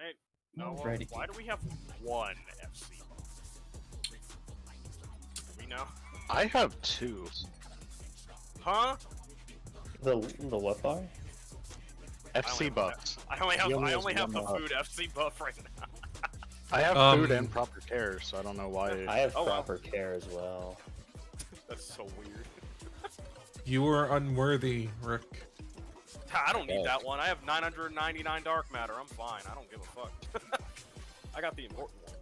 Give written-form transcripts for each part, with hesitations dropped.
Right? No. Alrighty. Why do we have one FC? Do we know? I have 2. Huh? The what bar? FC buffs. I only have He only I has only have the one food FC buff right now. I have food and proper care, so I don't know why. I have proper care as well. That's so weird. You are unworthy, Rick. I don't need that one. I have 999 dark matter. I'm fine. I don't give a fuck. I got the important one.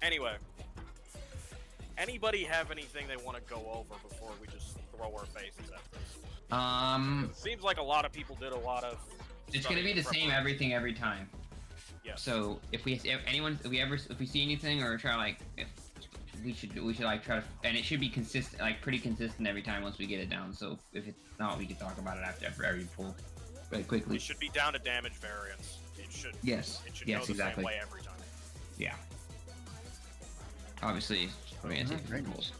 Anyway. Anybody have anything they want to go over before we just throw our faces at this? It seems like a lot of people did a lot of... It's gonna be the same everything every time. Yes. So if we see anything or try like, we should like try to, and it should be consistent, like pretty consistent every time once we get it down. So if it's not, we can talk about it after every pull, really quickly. It should be down to damage variance. It should. Yes. It should Yes, go the exactly. same way every time. Yeah. Obviously, we're gonna take the pulls.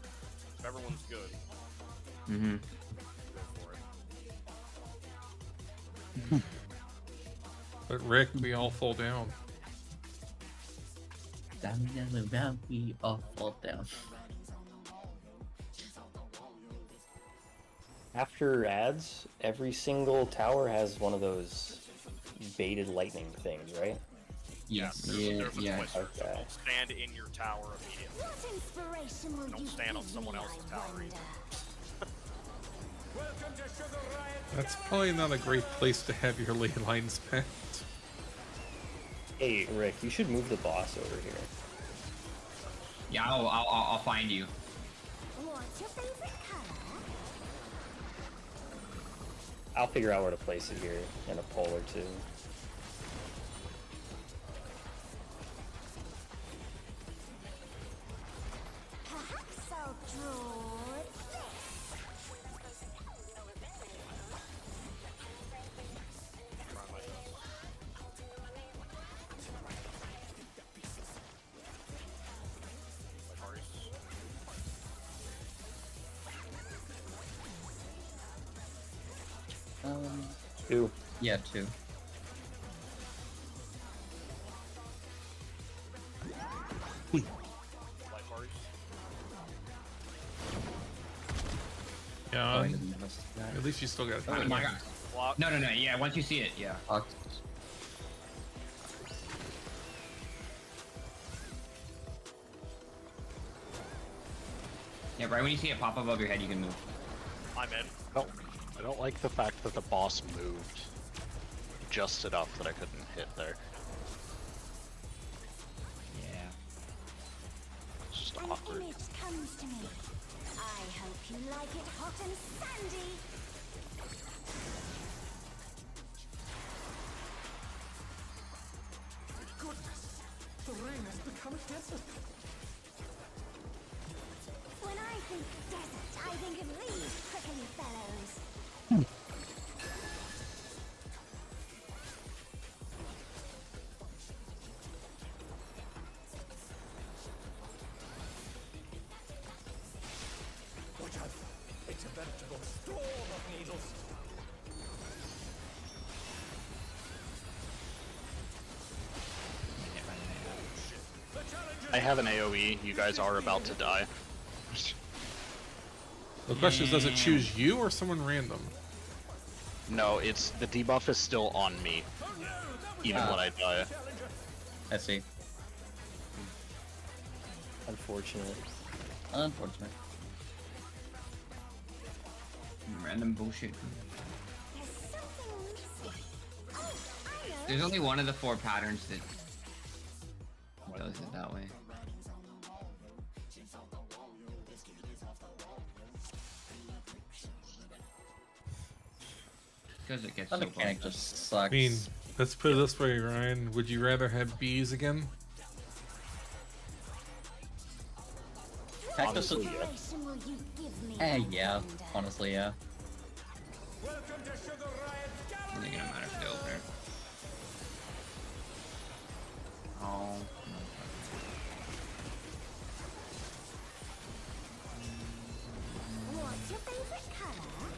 If everyone's good. Mm-hmm. Go for it. But Rick, we all fall down. Down, we all fall down. After ads, every single tower has one of those baited lightning things, right? Yes. There's Yeah. a Yeah. twister, so Okay. don't stand in your tower immediately. What inspiration will Don't you stand on give someone me, else's I tower wonder? That's probably not a great place to have your ley line spent. Hey, Rick, you should move the boss over here. Yeah. I'll find you. What's your favorite color? I'll figure out where to place it here in a pole or two. Perhaps I'll draw this. Try my best. Like Maurice. 2. Yeah, 2. Like Maurice. Yeah, at least you still got Oh time. my god. Block. No. Yeah. Once you see it, yeah. Yeah. Right when you see it pop above your head, you can move. I'm in. I don't like the fact that the boss moved just enough that I couldn't hit there. Yeah. It's just An awkward. image comes to me. I hope you like it hot and sandy. Goodness, the rain has become a desert. When I think desert, I think of these prickly fellows. Watch out, it's a veritable storm of needles. I have an AoE. You guys are about to die. The question is, does it choose you or someone random? No, it's the debuff is still on me, even when I die. I see. Unfortunate. Unfortunate. Random bullshit. There's something missing. Oh, I know. There's only one of the 4 patterns that does it that way. Because it gets That so mechanic bumped. just sucks. I mean, let's put it this way, Ryan. Would you rather have bees again? Cactus Honestly, is... Inspiration will you give me, I yeah. wonder? Honestly, yeah. I think it don't matter if they open it. Oh. What's your favorite color?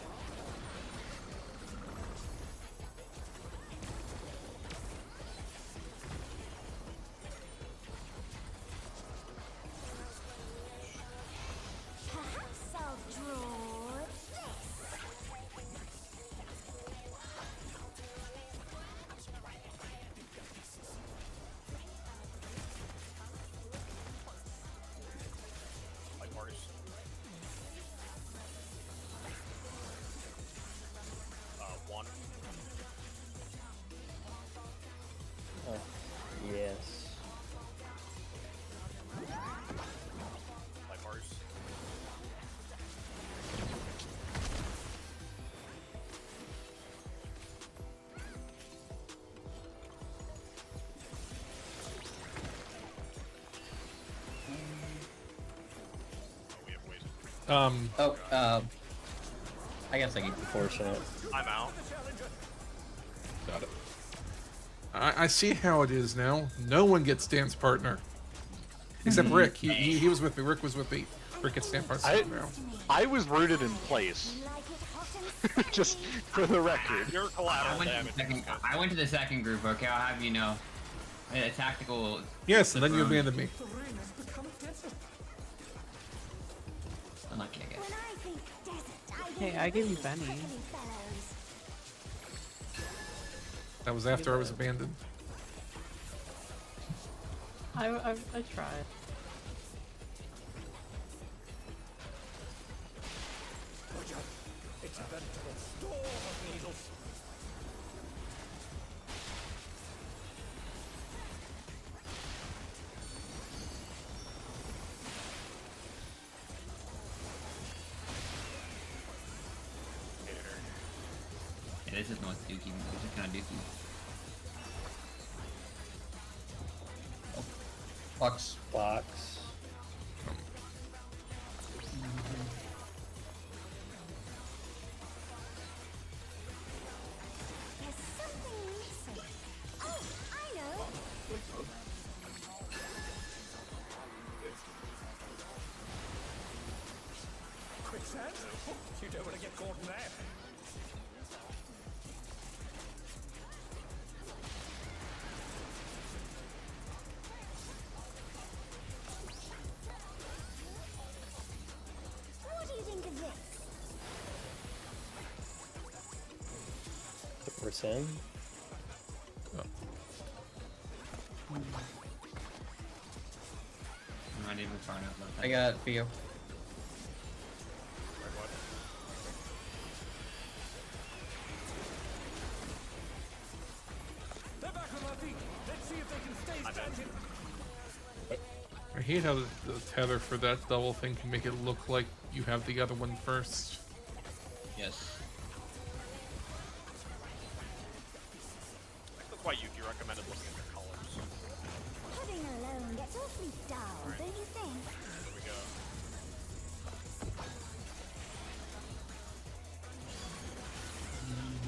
I guess I can. Unfortunate. I'm out. Got it. I see how it is now. No one gets dance partner. Except Rick. He was with me. Rick was with me. Rick gets dance partner now. I was rooted in place. You like it hot and spicy? Just for the record. Your I collateral went, damage. to the second, I went to the second group, okay? I'll have you know. A tactical... Yes, and then you Run. abandoned me. The ring has become a desert. Unlucky, I guess. When I think desert, I think Hey, of I gave you these Benny. prickly fellows. That was after I was abandoned. I tried. Rudyard, it's a veritable storm of needles. Yeah, this is North Dookie. This is kind of Dookie. Box. Box. There's something missing. Oh, I know. Quicksand? Oh, you don't want to get caught in there. What do you think of this? The person. I'm not even far enough left. I got Theo. They're back on their feet. Let's see if they can stay standing. I hate how the tether for that double thing can make it look like you have the other one first. Yes. That's why Yuki recommended looking at the colors. Pudding alone gets awfully dull, don't you think? There we go.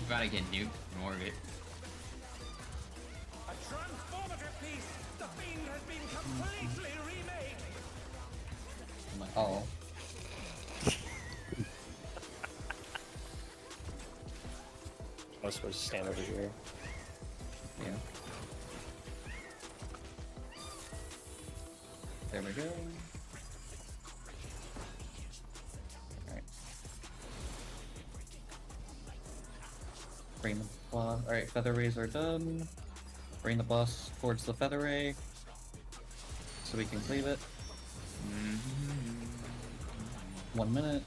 You gotta get nuked. More of it. A transformative piece. The fiend has been completely remade. I'm like, oh. I was supposed to stand over here. Yeah. There we go. Alright. Bring the boss. Alright, feather rays are done. Bring the boss towards the feather ray. So we can cleave it. 1 minute.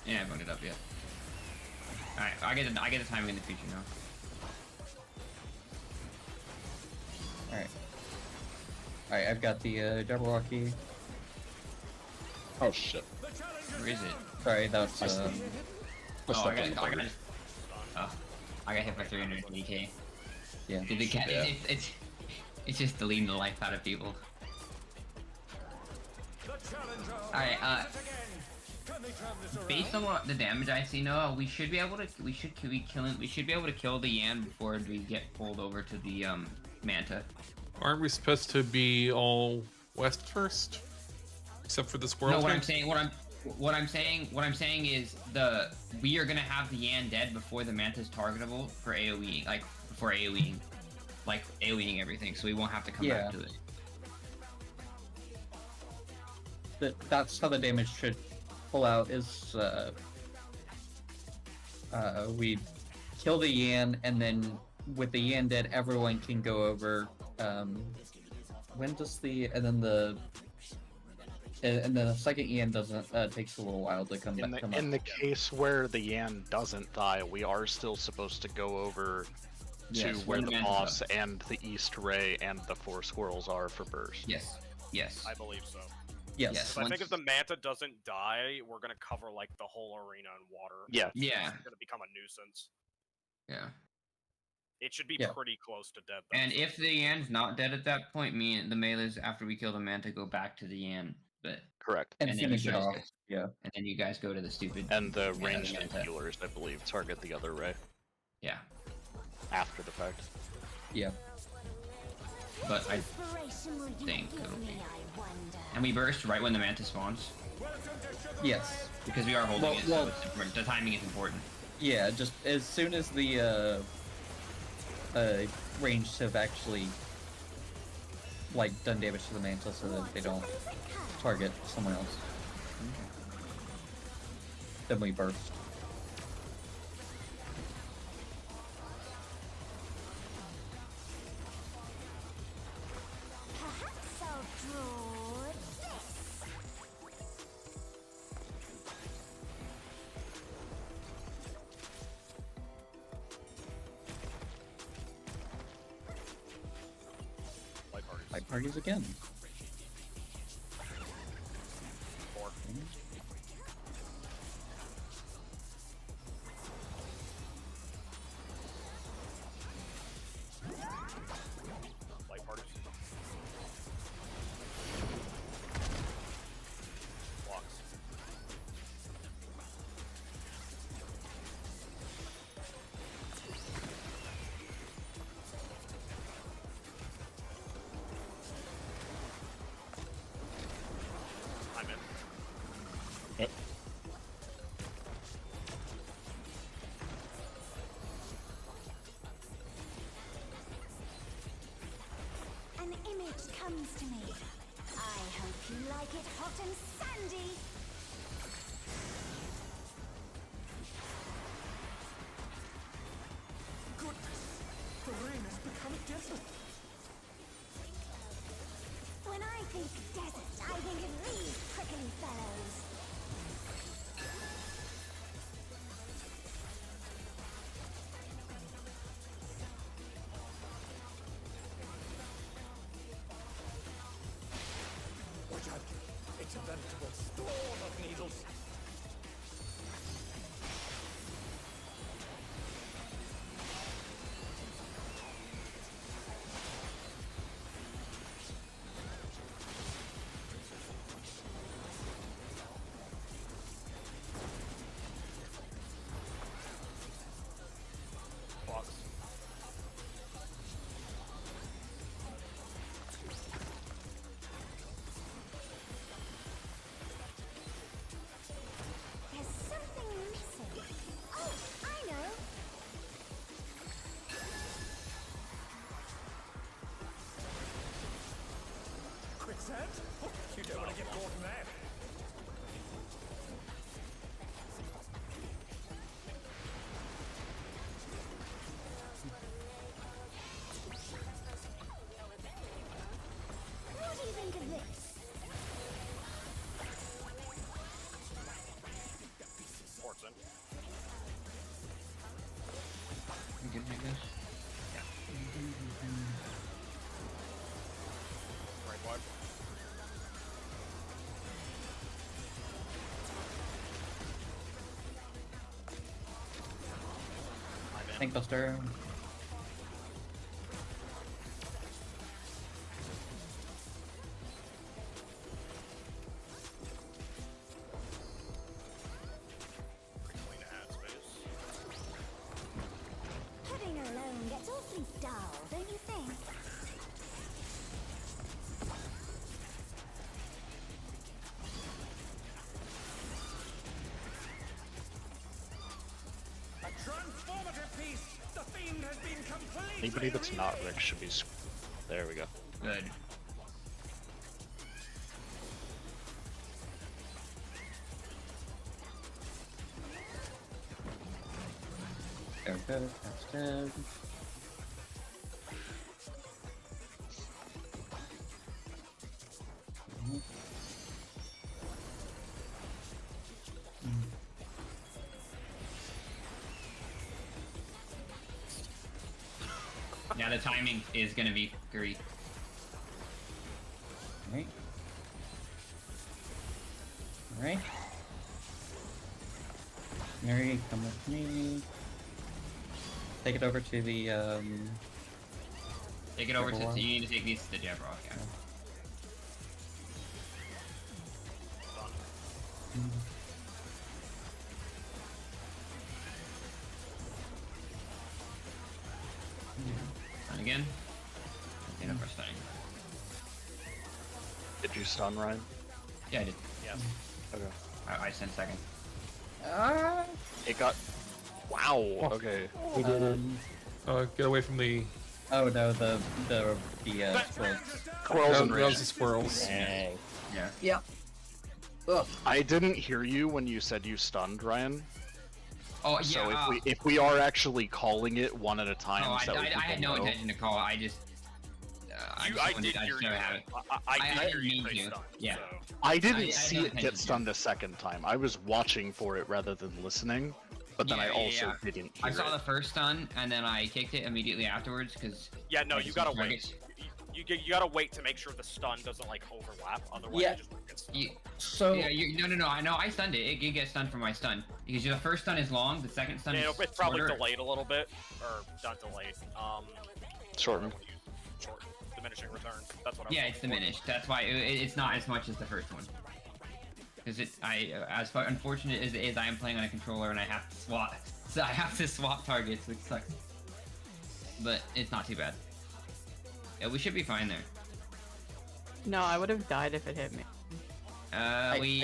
Yeah, I haven't it up yet. Alright, I get the timing in the future now. Alright. Alright, I've got the Jabberwocky. Oh shit. Where is it? Sorry, that's Oh, I got hit by 380k. yeah. Did the cat? It's just deleting the life out of people. Alright, based on what the damage I see, Noah, we should be able to we should be able to kill the Yan before we get pulled over to the Manta. Aren't we supposed to be all west first? Except for the squirrel No, what thing? I'm saying is we are gonna have the Yan dead before the Manta's targetable for AoE, like for AoEing, like AoEing everything, so we won't have to come back to it. That's how the damage should pull out, is we kill the Yan, and then with the Yan dead, everyone can go over. When does and then the second Yan doesn't takes a little while to come back. In the case where the Yan doesn't die, we are still supposed to go over to Yes, where when the the Man's boss up. and the East Ray and the 4 squirrels are for burst. Yes. Yes. I believe so. Yes. Yes. I think Once- if the Manta doesn't die, we're gonna cover like the whole arena in water. Yeah. Yeah. It's gonna become a nuisance. Yeah. It should be Yeah. pretty close to dead. Though, And so- if the Yan's not dead at that point, me and the melees, after we kill the Manta, go back to the Yan but Correct. And then finish you it guys off. go- Yeah. and then you guys go to the stupid. And the yeah, ranged Manta. healers, I believe, target the other ray Yeah, after the fact. Yeah. but I Inspiration will you think give it'll me, be. I wonder. And we burst right when the Manta spawns Yes. because we are holding Well- it, well- so it's important. The timing is important. Yeah, just as soon as the ranged have actually like done damage to the mantle so that they don't target someone else. Then we burst. Perhaps I'll draw this. Light parties. Light parties again. 4. Light parties. Blocks. I'm in. Okay. An image comes to me. I hope you like it hot and sandy. Goodness, the rain has become desert. When I think desert, I think of these prickly fellows. Watch out, it's a veritable storm of needles. Blocks. There's something missing. Oh, I know. Quicksand? Oh, you don't want to get caught in that. What do you think of this? Ports in. We good, I guess. Right wide. I'm in. Tank Buster. Pretty clean ad space. Pudding alone gets awfully dull, don't you think? A transformative piece. The fiend has been completely Anybody that's not remade. Rick should be. There we go. Good. There we go. That's dead. Now the timing is gonna be great. Alright. Alright. Mary, come with me. Take it over to the, Take it over Jabberwock. to. You need to take these to Jabberwock, yeah. And again. Okay, no more stunning. Did you stun Ryan? Yeah, I did. Yes. Okay. I sent second. It got. Wow. Okay. We did it. Get away from the Oh no, the squirrels. Squirrels and that was rays. the squirrels. Dang. Yeah. Yeah. Ugh. I didn't hear you when you said you stunned Ryan. Oh yeah. So if we are actually calling it one at a time, Oh, so I had no intention to call. I just. I did hear you. never have it. I did hear didn't you say mean to. stun. Yeah. So. I I didn't had see no it intention get to. stunned a second time. I was watching for it rather than listening, but then I Yeah, also didn't hear I saw it. the first stun and then I kicked it immediately afterwards because. Yeah, no, you gotta wait. You gotta wait to make sure the stun doesn't like overlap. Otherwise, Yeah. you just get stunned. So No. I know. I stunned it. It gets stunned from my stun because the first stun is long. The second stun Yeah, is it's probably shorter. delayed a little bit, or not delayed. Shorten. Short, diminishing returns. That's what. Yeah, it's diminished. That's why it's not as much as the first one. Because as unfortunate as it is, I am playing on a controller and I have to swap. So I have to swap targets, which sucks. But it's not too bad. Yeah, we should be fine there. No, I would have died if it hit me.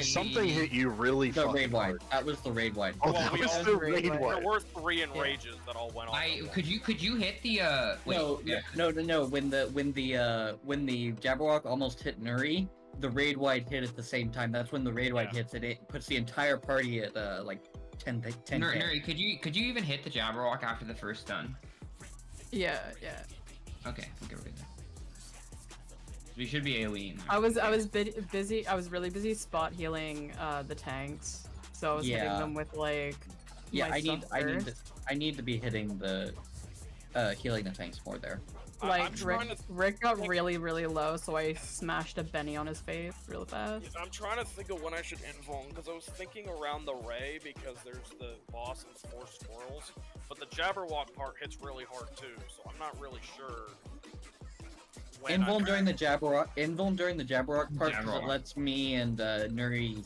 Something hit you really the fucking raid wide. hard. That was the raid wide. Oh, Well, that we was all- the raid raid wide. There one. were 3 Yeah. enrages that all went off. Could you hit the wait, No, yeah. no. When the Jabberwock almost hit Nuri, the raid wide hit at the same time. That's when the raid wide Yeah. hits it. It puts the entire party at like 10. Nuri, could you even hit the Jabberwock after the first stun? Yeah. Okay, we're good. We should be AoEing. I was busy. I was really busy spot healing the tanks, so I was hitting Yeah. them with like. Yeah, my stuff first. I need to be hitting the healing the tanks more there. I'm Like trying to Rick got really low, so I smashed a Benny on his face real fast. I'm trying to think of when I should invuln, because I was thinking around the Ray, because there's the boss and 4 squirrels, but the Jabberwock part hits really hard too, so I'm not really sure. When Invuln during the Jabberwock part because Jabberwock. it lets me and Nuri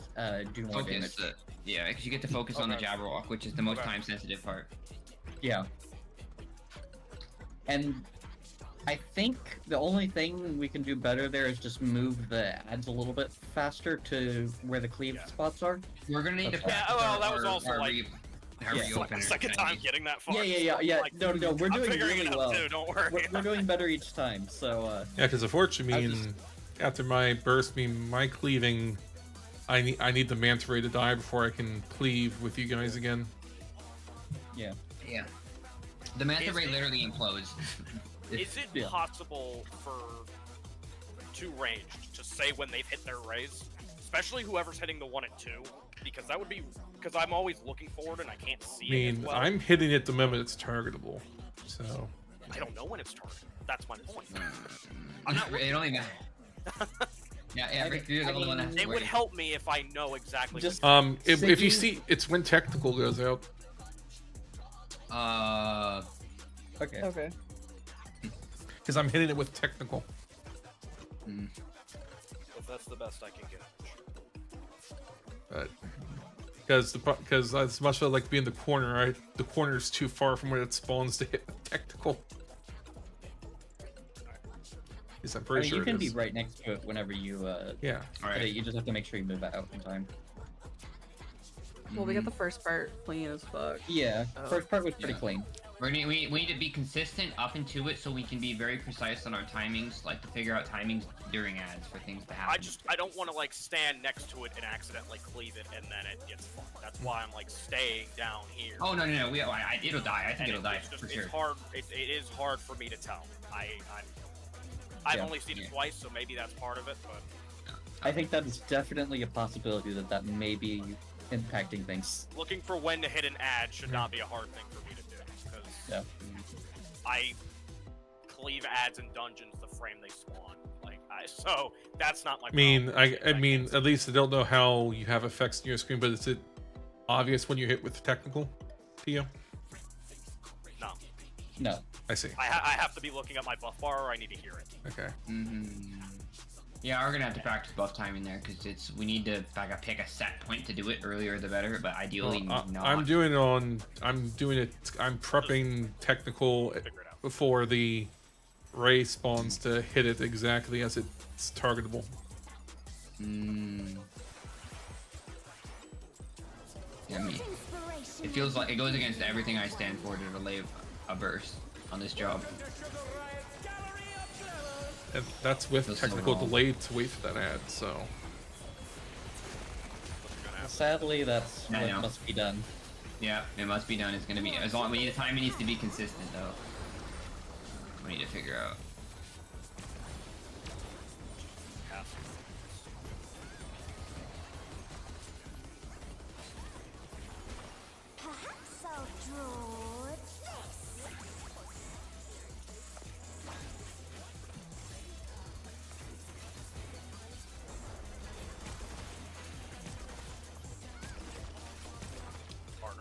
do more damage. Focus. Yeah, because you get to focus on the Okay. Jabberwock, which is the most Okay. time-sensitive part. Yeah. And I think the only thing we can do better there is just move the ads a little bit faster to where the cleave Yeah. spots are. We're gonna need to. Yeah, practice well, that was our- also our like- re- our Yeah. It's like the reopener second time strategy. getting that far. Yeah. Like, No, we're I'm doing figuring really it out well. too, don't worry. We're doing better each time. So Yeah, because unfortunately, I was after my burst, my cleaving, I need the manta ray to die before I can cleave with you guys again. yeah. Yeah. The Manta Is Ray it- literally implodes. Is it Yeah. possible for 2 ranged to say when they've hit their rays? Especially whoever's hitting the one at 2, because that would be, because I'm always looking forward and I can't see I it as mean, well. I'm hitting it the moment it's targetable. So I don't know when it's targeted. That's my point. I'm not It only matters. Yeah, Rick, you're the only one that's It would worried. help me if I know exactly. Just- if you Siggy- see, it's when technical goes out. Okay. Okay. Because I'm hitting it with technical. If that's the best I can get. But because as much as I like to be in the corner, the corner is too far from where it spawns to hit with technical. Yes, I'm I pretty mean, sure you can it be is. right next to it whenever you Yeah. All hit it. right. You just have to make sure you move out in time. Well, we got the first part clean as fuck. Yeah. Oh. First part was pretty Yeah. clean. We need to be consistent up into it so we can be very precise on our timings, like to figure out timings during ads for things to happen. I don't want to like stand next to it and accidentally cleave it and then it gets fucked. That's why I'm like staying down here. Oh no! It'll die. I think And it'll die it's just, for it's sure. hard. It is hard for me to tell. I've Yeah. only seen it twice, so maybe that's part of it. But I think that is definitely a possibility that may be impacting things. looking for when to hit an ad should not be a hard thing for me to do because Yeah. I cleave ads in dungeons the frame they spawn. So that's not my. I mean, problem. I mean, at least I don't know how you have effects in your screen, but is it obvious when you hit with technical, Pio? No, No. I see. I have to be looking at my buff bar, or I need to hear it. Okay. Yeah, we're gonna have to practice buff timing there because we need to pick a set point to do it, earlier the better, but ideally not. I'm prepping technical before the ray spawns to hit it exactly as it's targetable. Yeah, it feels like it goes against everything I stand for to delay a burst on this job. And that's with Feels technical so wrong. delay to wait for that ad, so... Sadly, that's I what know. must be done. Yeah, it must be done. It's gonna be as long. We need the timing needs to be consistent though. We need to figure out. Perhaps I'll draw this. Partners.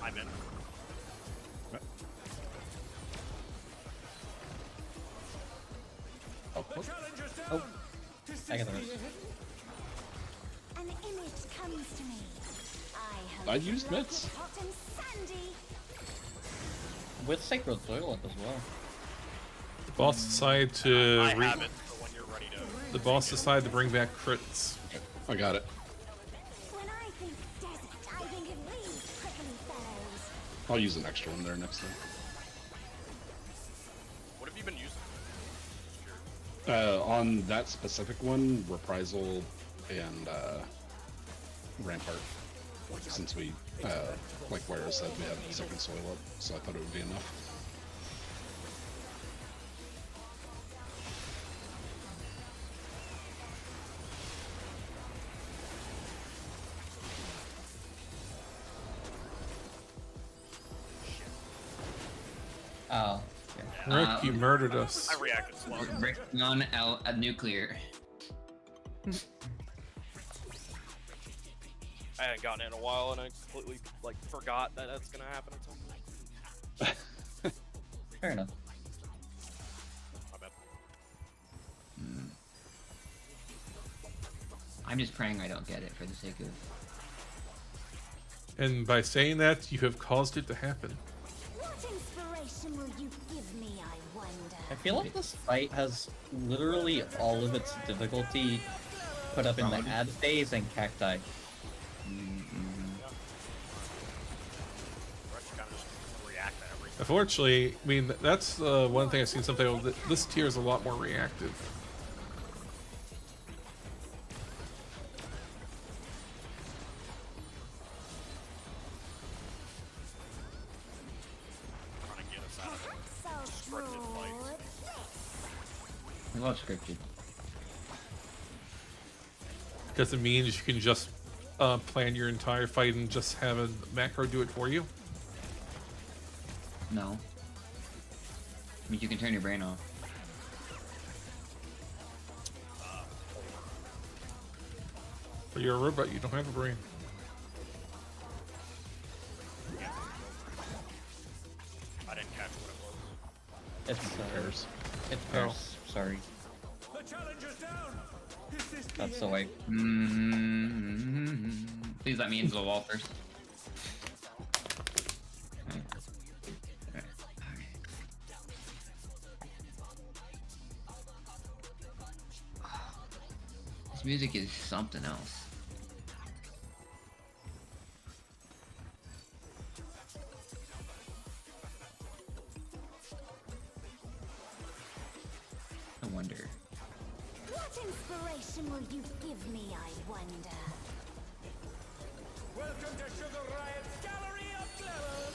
I'm in. Oh, I got the rest. An image comes to me. I hope I you used like mitts. it hot and sandy. With Sacred Soil up as well. The boss decided to... I have it for when you're ready to. The boss decided to bring back crits. I got it. When I think desert, I think of these prickly fellows. I'll use an extra one there next time. What have you been using? On that specific one, Reprisal and Rampart. Since we, like Wara said, we have second soil up, so I thought it would be enough. Oh. Rick, you murdered us. I reacted slow. Rick on a nuclear. I hadn't gotten it in a while, and I completely like forgot that that's gonna happen at some point. Fair enough. My bad. I'm just praying I don't get it for the sake of. And by saying that, you have caused it to happen. What inspiration will you give me, I wonder? I feel like this fight has literally all of its difficulty put up in the ad phase and cacti. Unfortunately, I mean, that's one thing I've seen something. This tier is a lot more reactive. Perhaps I'll draw I love scripted. Because it means you can just plan your entire fight and just have a macro do it for you. No. I mean, you can turn your brain off. But you're a robot, you don't have a brain. I didn't catch what it was. It's Pairs. It's pairs. Sorry. The challenger's down. Is this the That's the end? way. Please let me into the wall first. Okay. Okay. This music is something else. I wonder. What inspiration will you give me, I wonder? Welcome to Sugar Riot's Gallery of Clever.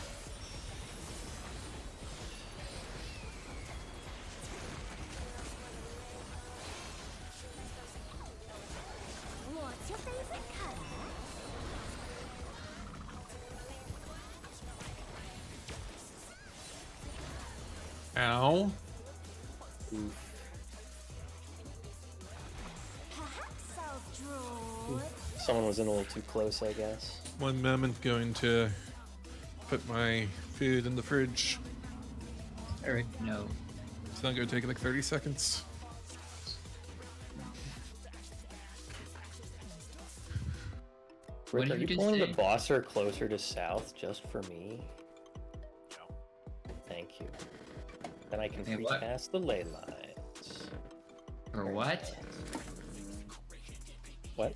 Ow. Perhaps I'll draw. Someone was in a little too close, I guess. One moment, going to put my food in the fridge. Alright. No. It's not going to take like 30 seconds. What Rick, did are you you just pulling say? the bosser closer to south just for me? No. Thank you. Then I can Hey, what? recast the ley lines. For what? What?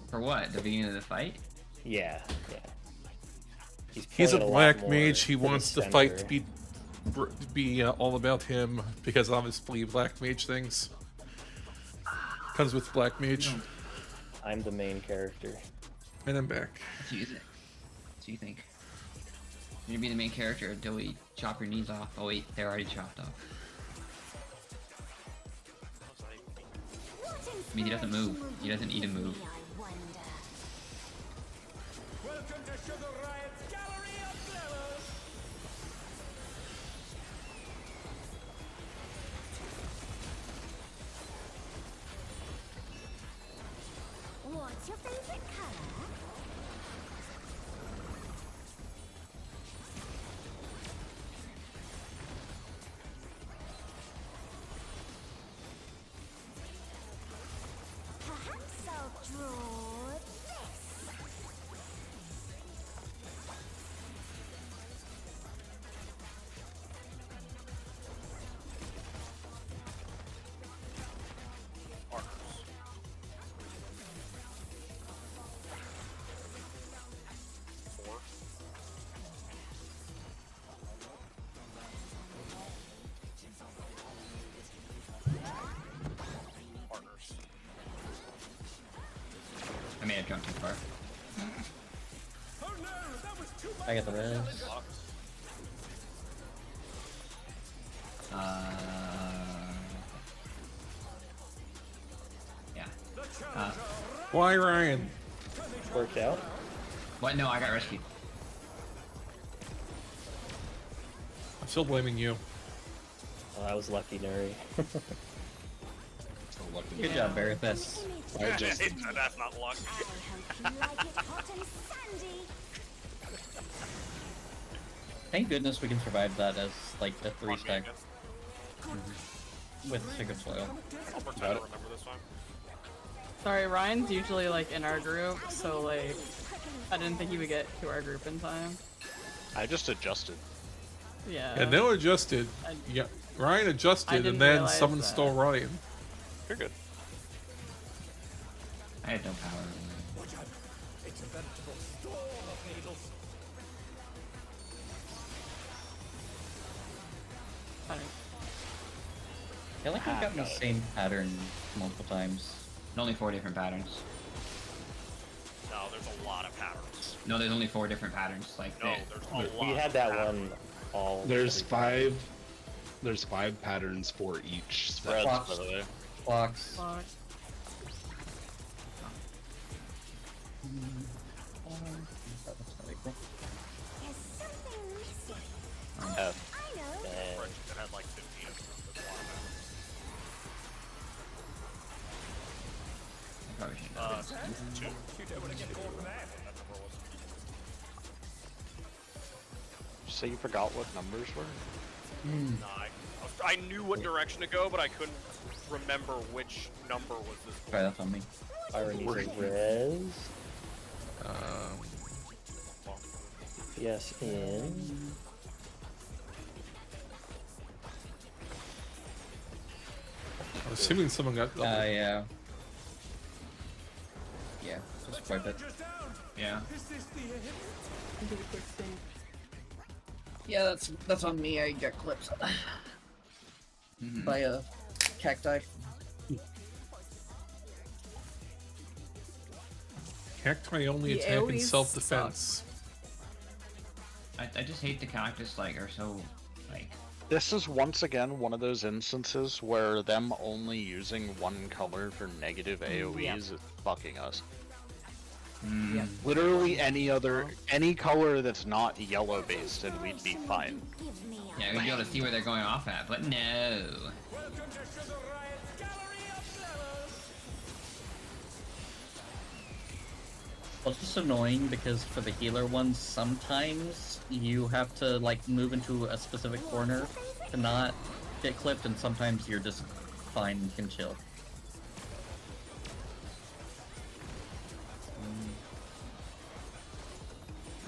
For what? The beginning of the fight? Yeah, yeah. He's a pulling it lot black more mage. He to the wants the fight to center. be all about him because obviously black mage things comes with black mage. No. I'm the main character. And I'm back. What do you think? What do you think? You're gonna be the main character until we chop your knees off. Oh wait, they're already chopped off. I mean, he doesn't move. He doesn't need to move. I wonder. Welcome to Sugar Riot's Gallery of Glamour. What's your favorite color? Perhaps I'll draw this. Partners. Four. Partners. I may have jumped too far. Oh no, that was too much. I got the res. Blocks. Yeah. The challenger Why, Ryan? Worked out? What? No, I got rescued. I'm still blaming you. Well, I was lucky, Nuri. So lucky. Good job, Barrett. That's I just That's not luck. I hope you like it hot and sandy. thank goodness we can survive that as like a 3-stack with Sacred Soil. I'll pretend to remember this time. Sorry, Ryan's usually like in our group, so like I didn't think he would get to our group in time. I just adjusted. Yeah. And no adjusted. I- Yeah, Ryan I adjusted, didn't and then realize someone that. stole Ryan. You're good. I had no power. It's a veritable storm of needles. I don't- I feel like we've gotten the same pattern multiple times. Only 4 different patterns. No, there's a lot of patterns. No, there's only 4 different patterns. Like, No, they- there's a lot. We had of that patterns. one all. there's every- 5. There's 5 patterns for each spell. Reds, Clocks. by the way. Clocks. Fuck. There's something missing. F. I know. And Right, it had like 15 of them. There's a lot of I probably shouldn't have. 2. You don't want to get caught with that. That number was Did you say you forgot what numbers were? No, I knew what direction to go, but I couldn't remember which number was this. Try that on me. Byron needs a res. Yes, in. I'm assuming someone got double. Yeah. Yeah, just wipe it. Just down. Yeah. Is this the end? I'll do a quick save. Yeah, that's on me. I got clipped Mhm. by a cacti. Cacti only The attack in AoEs self-defense. I just hate the characters like are so like This is once again one of those instances where them only using one color for negative AoEs is fucking us. Yeah. Literally any color that's not yellow based, and we'd be fine. Give me a Yeah, we'd be able to see where they're going off at, but no. Welcome to Sugar Riot's Gallery of Flowers. Well, it's just annoying because for the healer ones, sometimes you have to like move into a specific corner to not get clipped, and sometimes you're just fine and can chill.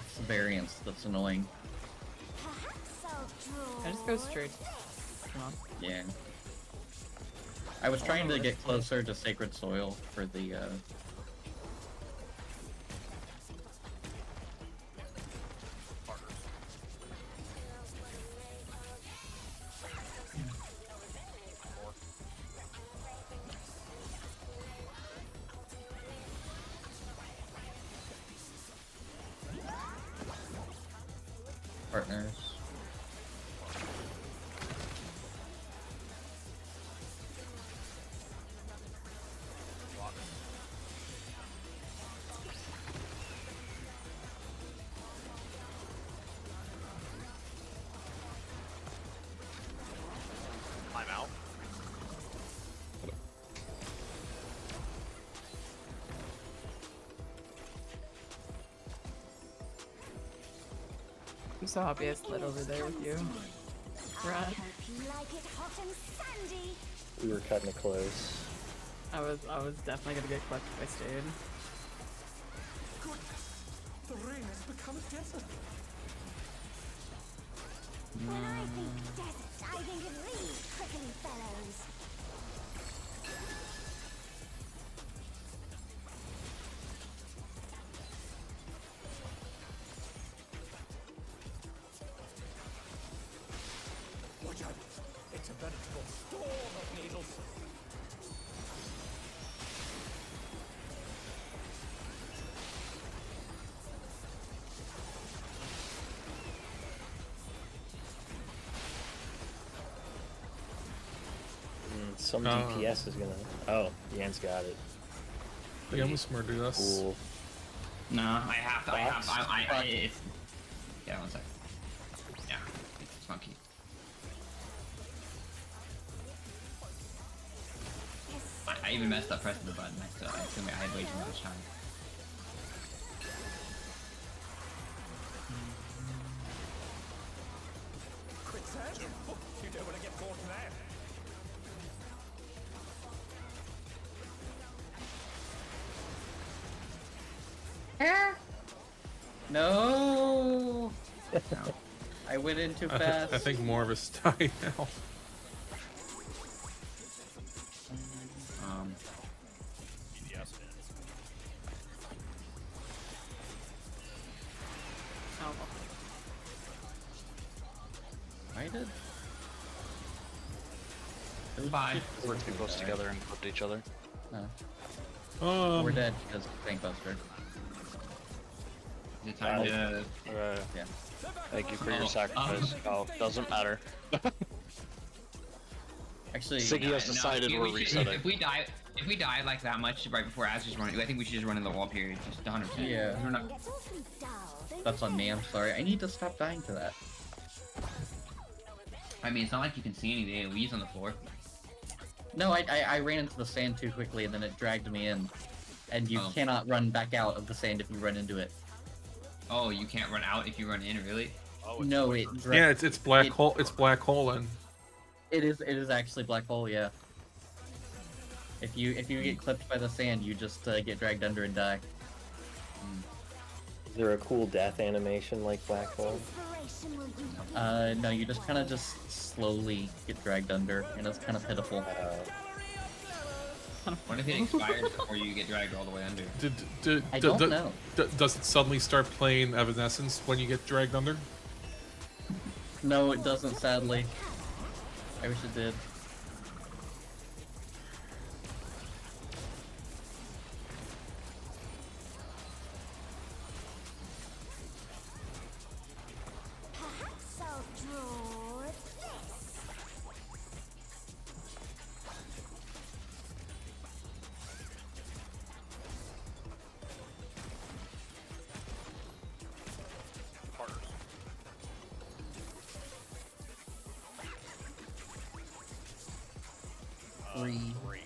It's the variance that's annoying. I just go straight. Come on. Yeah. I was trying to get closer to Sacred Soil for the partners. I'm out. I'm so happy I slid over there with you. I Right. hope you like it hot and sandy. We were cutting it close. I was definitely gonna get clipped if I stayed. Goodness, the rain has become a desert. When I think desert, I think of these prickly fellows. Watch out, it's a veritable storm of needles. Some DPS is gonna. Oh, Yan's got it. They almost murdered us. Cool. No, it's... Yeah, one sec. Yeah, it's funky. I even messed up pressing the button. I had way too much time. Quicksand? Oh, you don't want to get caught in that. No! I went in too fast. I think more of us die now. Yes. Oh, I did. Bye. We're too close together and clipped each other. We're dead because of Bankbuster. Is it time to... Yeah. Thank you for your sacrifice. Oh, doesn't matter. Actually, Siggy has decided we're resetting. If we die like that much right before Ash just running, I think we should just run in the wall period, just 100%. Yeah. We're not... Gets awfully dull, don't That's you on me, I'm sorry. I need to stop dying to that. I mean, it's not like you can see any of the AoEs on the floor. No, I ran into the sand too quickly and then it dragged me in. And you cannot run back out of the sand if you run into it. Oh, you can't run out if you run in, really? Oh, No, it Yeah, it's black hole. It's black hole and. It is actually black hole, yeah. If you get clipped by the sand, you just get dragged under and die. Is there a cool death animation like black hole? inspiration will you be? No, you just kind of just slowly get dragged under, and it's kind of pitiful. What if it expires before you get dragged all the way under? I don't know. Does it suddenly start playing Evanescence when you get dragged under? No, it doesn't, sadly. I wish it did. Perhaps I'll draw this. 3. 3.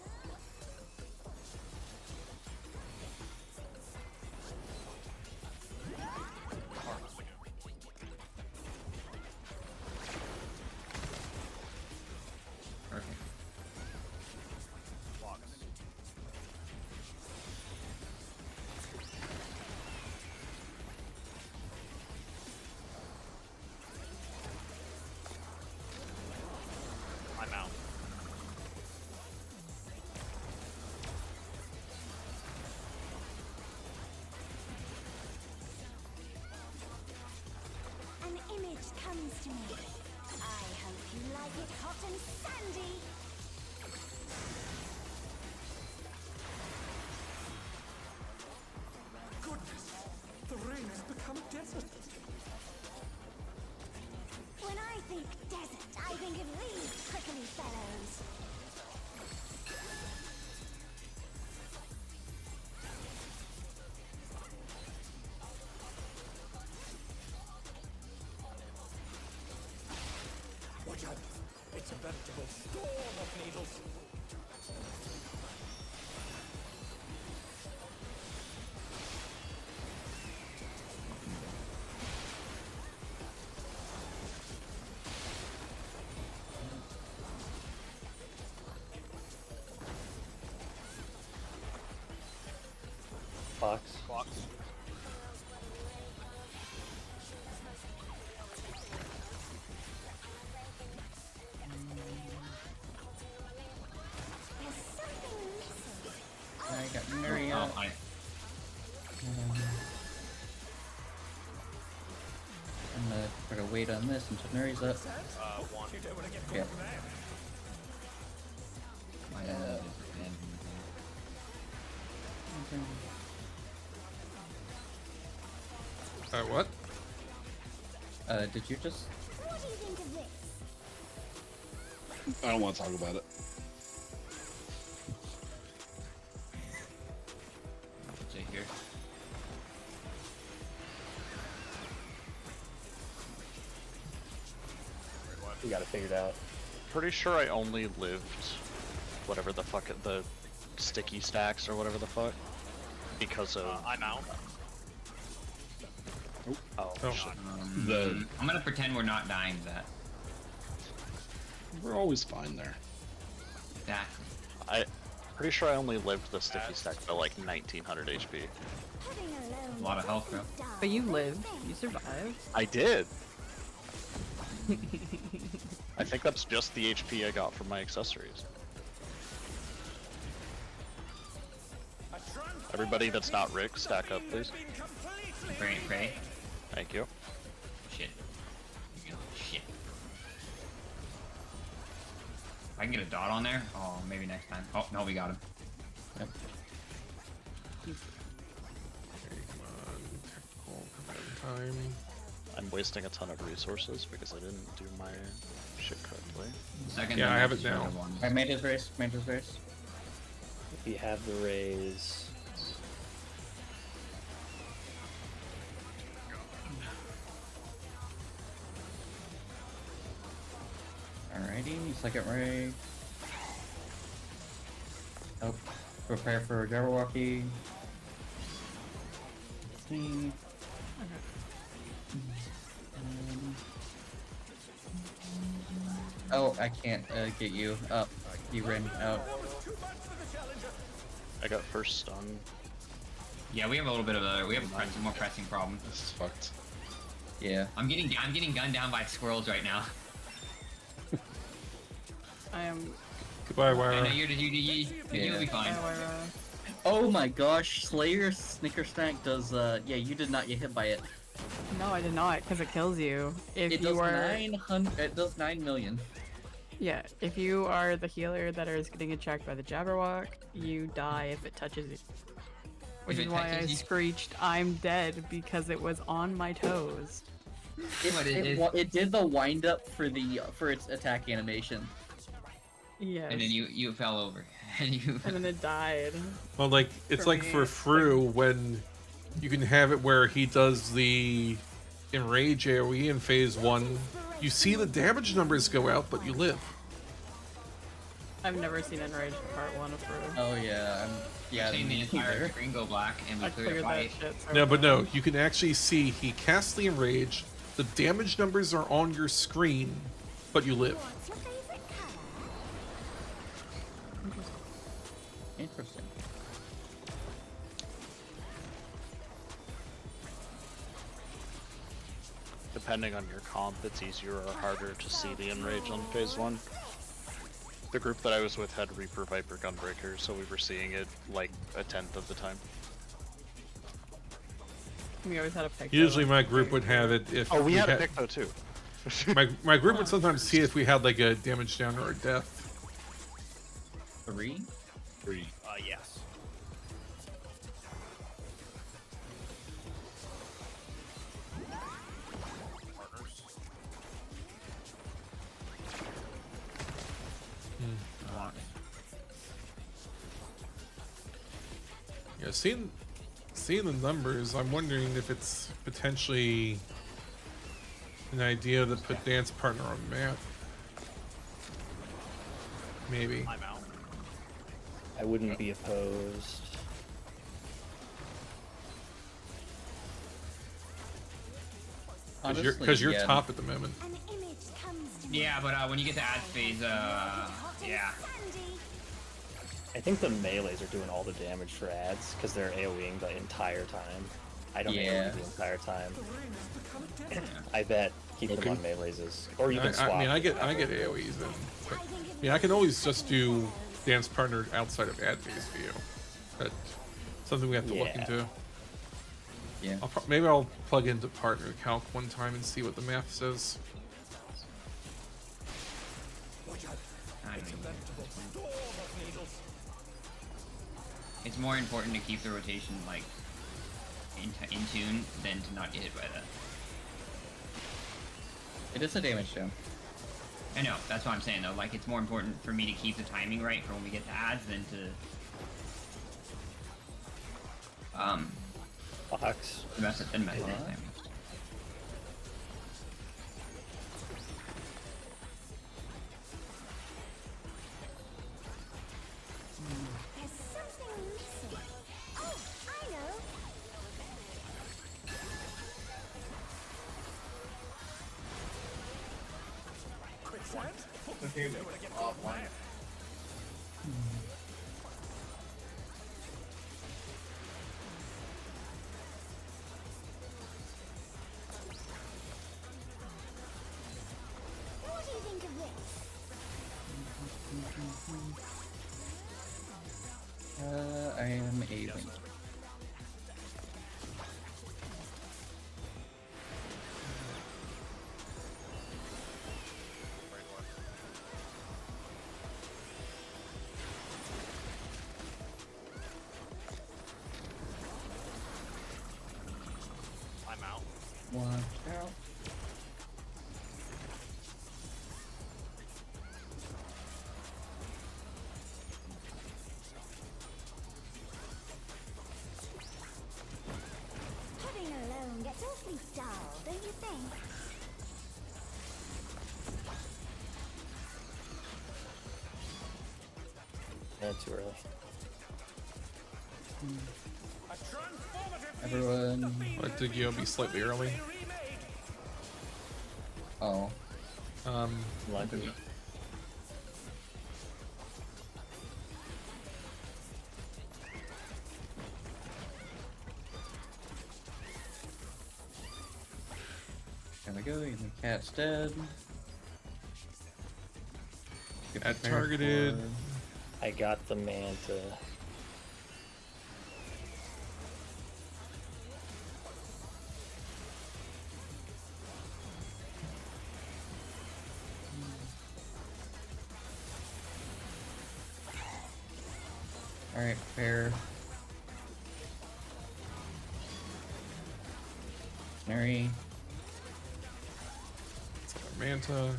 Perfect. Box. I'm out. An image comes to me. I hope you like it hot and sandy. Goodness, the rain has become desert. When I think desert, I think of these prickly fellows. Watch out. It's a veritable storm of needles. Box. Box. There's something missing. I got Maria. Oh, I, I'm gonna try to wait on this until Nuri's up. 1. You don't want to get caught Yeah. with that. my What? Did you just? What do you think of this? I don't want to talk about it. Stay here. We got it figured out. Pretty sure I only lived whatever the fuck the sticky stacks or whatever the fuck because of I'm out. oh, Oh. shit. I'm gonna pretend we're not dying to that. We're always fine there. Exactly. I pretty sure I only lived the sticky stack to like 1900 HP. Putting alone A lot of health, bro. But you lived. You survived. I did. I think that's just the HP I got from my accessories. Everybody that's not Rick, stack up, please. Pray. Thank you. Shit. Shit. I can get a dot on there? Oh, maybe next time. Oh, no, we got him. Yep. Okay, come on. Technical command time. I'm wasting a ton of resources because I didn't do my shit correctly. Second Yeah, time I have just it now. tried one. I made his race. Made his race. If you have the raise, Alrighty, second ray. Oh, prepare for Jabberwocky. Oh, I can't get you up. You ran out. I got first stun. Yeah, we have a little bit of a more pressing problem. This is fucked. Yeah. I'm getting gunned down by squirrels right now. I am. Goodbye, I know Wyra. you'll be fine. Oh my gosh, Slayer Snickersnack does, yeah, you did not get hit by it. No, I did not, because it kills you. If It you does are, 900, it does 9 million. yeah, if you are the healer that is getting attacked by the Jabberwock, you die if it touches you. Which If is it why I touches you? screeched, "I'm dead," because it was on my toes. It did the wind up for its attack animation. Yes. And then you fell over. And then it died. Well, like, it's like for Fru when you can have it where he does the Enrage AoE in phase 1. You see the damage numbers go out, but you live. I've never seen Enraged Part 1 approved. Oh yeah, yeah. Seeing the me entire neither. screen go black and we I cleared a cleared fight. that shit so No, but no, fast. you can actually see he casts the enrage. The damage numbers are on your screen, but you live. What's your favorite color? Interesting. Depending on your comp, it's easier or harder to see the enrage on phase 1. The group that I was with had Reaper Viper Gunbreaker, so we were seeing it like a 10th of the time. We always had a picture. Usually my group would have it if Oh, we had a pick though too. my group would sometimes see if we had like a damage down or a death. 3? 3. Yes. Partners. Yeah, seeing the numbers, I'm wondering if it's potentially an idea to put dance partner on the map. Maybe. I'm out. I wouldn't be opposed. Because you're yeah. top at the moment. An image comes to me. Yeah, but when you get to ad phase, yeah. Sandy. I think the melees are doing all the damage for ads because they're AoEing the entire time. I don't Yeah. AoE the entire time. I bet keep them on melees is, or you can swap. I mean, I get AoEs, and but, I can always just do dance partner outside of ad phase view. That's something we have to look Yeah. into. Yeah. Maybe I'll plug into partner calc one time and see what the math says. It's more important to keep the rotation like in tune than to not get hit by that. It is a damage down. I know, that's what I'm saying though. Like it's more important for me to keep the timing right for when we get to ads than to Fox. mess it timing. There's something missing. Oh, I know. What do you think of this? I am a wing. I'm out. Watch out. Putting alone gets awfully dull, don't you think? That's too early. Everyone. But think you'll be slightly early. Oh. Lucky. There we go. The cat's dead. Get At prepared targeted. for- I got the manta. Alright, fair. Mary. Manta.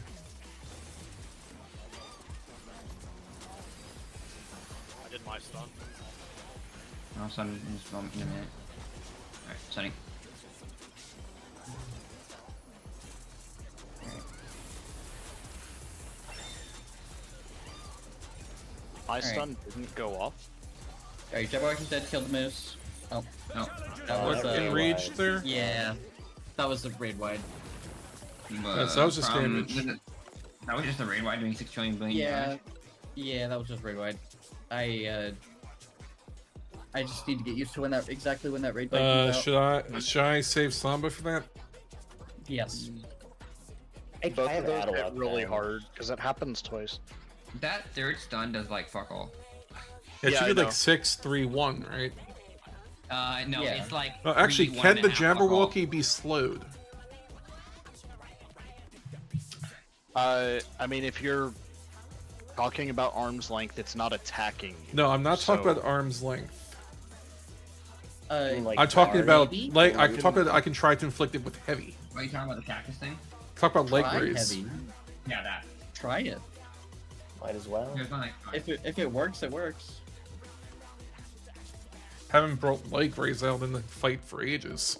I did my stun. I'll stun in just a moment in a minute. Alright, stunning. High stun didn't go off. Alright, Jabberwock is dead, killed the moose. Oh, no. That Oh, was Enraged there? yeah. That was the raid wide. Yes, that was just damage. That was just a raid wide doing 6 trillion billion Yeah. damage. Yeah, that was just raid wide. I just need to get used to when that raid wide comes out. Should I save Samba for that? Yes. Both have of those Addle hit up, really man. hard because it happens twice. That third stun does like fuck all. It Yeah, should I be know. like 6, 3, 1, right? No, Yeah. it's like. Well, actually, 3, can 1 the and a half fuck all. Jabberwocky be slowed? I mean, if you're talking about arm's length, it's not attacking you. No, I'm not talking So- about arm's length. Like I'm talking bar, about maybe? like Or I you can can- talk about I can try to inflict it with heavy. Are you talking about the cactus thing? Talk about leg Try raise. heavy. Yeah, that. Try it. Might as well. There's not like. If it works, it works. Haven't brought leg raise out in the fight for ages.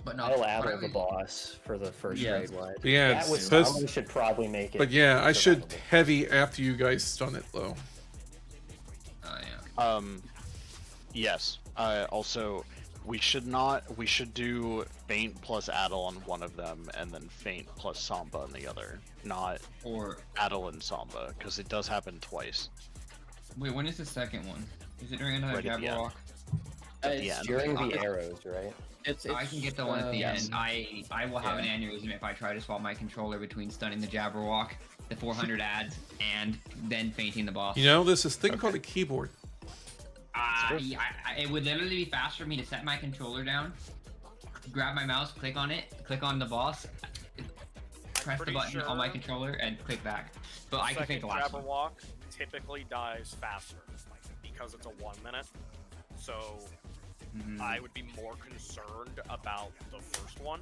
But no. I'll why addle don't the we- boss for the first Yeah. raid wide. But yeah, that would it's supposed- Samba should probably make it. But yeah, I should survivable. heavy after you guys stun it though. Oh yeah. Yes. Also, we should do Feint plus Addle on one of them, and then Feint plus Samba on the other. Not Or Addle and Samba, because it does happen twice. wait, when is the second one? Is it during another Right at the end. Jabberwock? At the It's end. During the arrows, right? I can get the one at the yes. end. I will have an aneurysm if I try to swap my controller between stunning the Jabberwock, the 400 ads, and then fainting the boss. You know, there's this thing called a keyboard. It would literally be fast for me to set my controller down, grab my mouse, click on it, click on the boss, press the Pretty button on my sure controller, and click back. But I can Second think the last one. Jabberwock typically dies faster because it's a 1 minute. So I would be more concerned about the first one.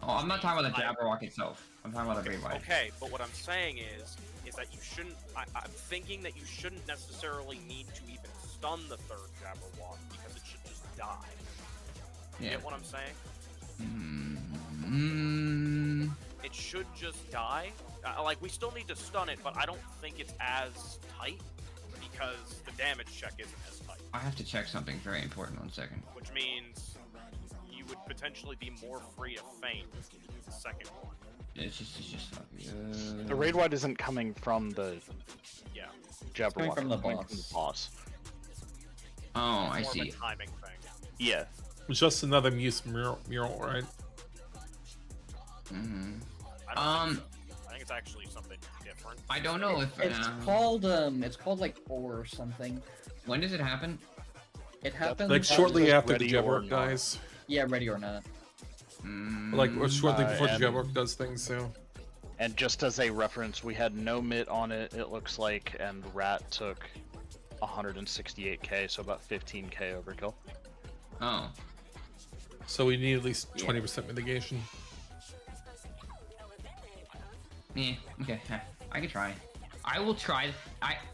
Oh, I'm not talking about the Jabberwock itself. I'm talking about the Great White. Okay, but what I'm saying is that you shouldn't. I'm thinking that you shouldn't necessarily need to even stun the third Jabberwock because it should just die. You Yeah. get what I'm saying? Mm, It should just die. Like we still need to stun it, but I don't think it's as tight because the damage check isn't as tight. I have to check something very important. 1 second. Which means you would potentially be more free to feint the second one. It's just fucking. The raid wide isn't coming from the Yeah. Jabberwock. from the it's coming boss. From the boss. Oh, I More of a see. timing thing. Yeah. It's just another Muse mural, right? Mm-hmm. I think it's actually something different. I don't know if It's called like or something. When does it happen? It happens Like shortly just after the ready or Jabberwock not. dies. Yeah, ready or not. Like or shortly before the and- Jabberwock does things. So And just as a reference, we had no mit on it, it looks like, and Rat took 168k, so about 15k overkill. Oh. so we need at least 20% mitigation. Yeah, okay. I can try. I will try.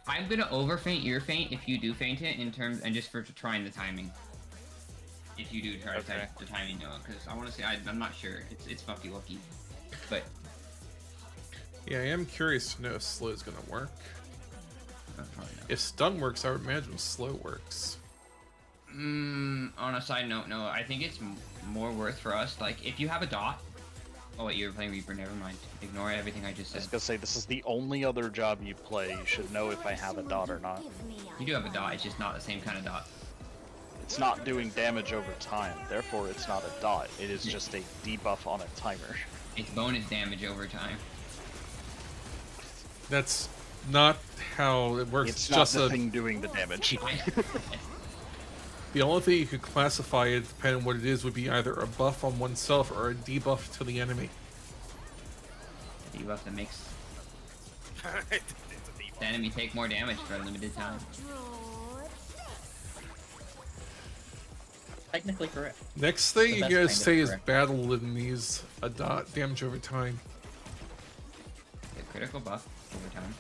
I'm gonna overfeint your feint if you do feint it in terms and just for trying the timing. If you do try to Okay. type the timing, no, because I want to say I'm not sure. It's fucky lucky, but Yeah, I am curious to know if slow is gonna work. probably not. If stun works, I would imagine slow works. On a side note, no, I think it's more worth for us. Like if you have a dot. Oh wait, you're playing Reaper. Never mind. Ignore everything I just I was said. gonna say, this is the only other job you play, you should know if I have a dot or not. You do have a dot. It's just not the same kind of dot. It's not doing damage over time, therefore it's not a dot. It is just a debuff on a timer. It's bonus damage over time. That's not how it works. It's It's not just the thing doing the damage. the only thing you could classify it, depending on what it is, would be either a buff on oneself or a debuff to the enemy. Debuff that makes It's a debuff. the enemy take more damage for a limited time. Technically correct. Next thing you That's guys kind of say is correct. battle enemies a dot damage over time. The critical buff over time.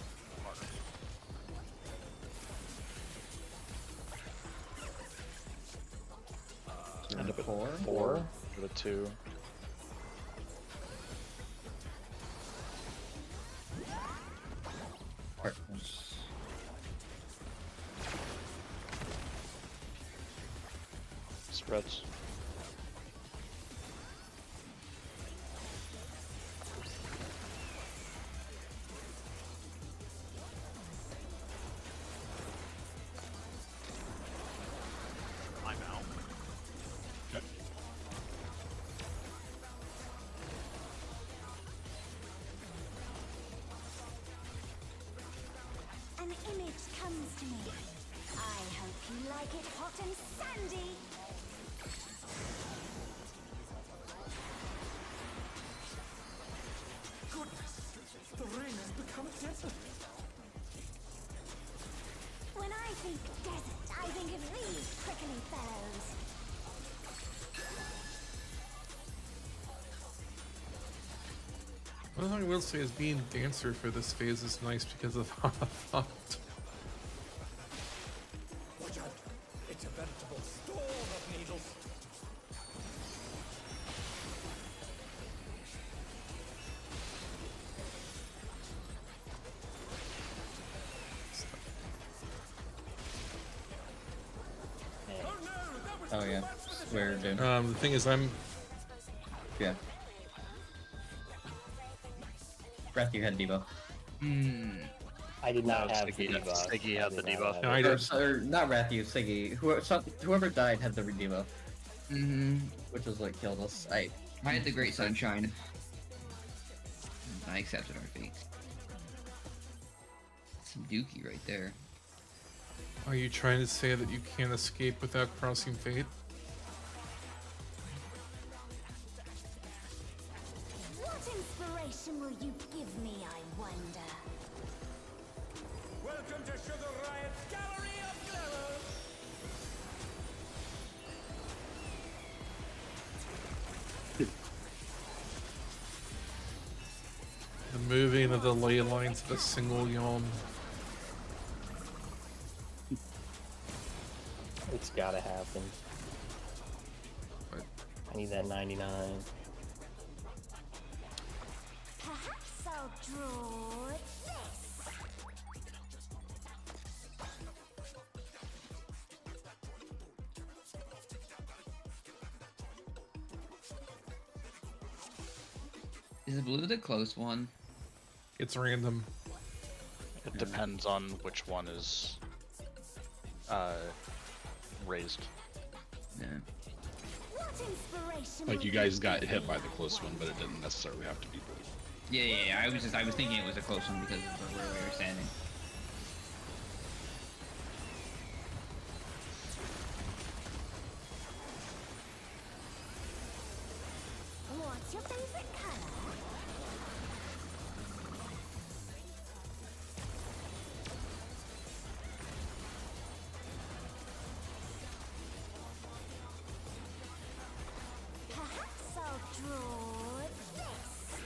End up at 4? 4 for the 2. spreads. I'm out. An image comes to me. I hope you like it hot and sandy. Goodness, the rain has become a desert. When I think desert, I think of these prickly fellows. One thing I will say is being dancer for this phase is nice because of how the font. Watch out, it's a veritable storm of needles. Oh no, that was Oh too yeah, much for the swear, dude. The thing is, Yeah. Breath, you had debuff. I did not No, have Siggy the had- debuff. Siggy I had the did not debuff. have No, it. I did. Or not Rathu, Siggy. Whoever died had the debuff, Mm-hmm. which was what killed us. I had the Great Sunshine. I accepted our fate. Some dookie right there. Are you trying to say that you can't escape without crossing fate? What inspiration will you give me, I wonder? Welcome to Sugar Riot's Gallery of Glamour! The moving of the ley lines of a single yawn. It's gotta happen. But I need that 99. Perhaps I'll draw this. Is blue the close one? it's random. It depends on which one is raised. Yeah. What inspiration Like will you guys got hit by the close one, but it didn't necessarily have to be blue. Yeah. I was thinking it was a close one because of where we were standing. What's your favorite color? Perhaps I'll draw this.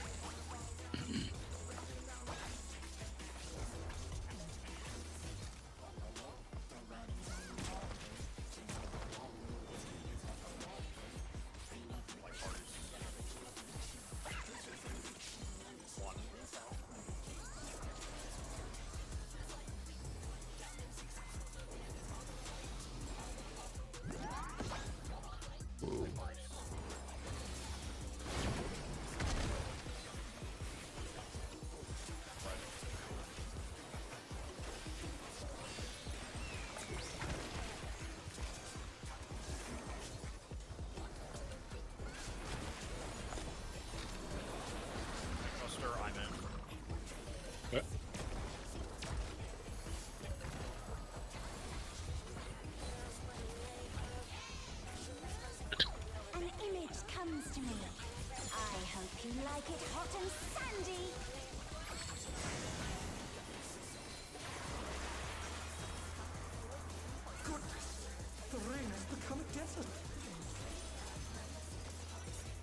Buster, I'm in. Okay. An image comes to me. I hope you like it hot and sandy. Goodness, the rain has become a desert.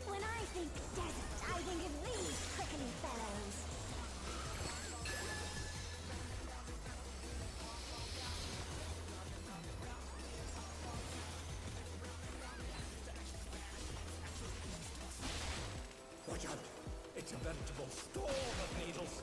When I think desert, I think of these prickly fellows. Watch out, it's a veritable storm of needles.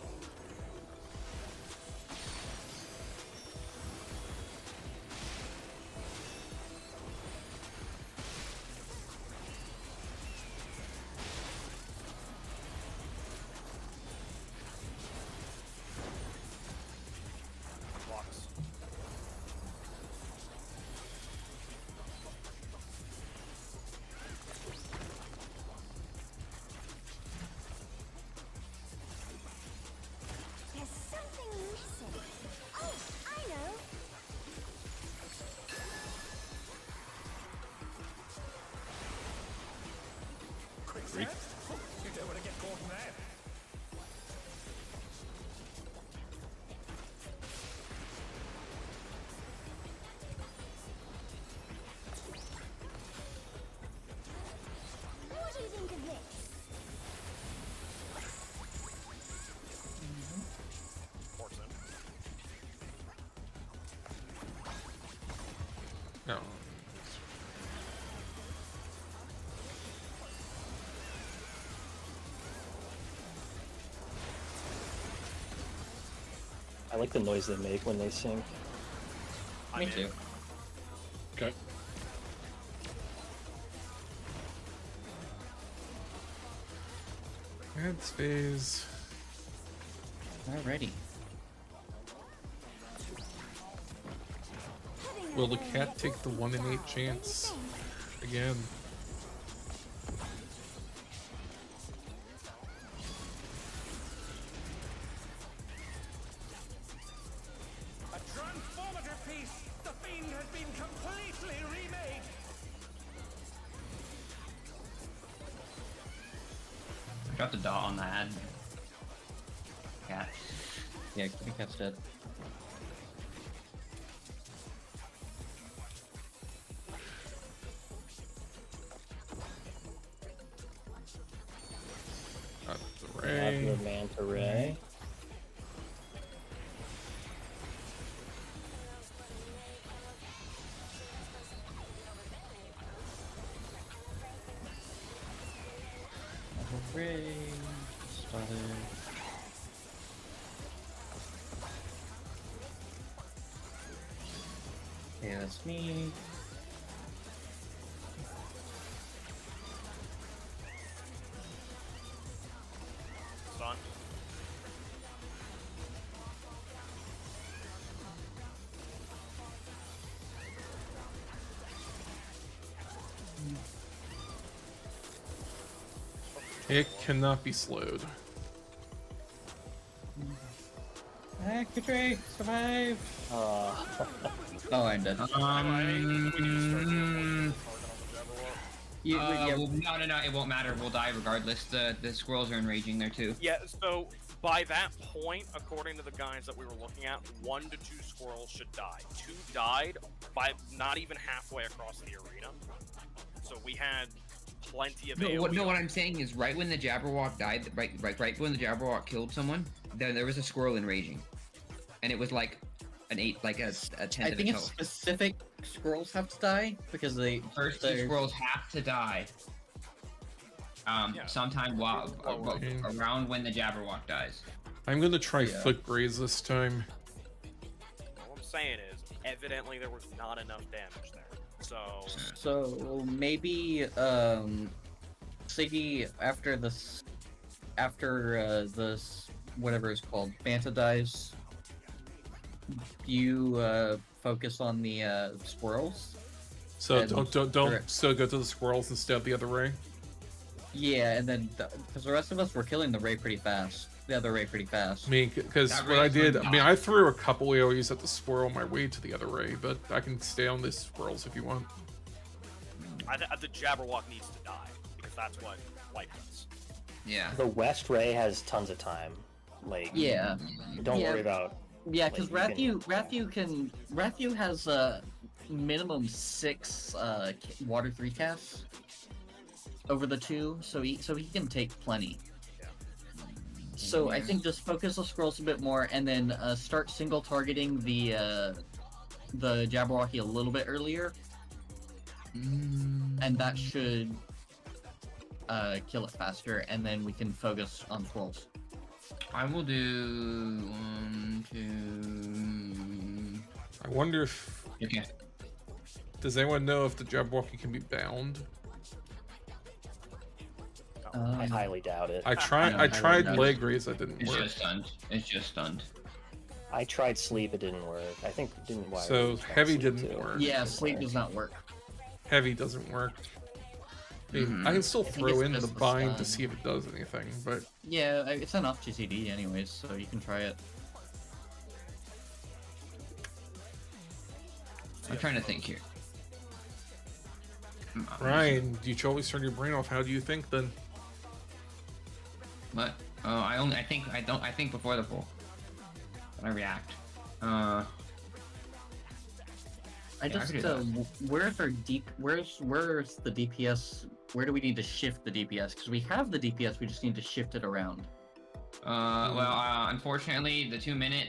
3. You don't want to get caught in that. What do you think of this? Force him. No. I like the noise they make when they sink. Me too. Okay. Ads phase. Alrighty. Will the cat take the 1 in 8 chance again? A transformative piece! The Fiend has been completely remade! Got the dot on the ad. Cat. Yeah, Kitty Cat's dead. Got the Have ray. your manta ray. Hooray! Started. Okay, that's me. Son. It cannot be slowed. Activate! Survive! Uh, Oh, I'm dead. We need to start doing Yeah, Well, no, it won't matter. We'll die regardless. The squirrels are enraging there too. Yeah, so by that point, according to the guides that we were looking at, 1 to 2 squirrels should die. 2 died by not even halfway across the arena. So we had plenty of AoE. No, what I'm saying is, right when the Jabberwock died, right when the Jabberwock killed someone, there was a squirrel enraging, and it was like an 8, like a 10 I to think the it's toe. specific squirrels have to die because they First 2 squirrels have to die. Yeah. Sometime around when the Jabberwock dies. I'm gonna try Yeah. foot graze this time. All I'm saying is, evidently there was not enough damage there. So maybe Siggy after this whatever it's called Banta dies, you focus on the squirrels. So And- don't correct. still go to the squirrels and stab the other ray. Yeah, and then because the rest of us were killing the ray pretty fast. The other ray pretty fast. I mean, because That what I ray's did, gonna I mean, die. I threw a couple AoEs at the squirrel on my way to the other ray, but I can stay on the squirrels if you want. the Jabberwock needs to die because that's what light does. Yeah. the West ray has tons of time. Like, Yeah, don't Yeah. worry about. yeah, because Like, you Rathu has minimum 6 water 3 casts over the 2, so he can take plenty. Yeah. So I think just focus the scrolls a bit more, and then start single targeting the Jabberwocky a little bit earlier, and that should kill it faster, and then we can focus on scrolls. I will do 1, 2. I wonder if Okay. does anyone know if the Jabberwocky can be bound? I highly doubt it. I tried I tried don't know. leg raise, that didn't It's work. just stunned. It's just stunned. I tried sleep, it didn't work. I think didn't wire. So tried heavy sleep, didn't too. work. Yeah, sleep does not work. Heavy doesn't work. I mean, I can still think throw it's in the just the bind to stun. see if it does anything, but Yeah, it's an off GCD anyways, so you can try it. I'm trying to think here. Ryan, you always turn your brain off. How do you think then? What? Oh, I think before the pull. When I react. I Yeah, I just could do where's the DPS? Where do we need to shift the DPS? Because we have the DPS, we just need to shift it around. Unfortunately, the 2 minute,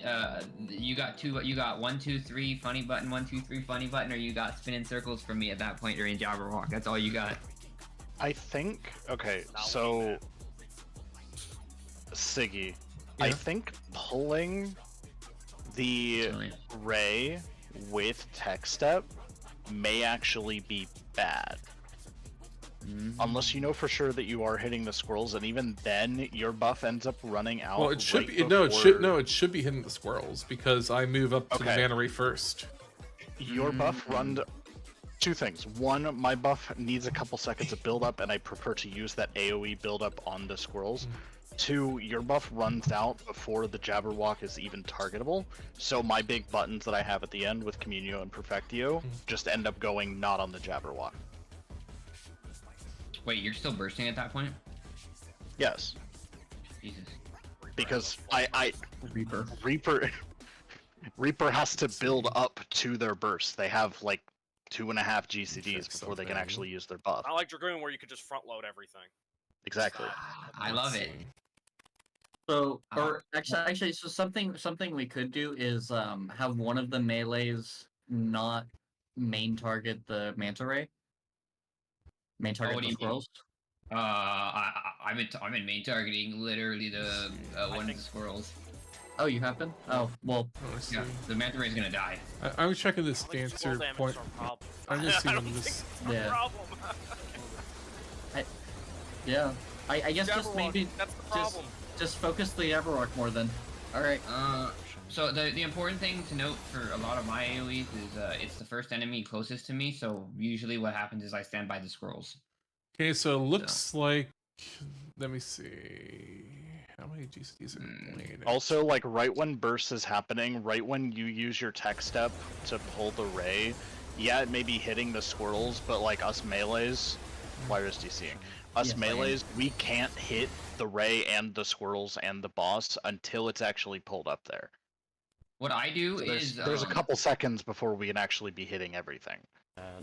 you got 1, 2, 3 funny button, 1, 2, 3 funny button, or you got spinning circles from me at that point during Jabberwock. That's all you got. I think. Okay, so Siggy, I think pulling the ray with tech step may actually be bad. Unless you know for sure that you are hitting the squirrels, and even then your buff ends up running out. Well, it should right be it should be hitting the squirrels because I move up to the mana ray first. Your buff runs 2 things. 1, my buff needs a couple seconds of build up, and I prefer to use that AoE build up on the squirrels. 2, your buff runs out before the Jabberwock is even targetable, so my big buttons that I have at the end with Communio and Perfectio just end up going not on the Jabberwock. Wait, you're still bursting at that point? Yes. Jesus. Because Reaper Reaper has to build up to their burst. They have like 2.5 GCDs before they can actually use their buff. I like Dragoon where you could just front load everything. Exactly. I love it. So, or actually, so something we could do is have one of the melees not main target the manta ray. Main target the squirrels. I'm in main targeting literally the one of the squirrels. Oh, you have been? Oh, well. Yeah, the manta ray is gonna die. I was checking this dancer point. I'm just seeing this. Yeah. I guess just maybe just focus the Jabberwock more then. All right. So the important thing to note for a lot of my AoEs is it's the first enemy closest to me. So usually what happens is I stand by the squirrels. Okay, so it looks like. Let me see. How many GCDs are playing? Also, like right when burst is happening, right when you use your tech step to pull the ray, yeah, it may be hitting the squirrels, but like us melees, Lyra's DCing. Us melees, we can't hit the ray and the squirrels and the boss until it's actually pulled up there. What I do So is there's a couple seconds before we can actually be hitting everything.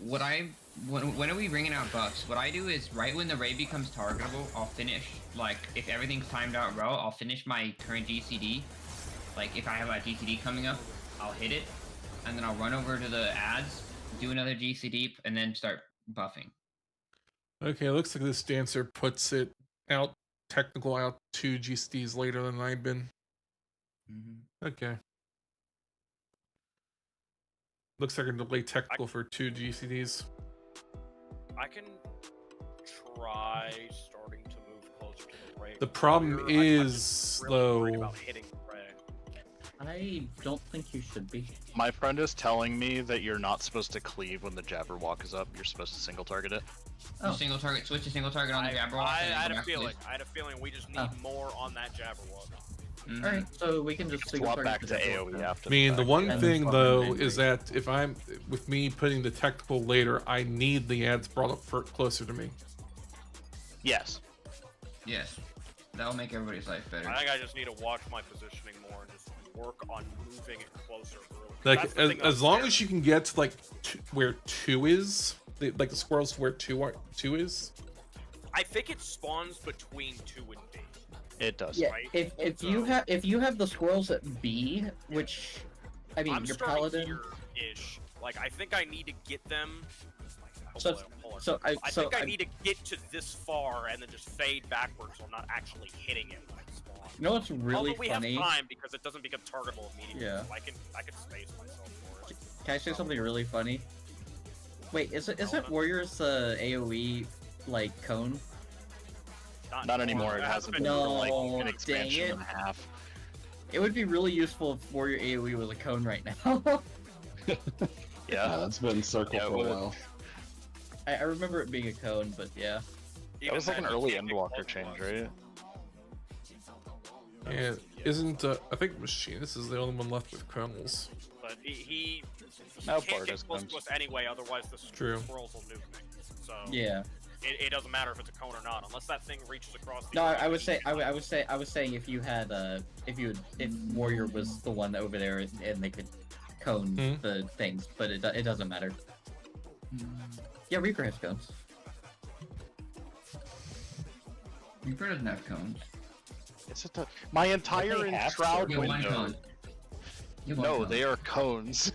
When are we bringing out buffs? What I do is right when the ray becomes targetable, I'll finish, like if everything's timed out well, I'll finish my current GCD. Like if I have a GCD coming up, I'll hit it, and then I'll run over to the ads, do another GCD, and then start buffing. Okay, it looks like this dancer puts it out, technical out 2 GCDs later than I've been. Okay. Looks like a delay technical for 2 GCDs. I can try starting to move closer to the ray. The problem is, I'm really worried about hitting the ray. I don't think you should be. My friend is telling me that you're not supposed to cleave when the Jabberwock is up. You're supposed to single target it. Oh. Single target, switch to single target on the Jabberwock. I had a feeling we just need more on that Jabberwock. Alright, so we can just swap back to AoE after. I mean, the one thing though is that if I'm with me putting the technical later, I need the ads brought up closer to me. Yes. Yes. That'll make everybody's life better. I think I just need to watch my positioning more and just work on moving it closer. Like as long as you can get to like where 2 is, like the squirrels where 2 is. I think it spawns between 2 and D. It does. Yeah, right? if you have the squirrels at B, which I mean I'm your starting paladin here-ish. Like I think I need to get them. I think I need to get to this far and then just fade backwards so I'm not actually hitting it when it spawns. You know what's really Although we funny? have time because it doesn't become targetable immediately. Yeah. So I can space myself for it. Can I say something really funny? Wait, isn't Warriors AoE like cone? Not anymore. It hasn't been for like an expansion and a half. It would be really useful if Warrior AoE was a cone right now. Yeah, that's been circle for a while. I remember it being a cone, but yeah. That was like an early Endwalker change, right? Yeah, isn't I think Machinist is the only one left with kernels. But he Now can't Bard get has close guns. to us anyway, otherwise the True. squirrels will nuke me. So Yeah. it doesn't matter if it's a cone or not, unless that thing reaches across the. No, I was saying if you had if warrior was the one over there and they could cone the things, but it doesn't matter. Yeah, Reaper has cones. Reaper doesn't have cones. Is it my entire they have enshroud You have one window? cone. You have one No, cone. they are cones.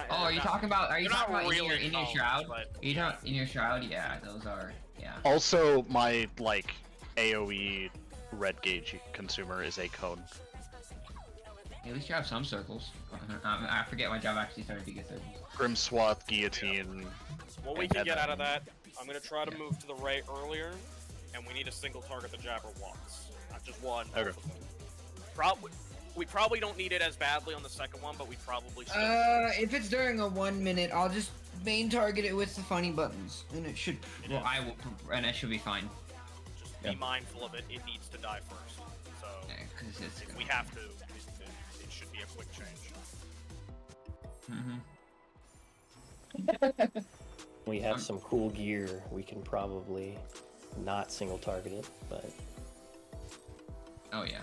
Oh, are you talking about? Are you They're talking not about really in your cones, shroud? but- Are you talking in your shroud? Yeah, those are. Yeah. Also, my like AOE red gauge consumer is a cone. At least you have some circles. I forget my job actually started to get circles. Grim Swath, Guillotine. What we can get out of that, I'm gonna try to move to the right earlier, and we need to single target the Jabberwocks, not just one. Okay. We probably don't need it as badly on the second one, but we probably should. If it's during a 1 minute, I'll just main target it with the funny buttons, and it should. Well, I will, and it should be fine. Just be mindful of it. It needs to die first. So Yeah, 'cause it's. if we have to, it should be a quick change. We have some cool gear. We can probably not single target it, but Oh yeah.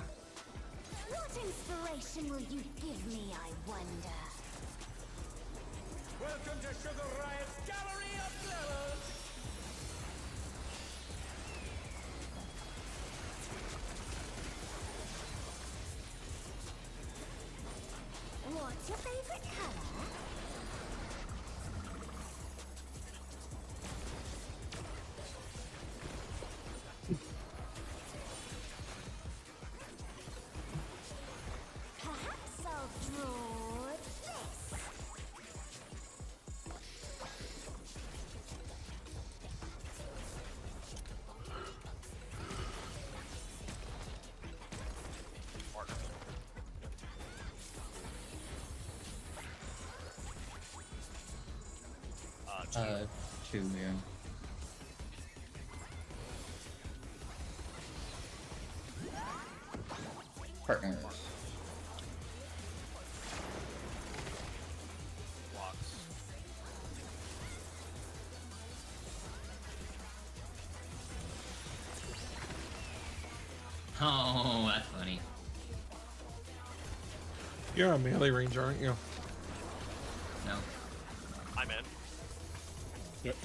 What inspiration will you give me, I wonder? Welcome to Sugar Riot's Gallery of Flowers! What's your favorite color? Perhaps I'll draw this. Two, yeah. Partners. Blocks. Oh, that's funny. You're on melee range, aren't you? No. I'm in. Yep.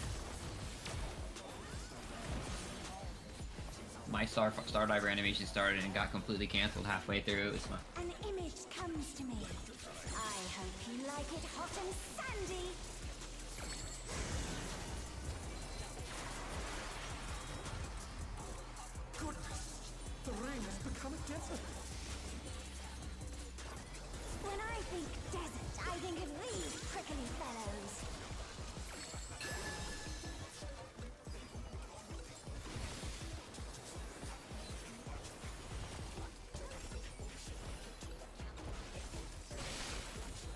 My star diver animation started and got completely canceled halfway through. It was fun. An image comes to me. I hope you like it hot and sandy. Goodness! The rain has become a desert! When I think desert, I think of these prickly fellows.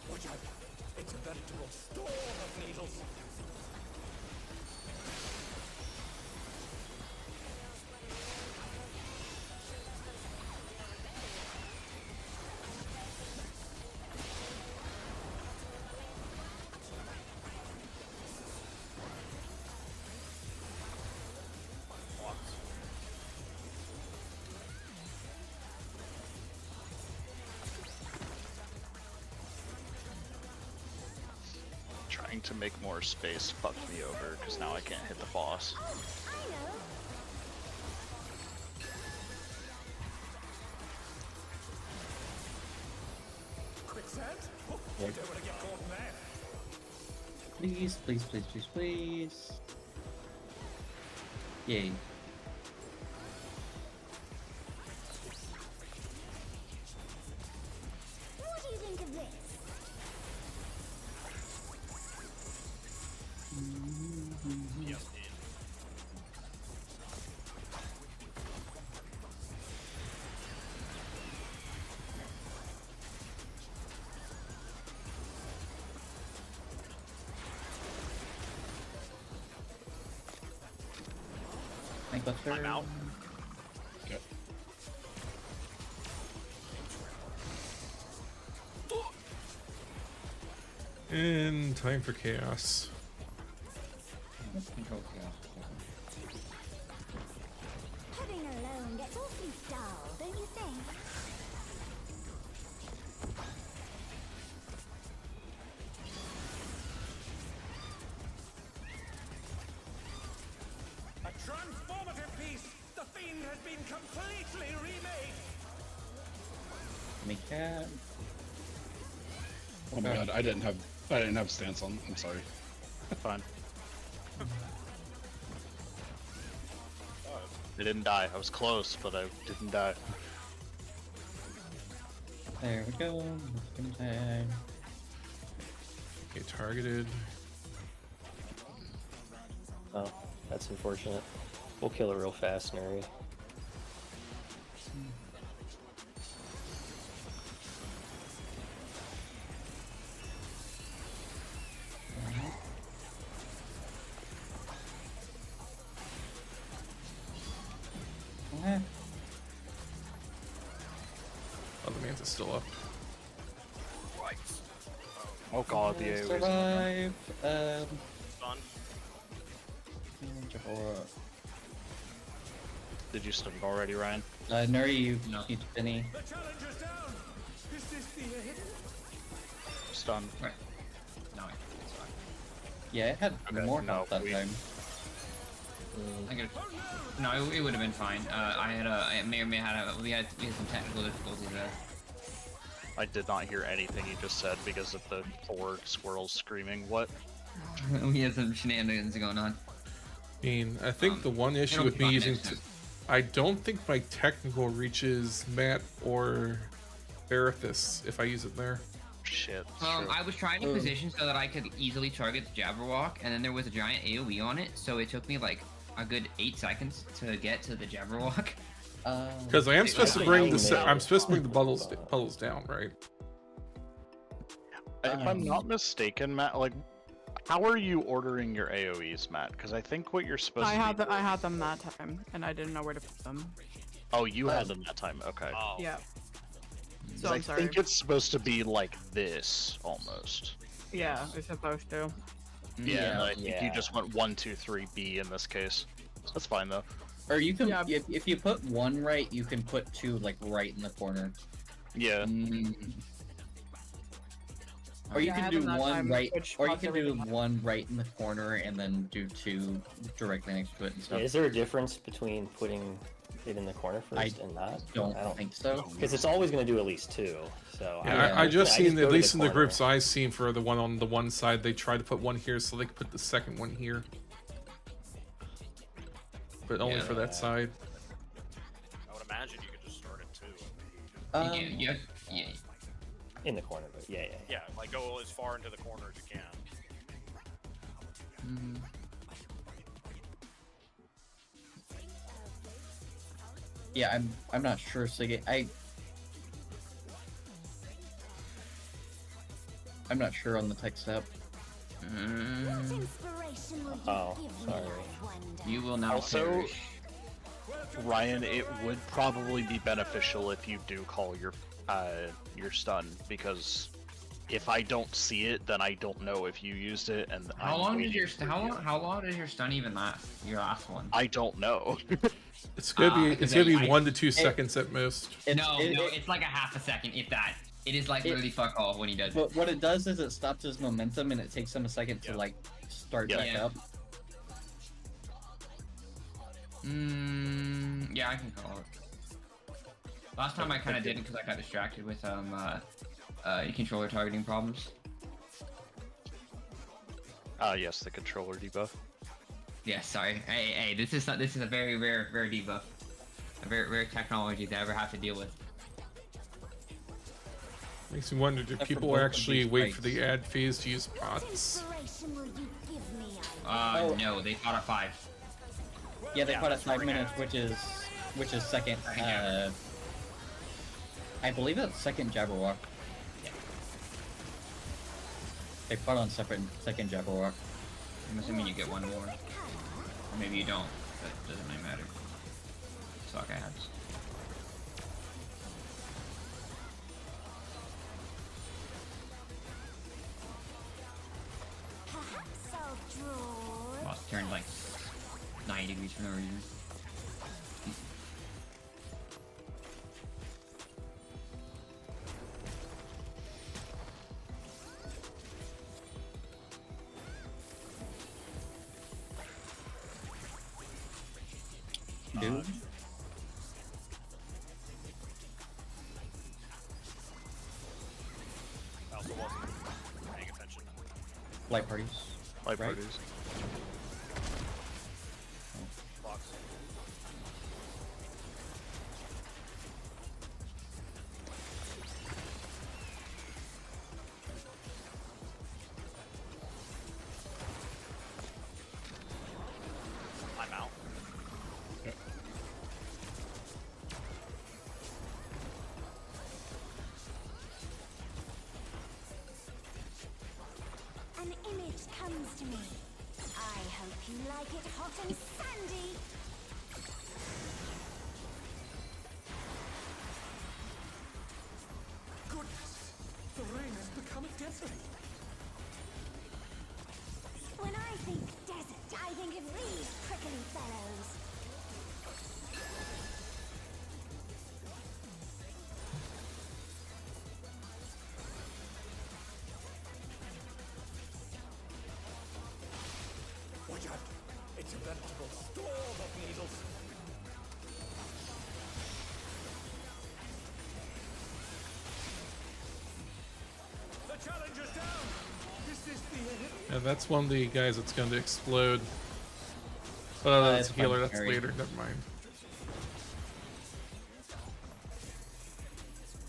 Watch out! It's a veritable storm of needles! Blocks. Trying to make more space fucked me over because now I can't hit the boss. Oh, I know. Quicksand? Oh, you don't want to get caught in there! Please, please, please, please, please. Yay. What do you think of this? Yes, in. Thank Buster. I'm out. Yep. And time for chaos. Control chaos. transformative piece! The fiend has been completely remade! Me cat. Oh my god, I didn't have stance on. I'm sorry. Fine. I didn't die. I was close, but I didn't die. There we go. Skin tag. Okay, targeted. Oh, that's unfortunate. We'll kill it real fast, Nuri. Oh, the mantis still up. Right. Oh god, the AoE. Survive. Done. Did you stun already, Ryan? Nuri, you No. need Spinny. The challenge is down! Is this the hit? Stun. Right. No, it's fine. Yeah, it had Okay, more no, health that we- time. I could. No, it would have been fine. I may or may have we had some technical difficulties there. I did not hear anything you just said because of the 4 squirrels screaming. What? We had some shenanigans going on. I mean, I think the one issue it'll with be me fine using, next time. I don't think my technical reaches Matt or Barathis if I use it there. Shit. that's true. I was trying to position so that I could easily target the Jabberwock, and then there was a giant AoE on it, so it took me like a good 8 seconds to get to the Jabberwock. Because I am supposed to bring the Actually, I'm supposed to bring the puddles down, right? If I'm not mistaken, Matt, like, how are you ordering your AoEs, Matt? Because I think what you're supposed I to had be... I had them that time, and I didn't know where to put them. Oh, you had them that time. Okay. Oh. Yeah. 'Cause So I I'm sorry. think it's supposed to be like this, almost. Yeah, it's supposed to. Yeah, and I think you Yeah. just went 1, 2, 3, B in this case. That's fine though. Or you can, Yeah. if you put one right, you can put 2 like right in the corner. Yeah. Or you Yeah, I can had do them that one time, right, which or you fucked can do everything up. one right in the corner and then do 2 directly next to it and Yeah, stuff. is there a difference between putting it in the corner first and not? Don't think so. Because it's always going to do at least 2. So Yeah, I just I seen, go at to least in the corner. groups I've seen for the one on the one side, they tried to put one here so they could put the second one here. But only for that side. I would imagine you could just start it too. Yeah. In the corner, but yeah. Yeah, like go as far into the corner as you can. Yeah, I'm not sure. So I'm not sure on the tech step. What inspiration will you Oh, give me, sorry. I wonder? You will not Also, perish. Ryan, it would probably be beneficial if you do call your stun, because if I don't see it, then I don't know if you used it, and How I'm long waiting did your for how you. long, how long does your stun even last? Your last one? I don't know. It's gonna be because it's gonna be I- 1 to 2 seconds at most. No, it's like a half a second, if that. It is like literally fuck all when he does it. But what it does is it stops his momentum and it takes him a second to like start back Yeah. up. Yeah, I can call it. Last time I kind of didn't because I got distracted with controller targeting problems. Yes, the controller debuff. Yeah, sorry. Hey, this is a very rare debuff, a very rare technology to ever have to deal with. Makes me wonder, do Except for people both of actually these wait for fights. the ad phase to use What pots? inspiration will you give me, I wonder? No, they fought at 5. Yeah, they Yeah, put at that's 5 right. minutes, which is second. Yeah. I believe that's second Jabberwock. They put on second Jabberwock. I'm assuming you get one more, or maybe you don't. That doesn't really matter. Suck ads. Perhaps I'll draw. Well, it turned like 90 degrees for no reason. Dude. I also wasn't paying attention. Light parties. Light Right. parties. Box. I'm out. An image comes to me. I hope you like it hot and sandy. Goodness, the rain has become a desert. When I think desert, I think of these prickly fellows. Watch out! It's a veritable storm of needles. The challenger's down. Is this the end? Yeah, that's one of the guys that's going to explode. Oh, that's it's a healer. fine, That's Harry. later. Never mind.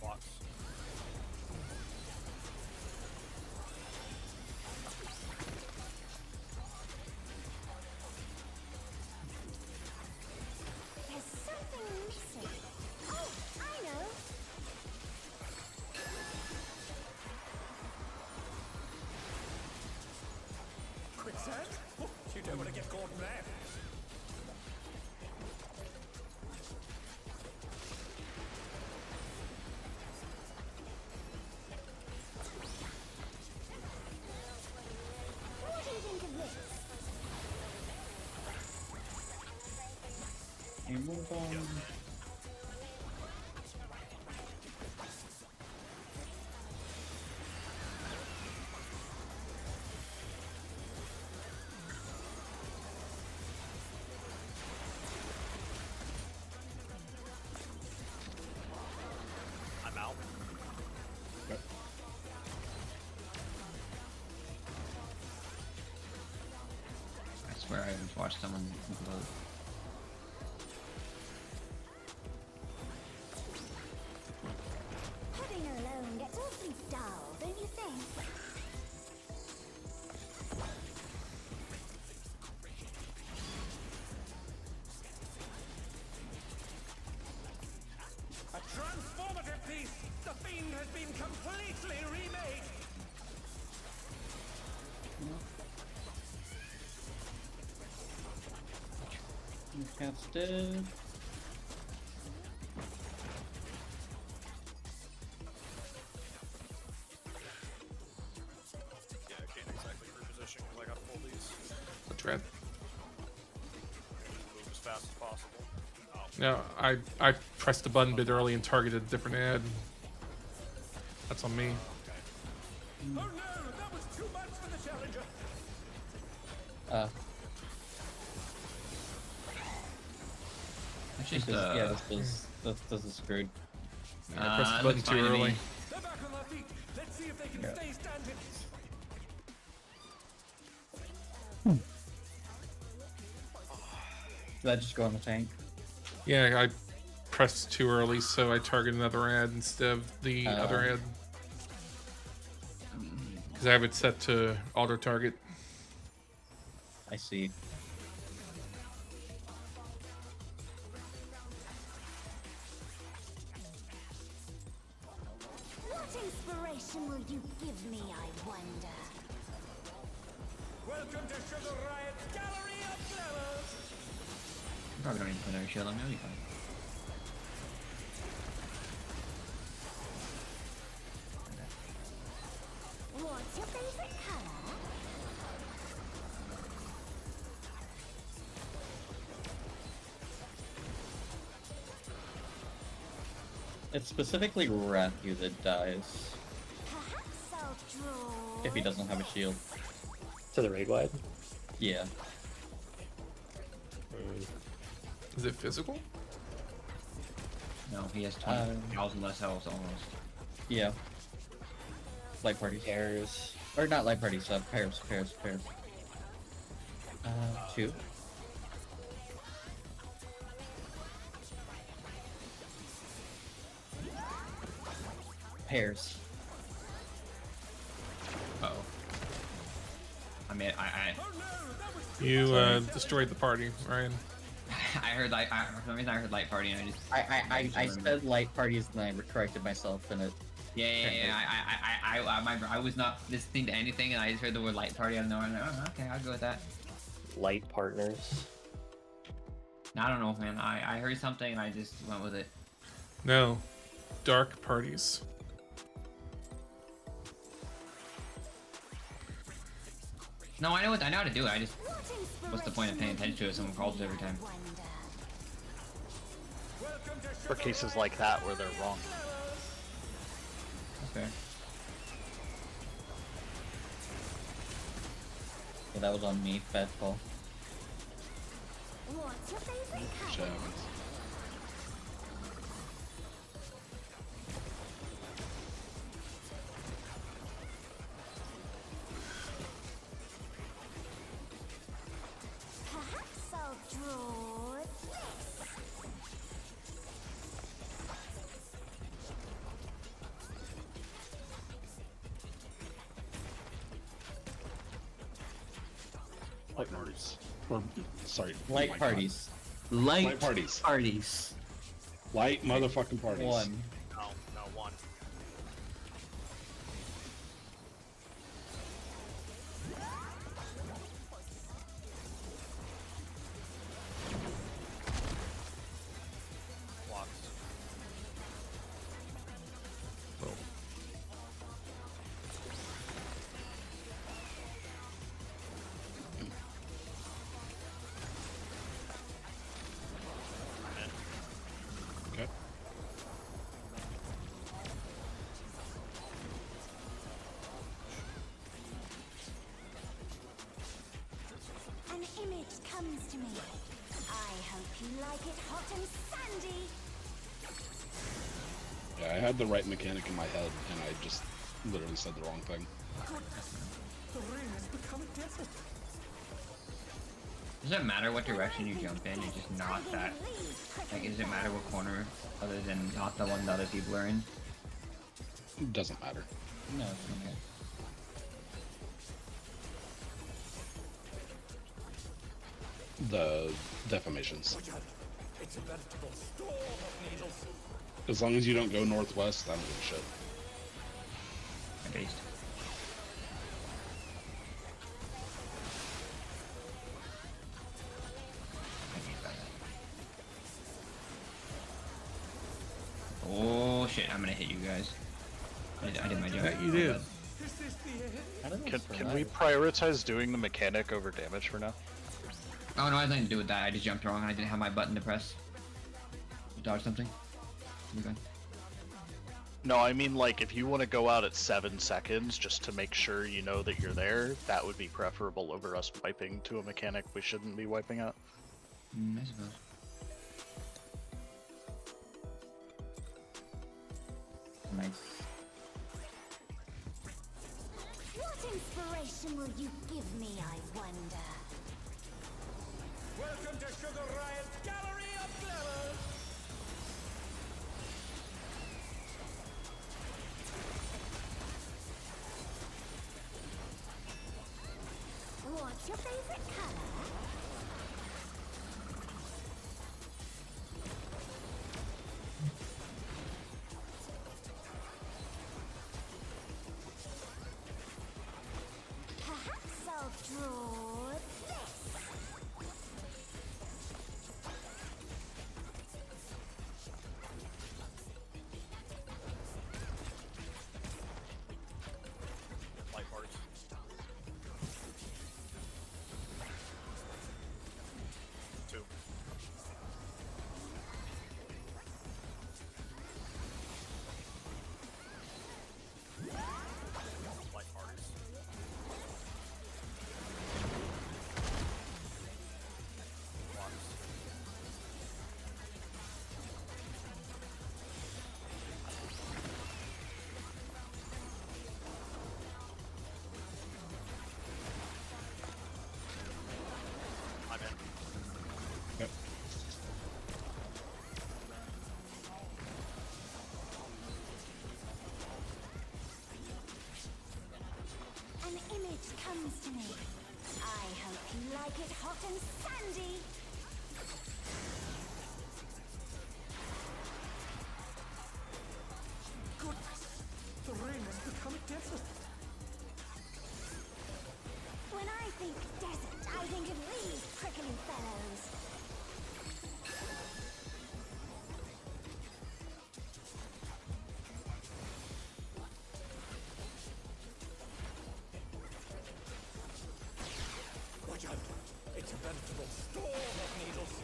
Box. There's something missing. Oh, I know. Quicksand? Oh, you don't want to get caught in that. What do you think of this? And move on. I'm out. I swear I just watched someone vote. Pudding alone gets awfully dull, don't you think? A transformative piece! The fiend has been completely remade! Cat's dead. Yeah, I can't exactly reposition because I gotta pull these. The dread. Move as fast as possible. Oh, No, I pressed the button a bit early and targeted a different ad. That's on me. Oh no! That was too much for the challenger! It's just Yeah, this is screwed. I pressed the it button looks too fine to me. early. They're back on their feet. Let's see if they can Yeah. stay standing. Did that just go on the tank? Yeah, I pressed too early, so I targeted another ad instead of the other ad. Because I have it set to auto target. I see. What inspiration will you give me, I wonder? Welcome to Sugar Riot's Gallery of Flowers! Probably don't even put our shield on me. It'll be fine. What's your favorite color? It's specifically Rathu that dies Perhaps I'll draw. if he doesn't have a shield. To the raid wide. Yeah. Is it physical? No, he has 20,000 less health almost. Yeah. Light parties. Pairs. Or not light parties, pairs. 2. Pairs. Uh-oh. I mean, You destroyed the party, Ryan. I heard light. For some reason, I heard light party, and I said light parties, and I corrected myself, and it. Yeah. I was not listening to anything, and I just heard the word light party out of nowhere. And oh, okay, I'll go with that. Light partners. I don't know, man. I heard something, and I just went with it. No. Dark parties. No, I know how to do it. I just. What's the point of paying attention to it? Someone calls it every time. For cases like that where they're wrong. Okay. Yeah, that was on me. Bad call. What's your favorite color? Shavings. Perhaps I'll draw this. Light parties. Or, sorry. Light my God. parties. Light parties. Parties. Light motherfucking parties. 1. No, one. Blocks. Okay. An image comes to me. I hope you like it hot and sandy. Yeah, I had the right mechanic in my head, and I just literally said the wrong thing. The ring has become a desert. Does it matter what direction you jump in? You just not that. Like, does it matter what corner, other than not the one the other people are in? It doesn't matter. No, it's okay. The defamations. It's a veritable storm of needles. As long as you don't go northwest, I don't give a shit. At least. Oh shit, I'm gonna hit you guys. I did my job. That you did. Is this the end? Can we prioritize doing the mechanic over damage for now? Oh no, I had nothing to do with that. I just jumped wrong and I didn't have my button to press. Dodge something. You're good. No, I mean, like, if you want to go out at 7 seconds just to make sure you know that you're there, that would be preferable over us wiping to a mechanic we shouldn't be wiping out. I suppose. Nice. What inspiration will you give me, I wonder? Welcome to Sugar Riot's Gallery of Glamour. What's your favorite color? Perhaps I'll draw this. hot and sandy. Goodness, the rain has become a desert. When I think desert, I think of these prickly fellows. Watch out! It's a veritable storm of needles.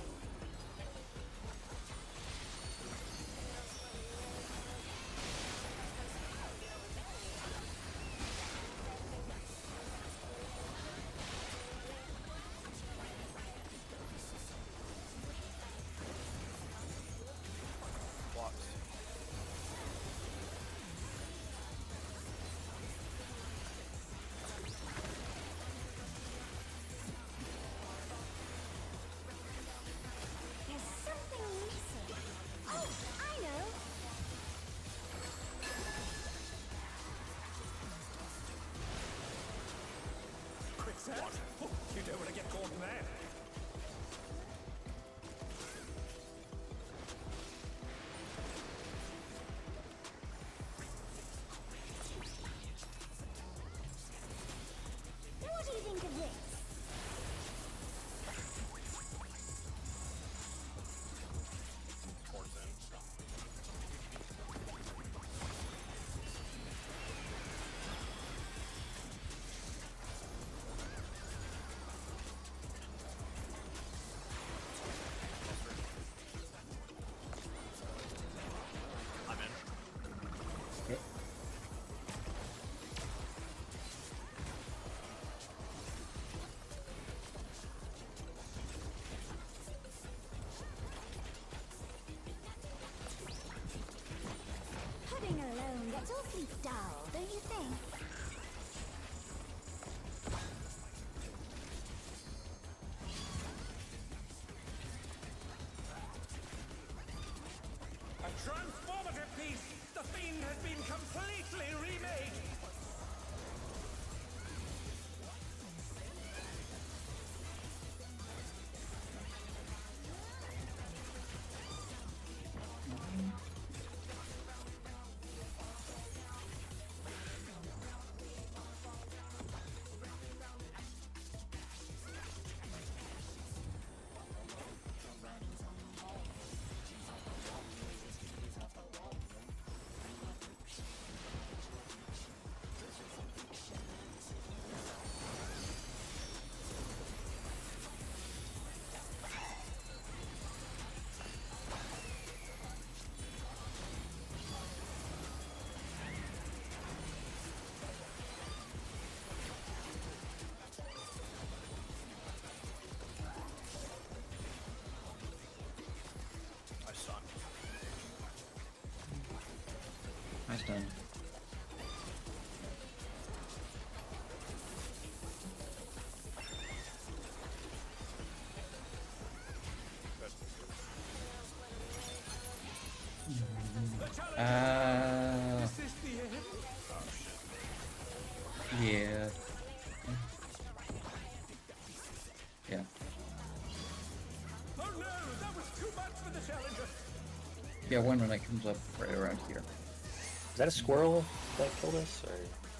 Blocks. There's something missing. Oh, I know. Quicksand? Oh, you don't want to get caught in there. What do you think of this? Towards in. I'm in. Pudding alone gets awfully dull, don't you think? A transformative piece! The Fiend has been completely remade! I stunned. Nice done. Is this the end? Yeah. Yeah. Oh no, that was too much for the challenger! Yeah, one when it comes up right around here. Is that a squirrel that killed us, or?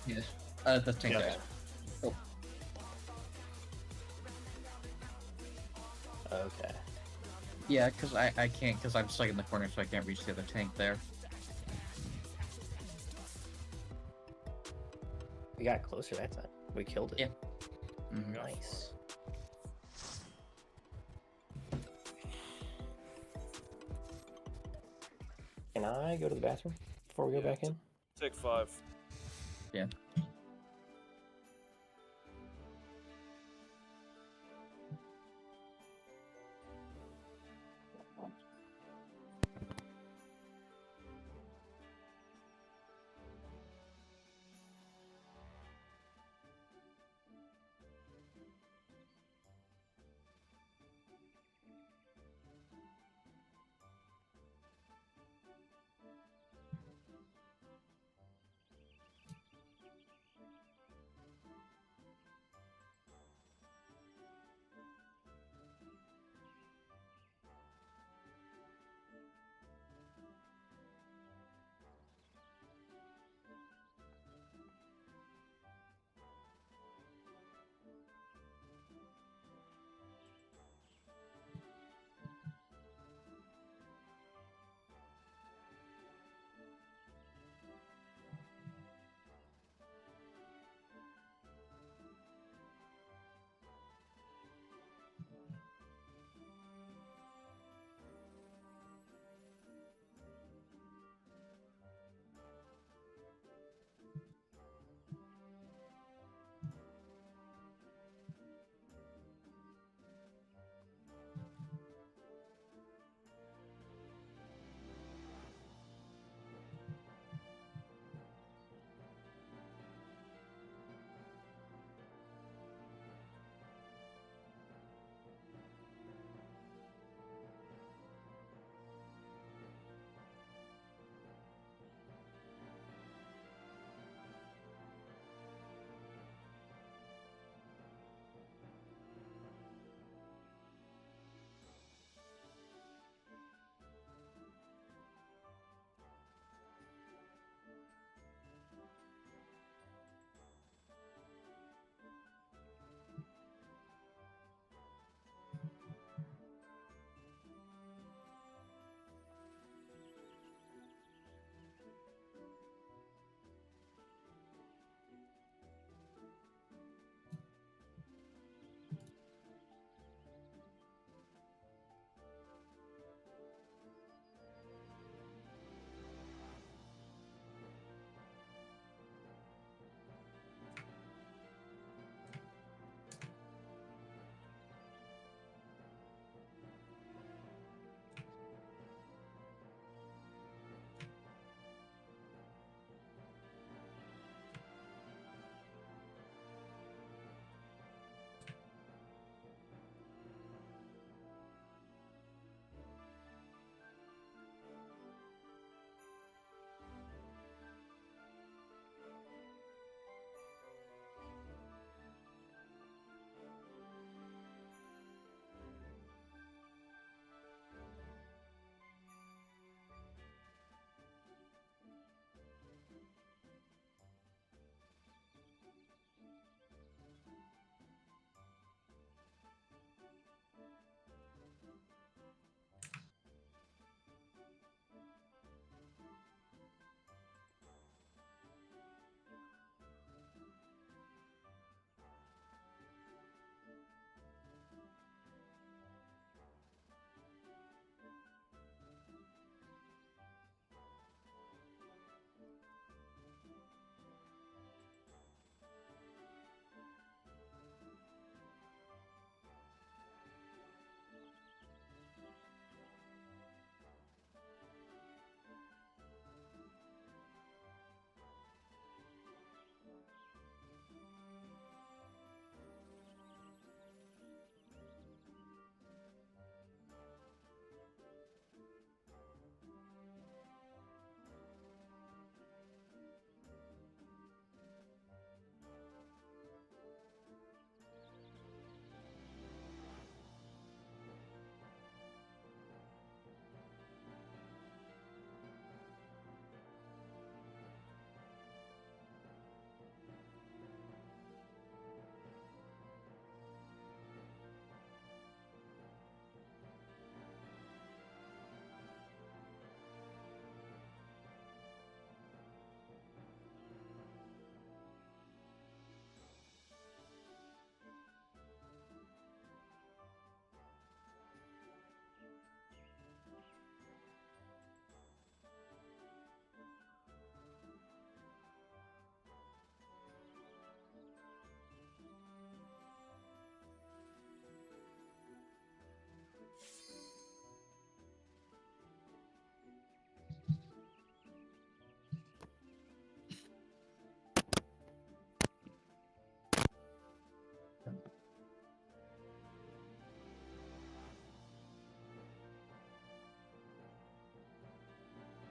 Yes. The tank Yeah. guy. Oh, Okay. yeah, because I can't, because I'm stuck in the corner, so I can't reach the other tank there. We got closer that time. We killed it. Yeah. Mhm. Nice. Can I go to the bathroom before we go back in? Take 5. Yeah.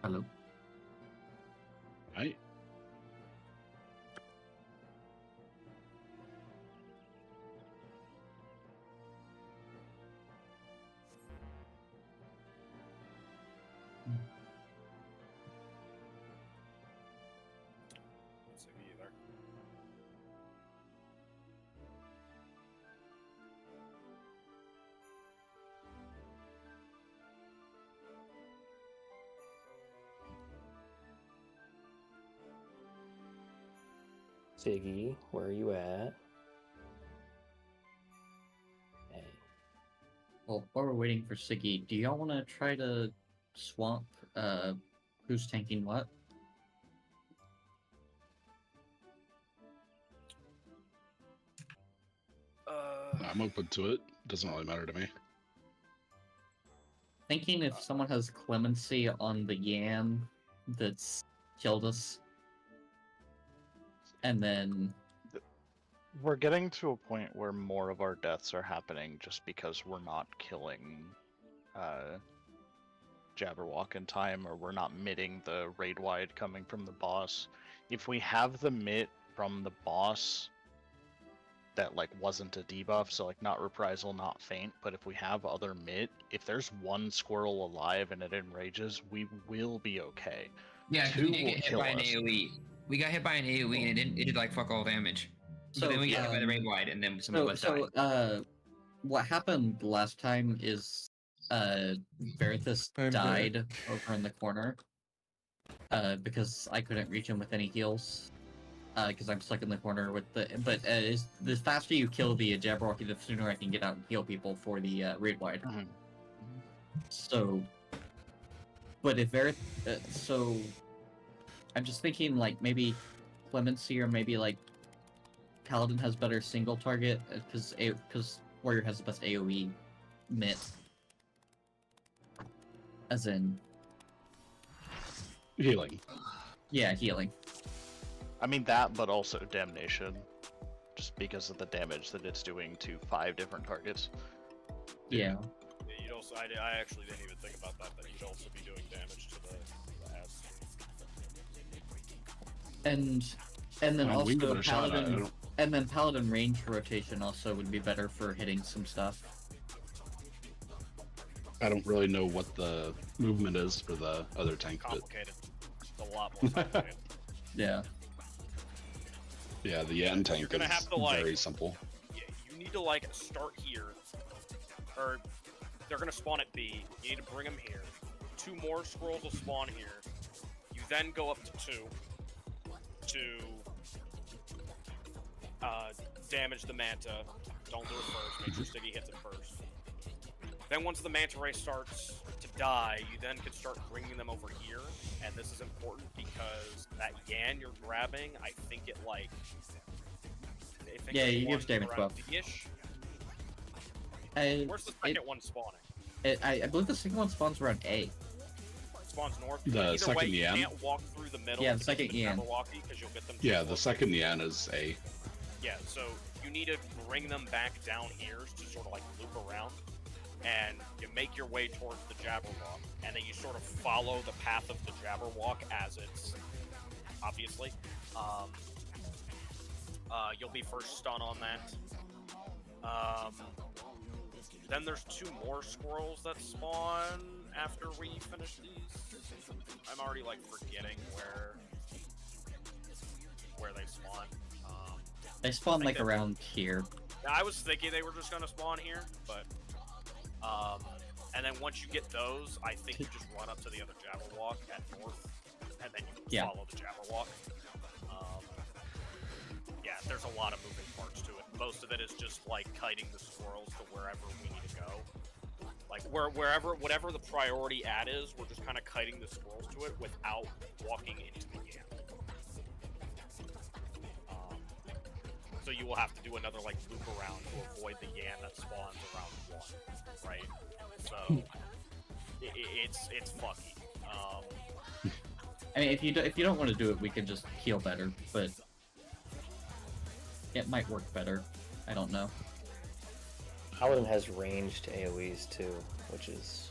Hello. Right? See me either. Siggy, where are you at? Hey. Well, while we're waiting for Siggy, do y'all want to try to swamp who's tanking what? I'm open to it. Doesn't really matter to me. Thinking if someone has clemency on the Yan that's killed us, and then We're getting to a point where more of our deaths are happening just because we're not killing Jabberwock in time, or we're not mitting the raid wide coming from the boss. If we have the mit from the boss that like wasn't a debuff, so like not reprisal, not faint, but if we have other mit, if there's one squirrel alive and it enrages, we will be okay. Yeah, 'cause Two we did will get hit kill by an us. AoE. We got hit by an AoE and it did like fuck all damage. So, But then we got hit by the raid wide and then some of us died. What happened last time is Verithus I'm died over in the corner because I couldn't reach him with any heals because I'm stuck in the corner with the. But the faster you kill the Jabberwocky, the sooner I can get out and heal people for the raid wide. Mhm. So, but if so I'm just thinking like maybe Clemency or maybe like Paladin has better single target because Warrior has the best AoE mit. As in, Healing. yeah, healing. I mean that, but also damnation, just because of the damage that it's doing to 5 different targets. Yeah. Yeah, you'd also, I actually didn't even think about that you'd also be doing damage to the ass. And then I mean, we can give also it a shot, I Paladin, don't- and then Paladin range rotation also would be better for hitting some stuff. I don't really know what the movement is for the other tank, but Complicated. It's a lot more complicated. Yeah. yeah, the Yan tank You're gonna is have to, like- very simple. Yeah, you need to like start here, or they're gonna spawn at B. You need to bring them here. 2 more squirrels will spawn here. You then go up to 2 to damage the manta. Don't do it first. Make sure Stiggy hits it first. Then once the manta ray starts to die, you then can start bringing them over here. And this is important because that Yan you're grabbing, I think it like. I think Yeah, it he gives spawns damage around buff. D-ish. I, Where's the second one spawning? I believe the second one spawns around A. It spawns north. The Either second way, you Yan? can't walk through the middle. Yeah, to the get to second Yan. Jabberwocky, 'cause you'll get them too Yeah, the close. second Yan is A. Yeah, so you need to bring them back down here to sort of like loop around, and you make your way towards the Jabberwock, and then you sort of follow the path of the Jabberwock as it's obviously. You'll be first stun on that. Then there's 2 more squirrels that spawn after we finish these. I'm already like forgetting where they spawn. They spawn I like think around here. I was thinking they were just gonna spawn here, but and then once you get those, I think you just run up to the other Jabberwock at north, and then you follow the Jabberwock. Yeah, there's a lot of moving parts to it. Most of it is just like kiting the squirrels to wherever we need to go. Like whatever the priority ad is, we're just kind of kiting the squirrels to it without walking into the Yan. So you will have to do another like loop around to avoid the Yan that spawns around 1, right? So it's fucky. I mean, if you don't want to do it, we can just heal better, but it might work better. I don't know. Paladin has ranged AoEs too, which is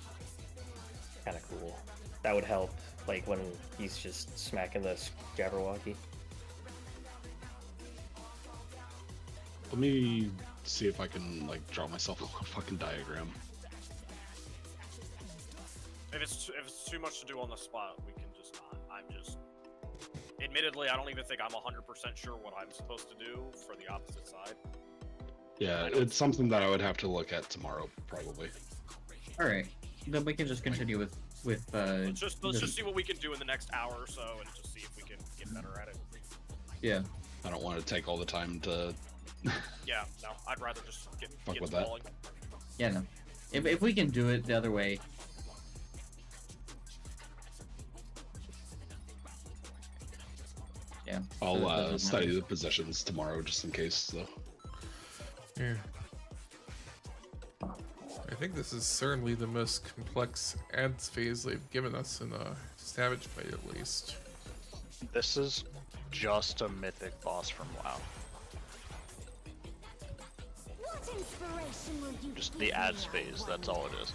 kind of cool. That would help Like when he's just smacking the Jabberwocky. Let me see if I can like draw myself a fucking diagram. If it's too much to do on the spot, we can just not. I'm just. Admittedly, I don't even think I'm 100% sure what I'm supposed to do for the opposite side. Yeah, it's something that I would have to look at tomorrow, probably. All right, then we can just continue with Let's just see what we can do in the next hour or so, and just see if we can get better at it. Yeah. I don't want to take all the time to. Yeah, no, I'd rather just get with that. balling. Yeah, no. If we can do it the other way. Yeah. I'll study the positions tomorrow just in case, though. Yeah. I think this is certainly the most complex ads phase they've given us in a Savage fight, at least. This is just a mythic boss from WoW. What inspiration will you Just give the me, ads I phase, that's all it is.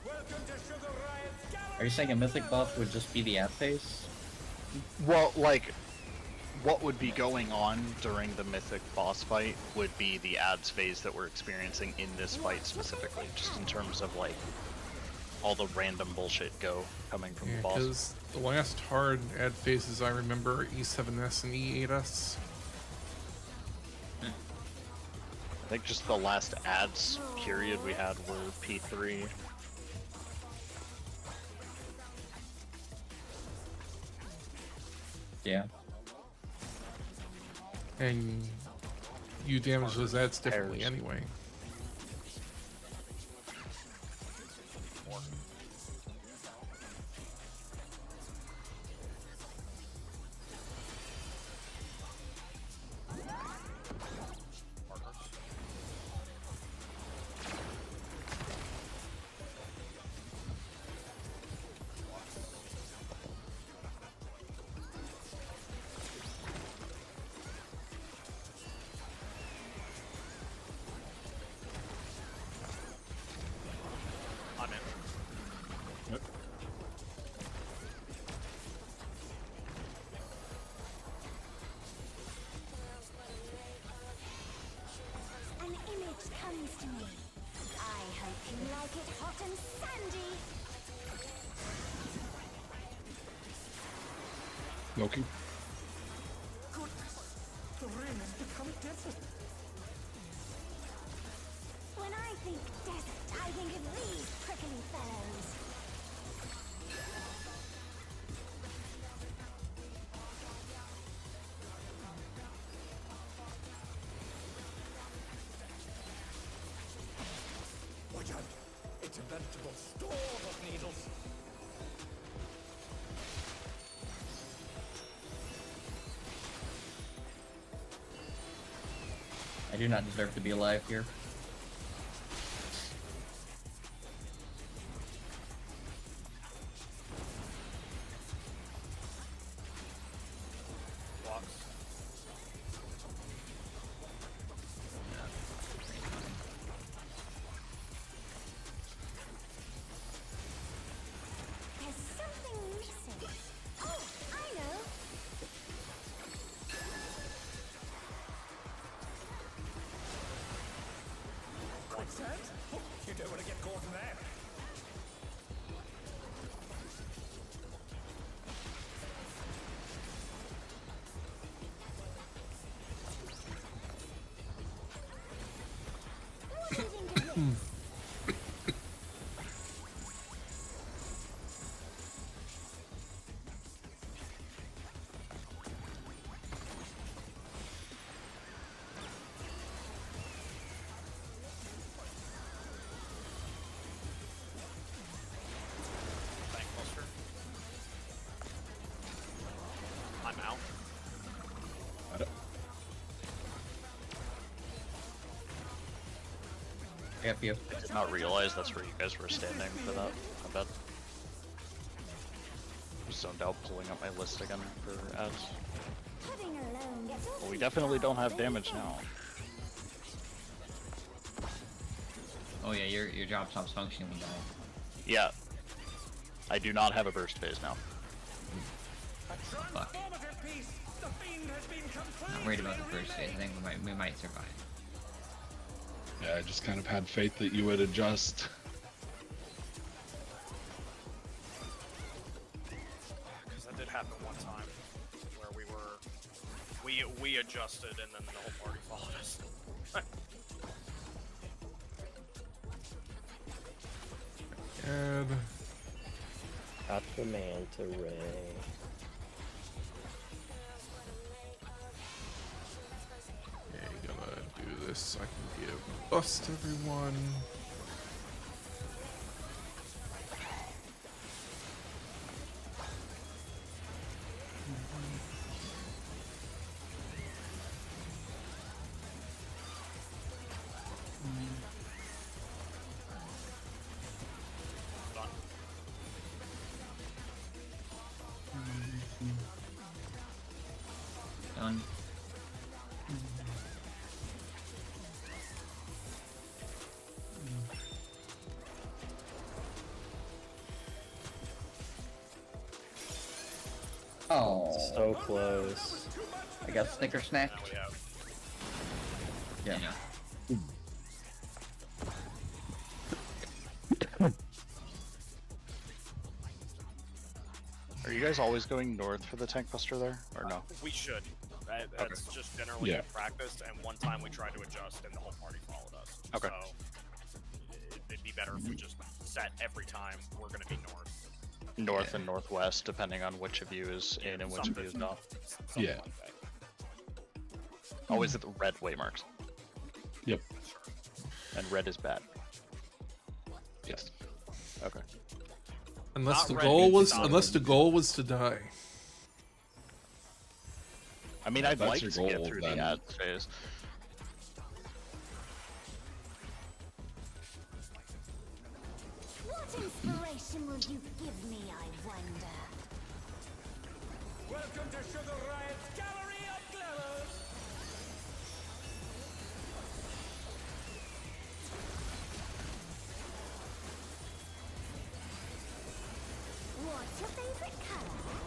Welcome to Sugar Riot's gallery. Are you saying a mythic buff would just be the ad phase? Well, like, what would be going on during the mythic boss fight would be the ads phase that we're experiencing in this fight specifically, just in terms of, like, all the random bullshit coming from Yeah, the boss. because the last hard ad phases I remember are E7S and E8S. I think just the last ads period we had were P3. Yeah. And you damage those ads differently Pairs. anyway. I'm in. Yep. An image comes to me. I hope you like it hot and sandy. Loki? Goodness, the rain has become desert. When I think desert, I think of these prickly fellows. Watch out! It's a veritable storm of needles. I do not deserve to be alive here. Blocks. There's something missing. Oh, I know. Quicksand? Oh, you don't want to get caught in there. What do you think of this? Thank Buster. I'm out. Got it. I got you. I did not realize that's where you guys were standing for that. I bet. Just zoned out pulling up my list again for ads. Pudding alone gets all Well, we the definitely don't job have damage done. now. Oh yeah, your job stops functioning when you die. Yeah. I do not have a burst phase now. Fuck. Transformative piece! The fiend has been completely Not worried about the first phase. I think we might survive. Yeah, I just kind of had faith that you would adjust. Because that did happen one time where we adjusted and then the whole party followed us. And Got the manta ray. okay, gonna do this so I can give buffs to everyone. Done. Done. Oh, So close. I got Snicker snack. Now we have. Yeah. Are you guys always going north for the tank buster there, or no? We should. That's just generally Yeah. practiced, and one time we tried to adjust and the whole party followed us. Okay. So it'd be better if we just set every time we're gonna be north. North and northwest, depending on which of you is in and which of you is not. Something Yeah. like that. Always at the red waymarks, Yep. Sure. and red is bad. Yes. Okay. Unless Not the red goal means was not unless red. the goal was to die. I mean, Yeah, I'd that's like your to get goal, through then. the ads phase. What inspiration will you give me, I wonder? Welcome to Sugar Riot's Gallery of Glamours! What's your favorite color?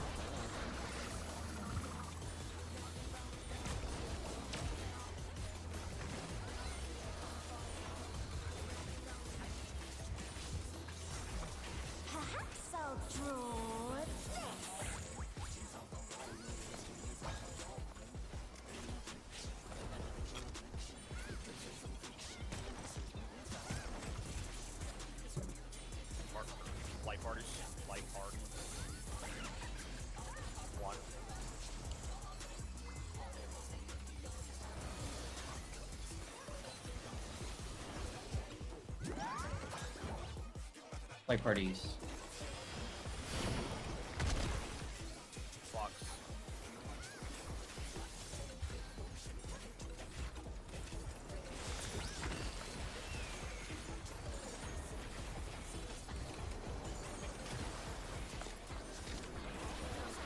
Perhaps I'll draw this. Light parties. Light parties. One. Light parties. Flux.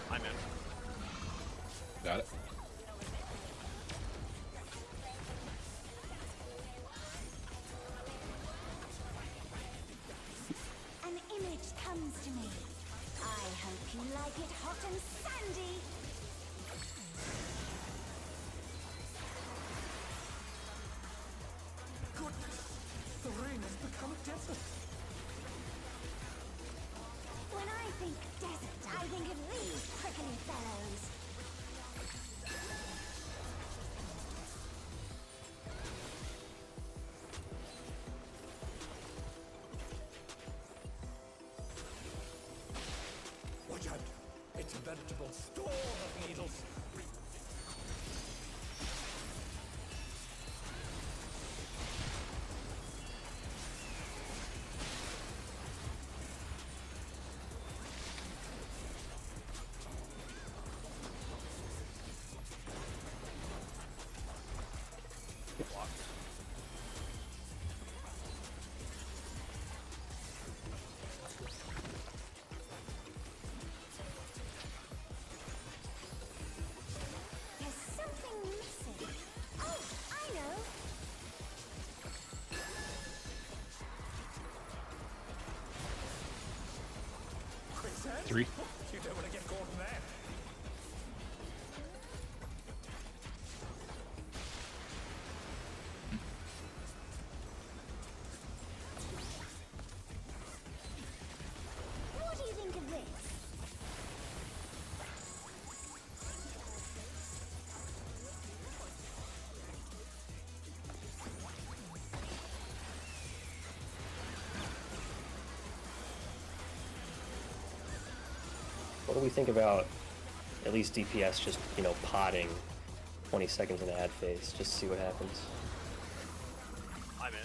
I'm in. Got it. An image comes to me. I hope you like it hot and sandy. Goodness! The rain has become a desert! When I think desert, I think of these prickly fellows. Watch out! It's a veritable storm of needles! There's something missing. Oh, I know. 3. You don't want to get caught in that. What do you think of this? What do we think about at least DPS just, you know, potting 20 seconds in ad phase, just see what happens? I'm in.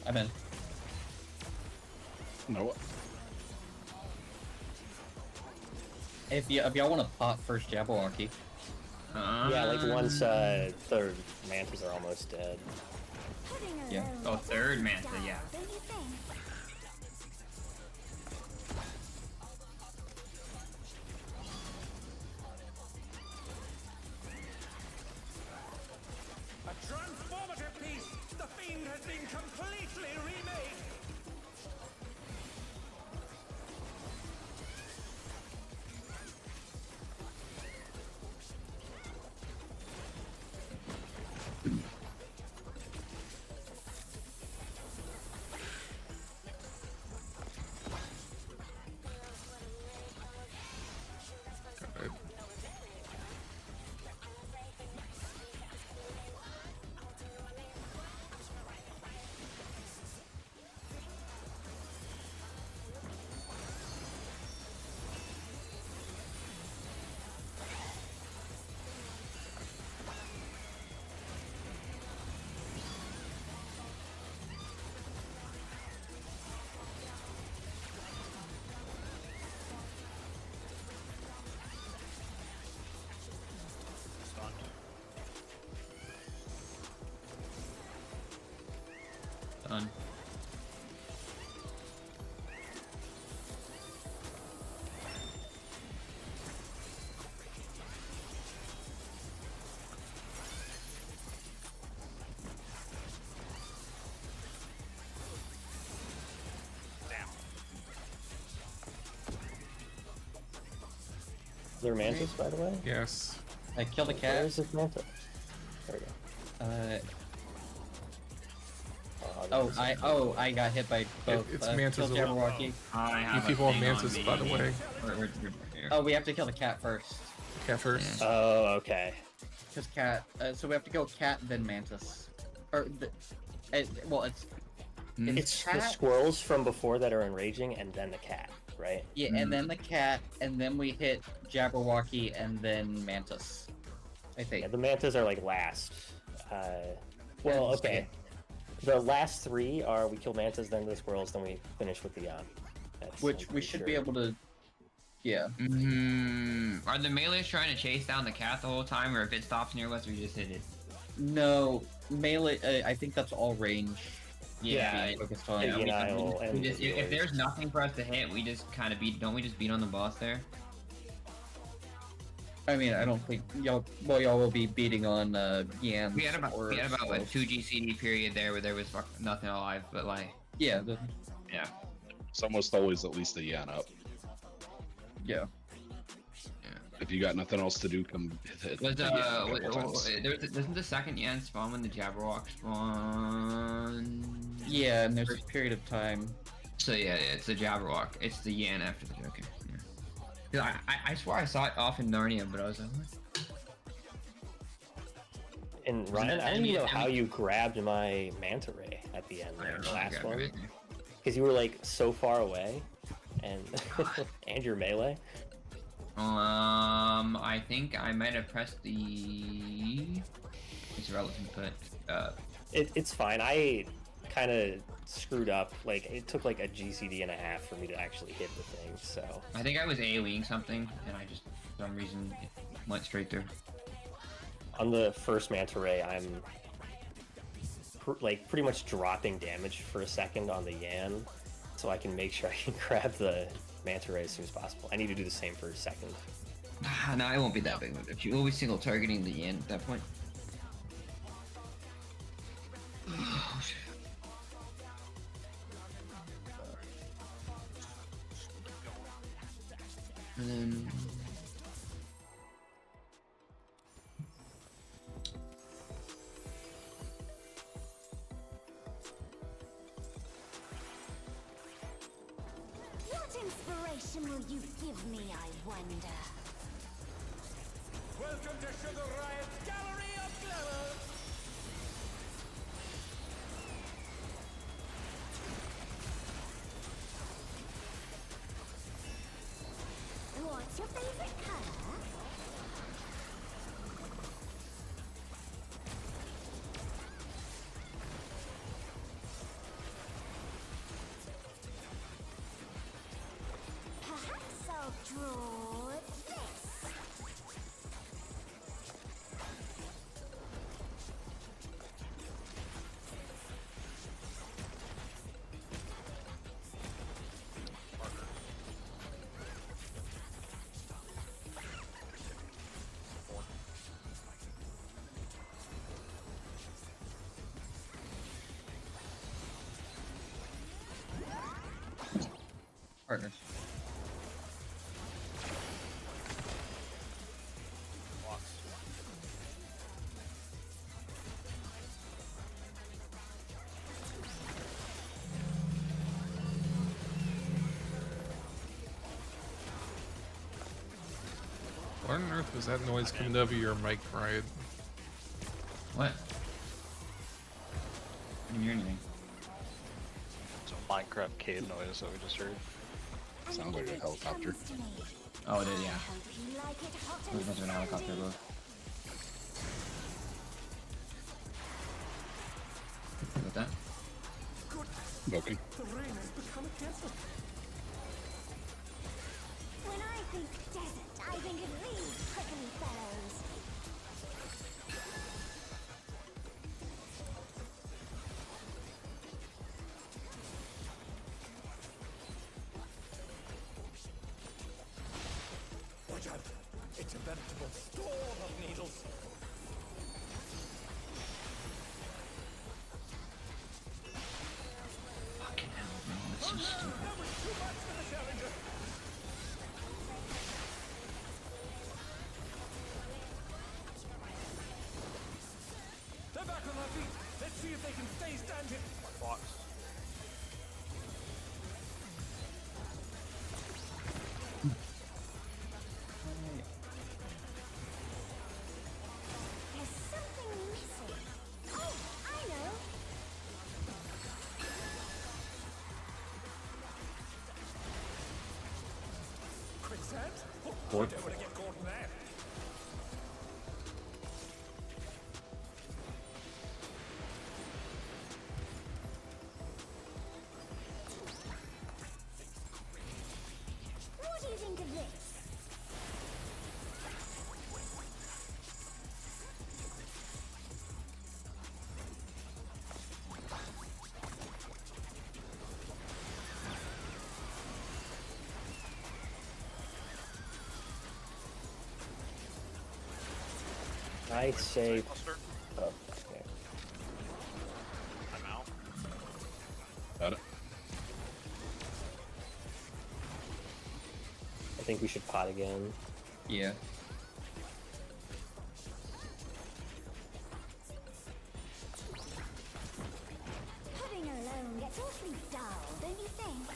I'm in. No. If y'all want to pot first Jabberwocky. Yeah, like once the mantas are almost dead. Putting a Yeah. load Oh, third Manta, down, yeah. don't you think? A transformative piece! The fiend has been completely remade! Done. There mantis, by the way? Yes. I killed a cat. Where's this manta? There we go. I got hit by both. It's mantas killed a lot. Jabberwocky. I You have a people have thing on mantis, me. by the way. Here. Oh, we have to kill the cat first. Cat first. Oh, okay. Because cat. So we have to go cat then mantis. Or well, it's It's the cat. squirrels from before that are enraging, and then the cat, right? Yeah, and then the cat, and then we hit Jabberwocky, and then mantis. I think. Yeah, the mantas are like last. Well, Yeah, okay. The last 3 are we kill mantas, then the squirrels, then we finish with the Yan. Which we should be able to. Yeah. Are the melees trying to chase down the cat the whole time, or if it stops near us, we just hit it? No, melee. I think that's all range. Yeah, being focused on. yeah, If there's nothing for us to hit, we just kind of beat. Don't we just beat on the boss there? I mean, I don't think y'all. Well, y'all will be beating on Yan. We had about a 2 GCD period there where there was nothing alive, but like. Yeah. Yeah. It's almost always at least a Yan up. Yeah. If you got nothing else to do, come hit Was the Yan a couple times. doesn't the second Yan spawn when the Jabberwock spawn? Yeah, and there's a period of time. So yeah, it's the Jabberwock. It's the Yan after the Joker. Yeah. I swear I saw it off in Narnia, but I was like, what? And Ryan, I don't even know how you grabbed my manta ray at the end there, the last one. Because you were like so far away, and and your melee. I think I might have pressed the. It's relevant, but It's fine. I kind of screwed up. Like it took like a GCD and a half for me to actually hit the thing. So I think I was AoEing something, and I just for some reason it went straight through. on the first manta ray, I'm like pretty much dropping damage for a second on the Yan, so I can make sure I can grab the manta ray as soon as possible. I need to do the same for a second. No, it won't be that big. If you always single targeting the Yan at that point. Oh, shit. And then What inspiration will you give me, I wonder? Welcome to Sugar Riot's Gallery of Glamour! What's your favorite color? Perhaps I'll draw this. Partners. Blocks. What on earth was that noise coming over your mic, Ryan? What? I didn't hear anything. It's a Minecraft cave noise that we just heard. Sounds like a helicopter. Oh, it is, yeah. Hope you like it hot It was and a bunch of an helicopter sandy. above. Got that? Booking. The rain has become a desert. When I think desert, I think of these prickly fellows. Watch out! It's a veritable storm of needles. Fucking hell, bro. That's so stupid. That was too much for the Challenger. They're back on their feet. Let's see if they can stay standing. Box. There's something missing. Oh, I know. Quicksand? Oh, What? I don't want to get caught in that. What do you think of this? I say. Cluster. Oh, okay. I'm out. Got it. I think we should pot again. Yeah. Pudding alone gets awfully dull, don't you think?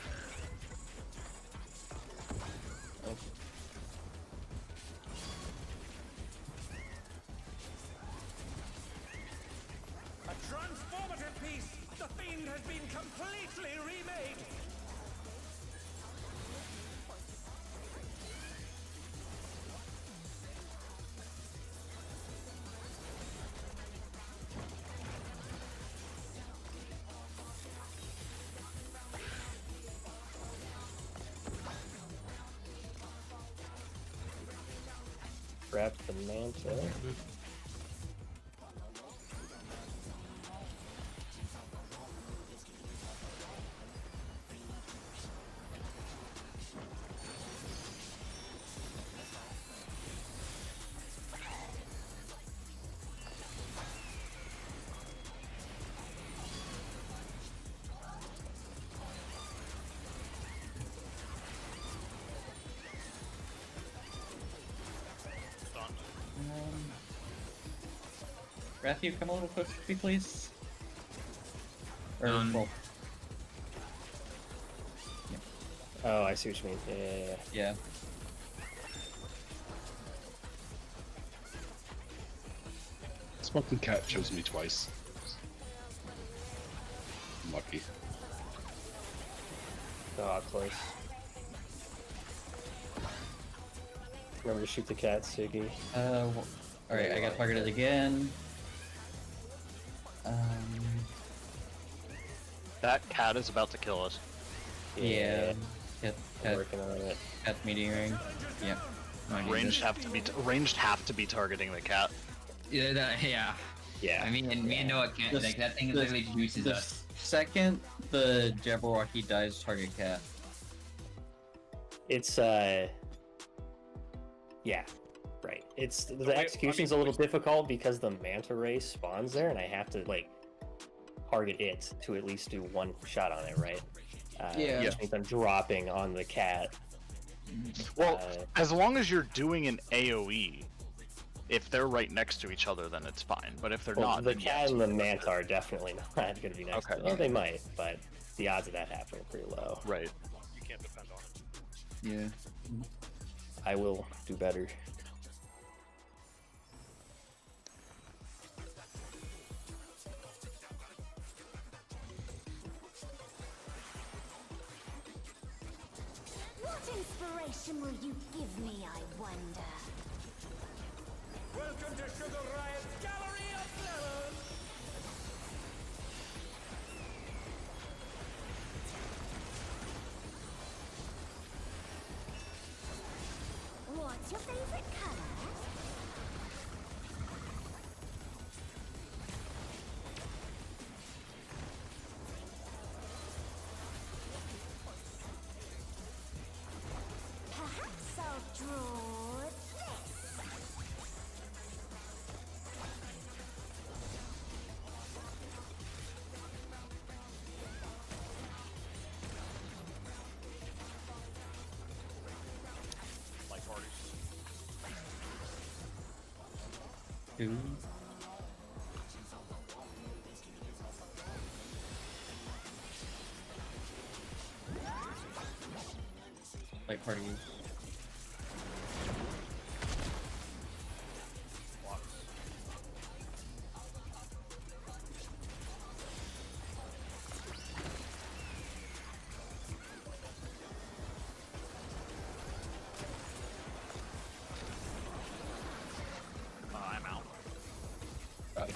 A transformative piece! The Fiend has been completely remade! Grab the manta. Matthew, come a little closer to me, please. Or, well, Oh, I see what you mean. Yeah. yeah. This fucking cat chose me twice. I'm lucky. Oh, close. Remember to shoot the cat, Siggy. Alright, I got targeted again. That cat is about to kill us. Yeah. I'm working on it. Cat meteoring. Yeah. Ranged have to be targeting the cat. Yeah. Yeah. I mean, and me and Noah can't. Like that thing literally juices the us. Second the Jabberwocky dies, target cat. It's yeah, right. It's the execution's a little difficult because the manta ray spawns there, and I have to like target it to at least do one shot on it, right? Which means I'm dropping on the cat. Well, as long as you're doing an AOE, if they're right next to each other, then it's fine. But if they're not, the then cat and the manta are definitely not going to be next. Okay. Well, they might, but the odds of that happening are pretty low. Right. You can't depend on it. Yeah. I will do better. What inspiration will you give me, I wonder? Welcome to Sugar Riot's Gallery of Lemons! What's your favorite color? Perhaps I'll draw this. Like parties. Two. Like parties. I'm out. Got it.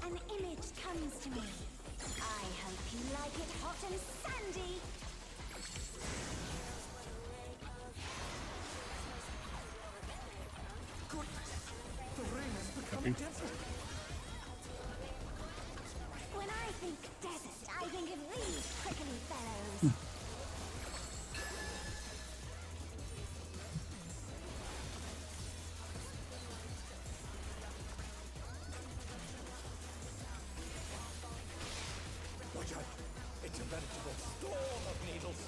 An image comes to me. I hope you like it hot and sandy. When I think desert, I think of these prickly fellows. Watch out! It's a veritable storm of needles!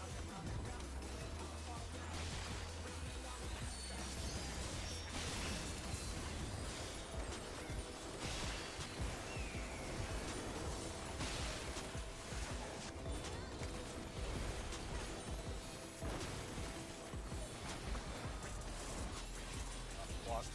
Blocks.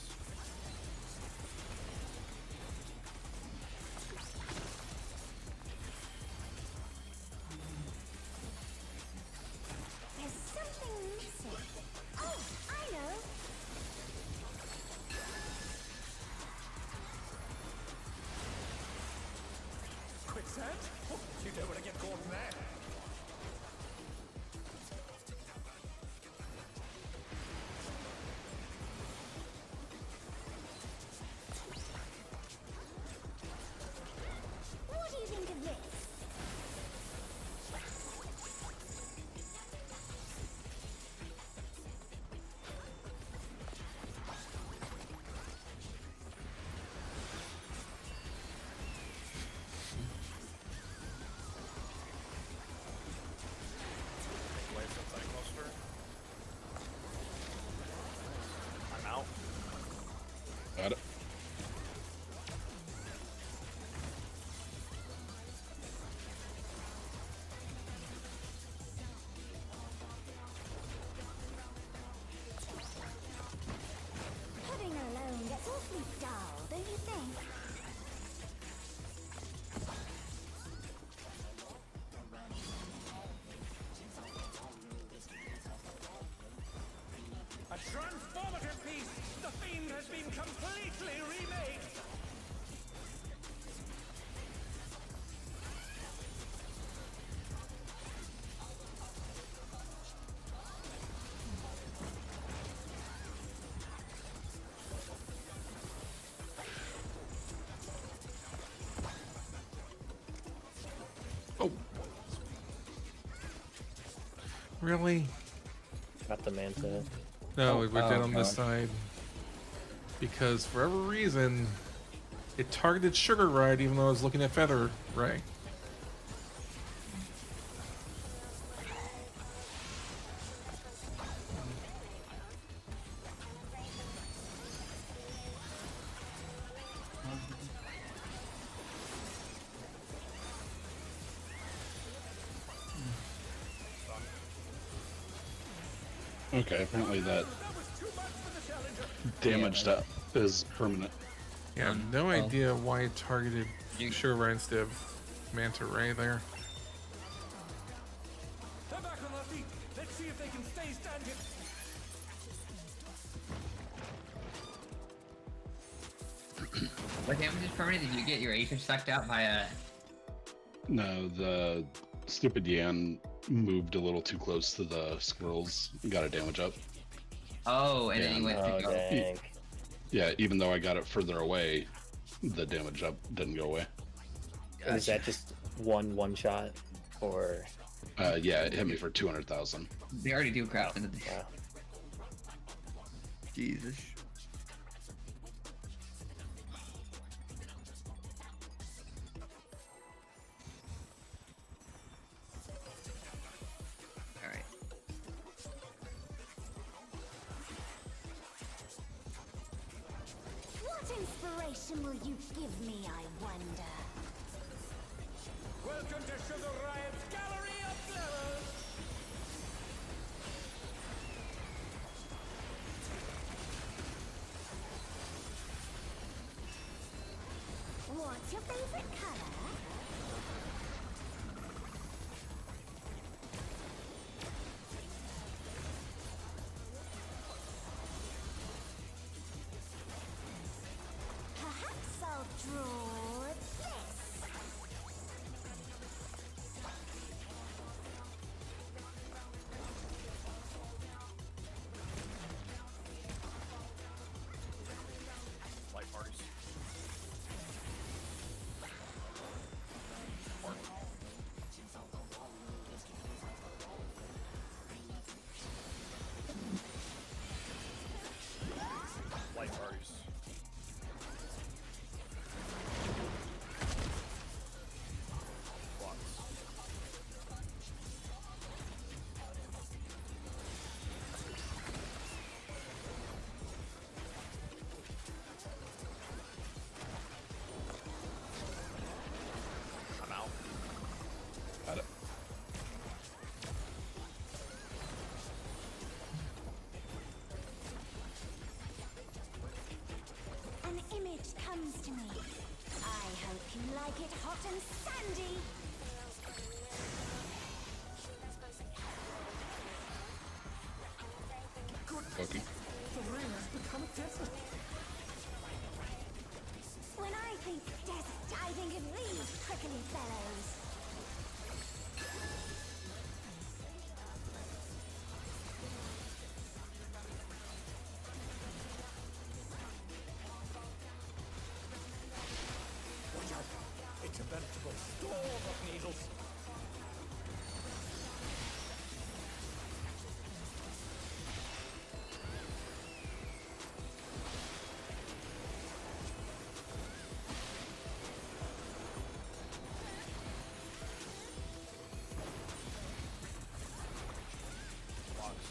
There's something missing. Oh, I know. Quicksand? Oh, you don't want to get caught in there! What do you think of this? completely remade. Oh. Really? Got the Manta. No, Oh, we're dead on this God. side. Because for whatever reason, it targeted Sugar Ride even though I was looking at Feather Ray. Okay, apparently that damaged up is permanent. Yeah, I have no idea why it targeted Sugar Ride instead of Manta Ray there. They're back on their feet. Let's see if they can stay standing. What damage is permanent? Did you get your Aether sucked out by a... No, the stupid Yan moved a little too close to the squirrels and got a damage up. Oh, and then And, you went Oh, to go... dang. Yeah, even though I got it further away, the damage up didn't go away. Is that just one shot? Or. Yeah, it hit me for 200,000. They already do crap into the... Wow. Jesus. Alright. What inspiration will you give me, I wonder? Welcome to Sugar Riot's Gallery of Flowers. What's your favorite color? Perhaps I'll draw this. Light parties. Light parties. Blocks. I'm out. Got it. An image comes to me. I hope you like it hot and sandy. Okay. When I think desert, I think of these prickly fellows. Watch out. It's a veritable storm of needles. Blocks.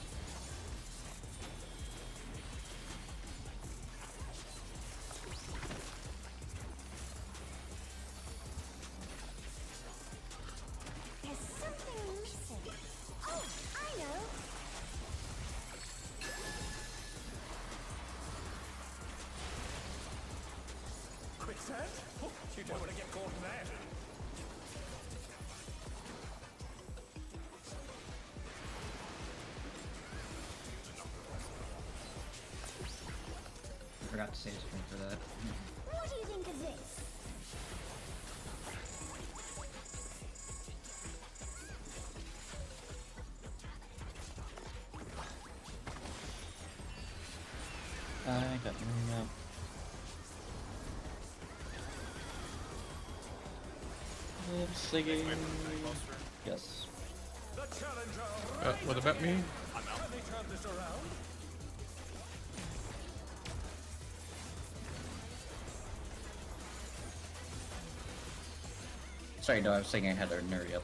There's something missing. Oh, I know. Quicksand? Oh, you don't want to get caught in that. forgot to save screen for that. What do you think of this? I got no. Singing. Yes. What about me? Sorry, no, I was saying I had our Nuri up.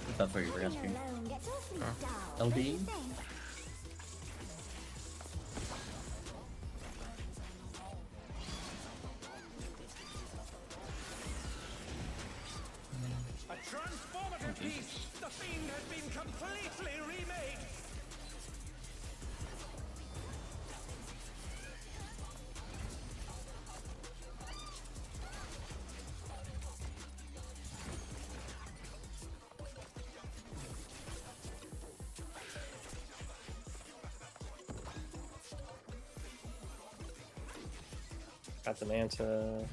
If that's what you were asking. LD? A transformative piece! The Fiend has been completely remade! Got the Manta.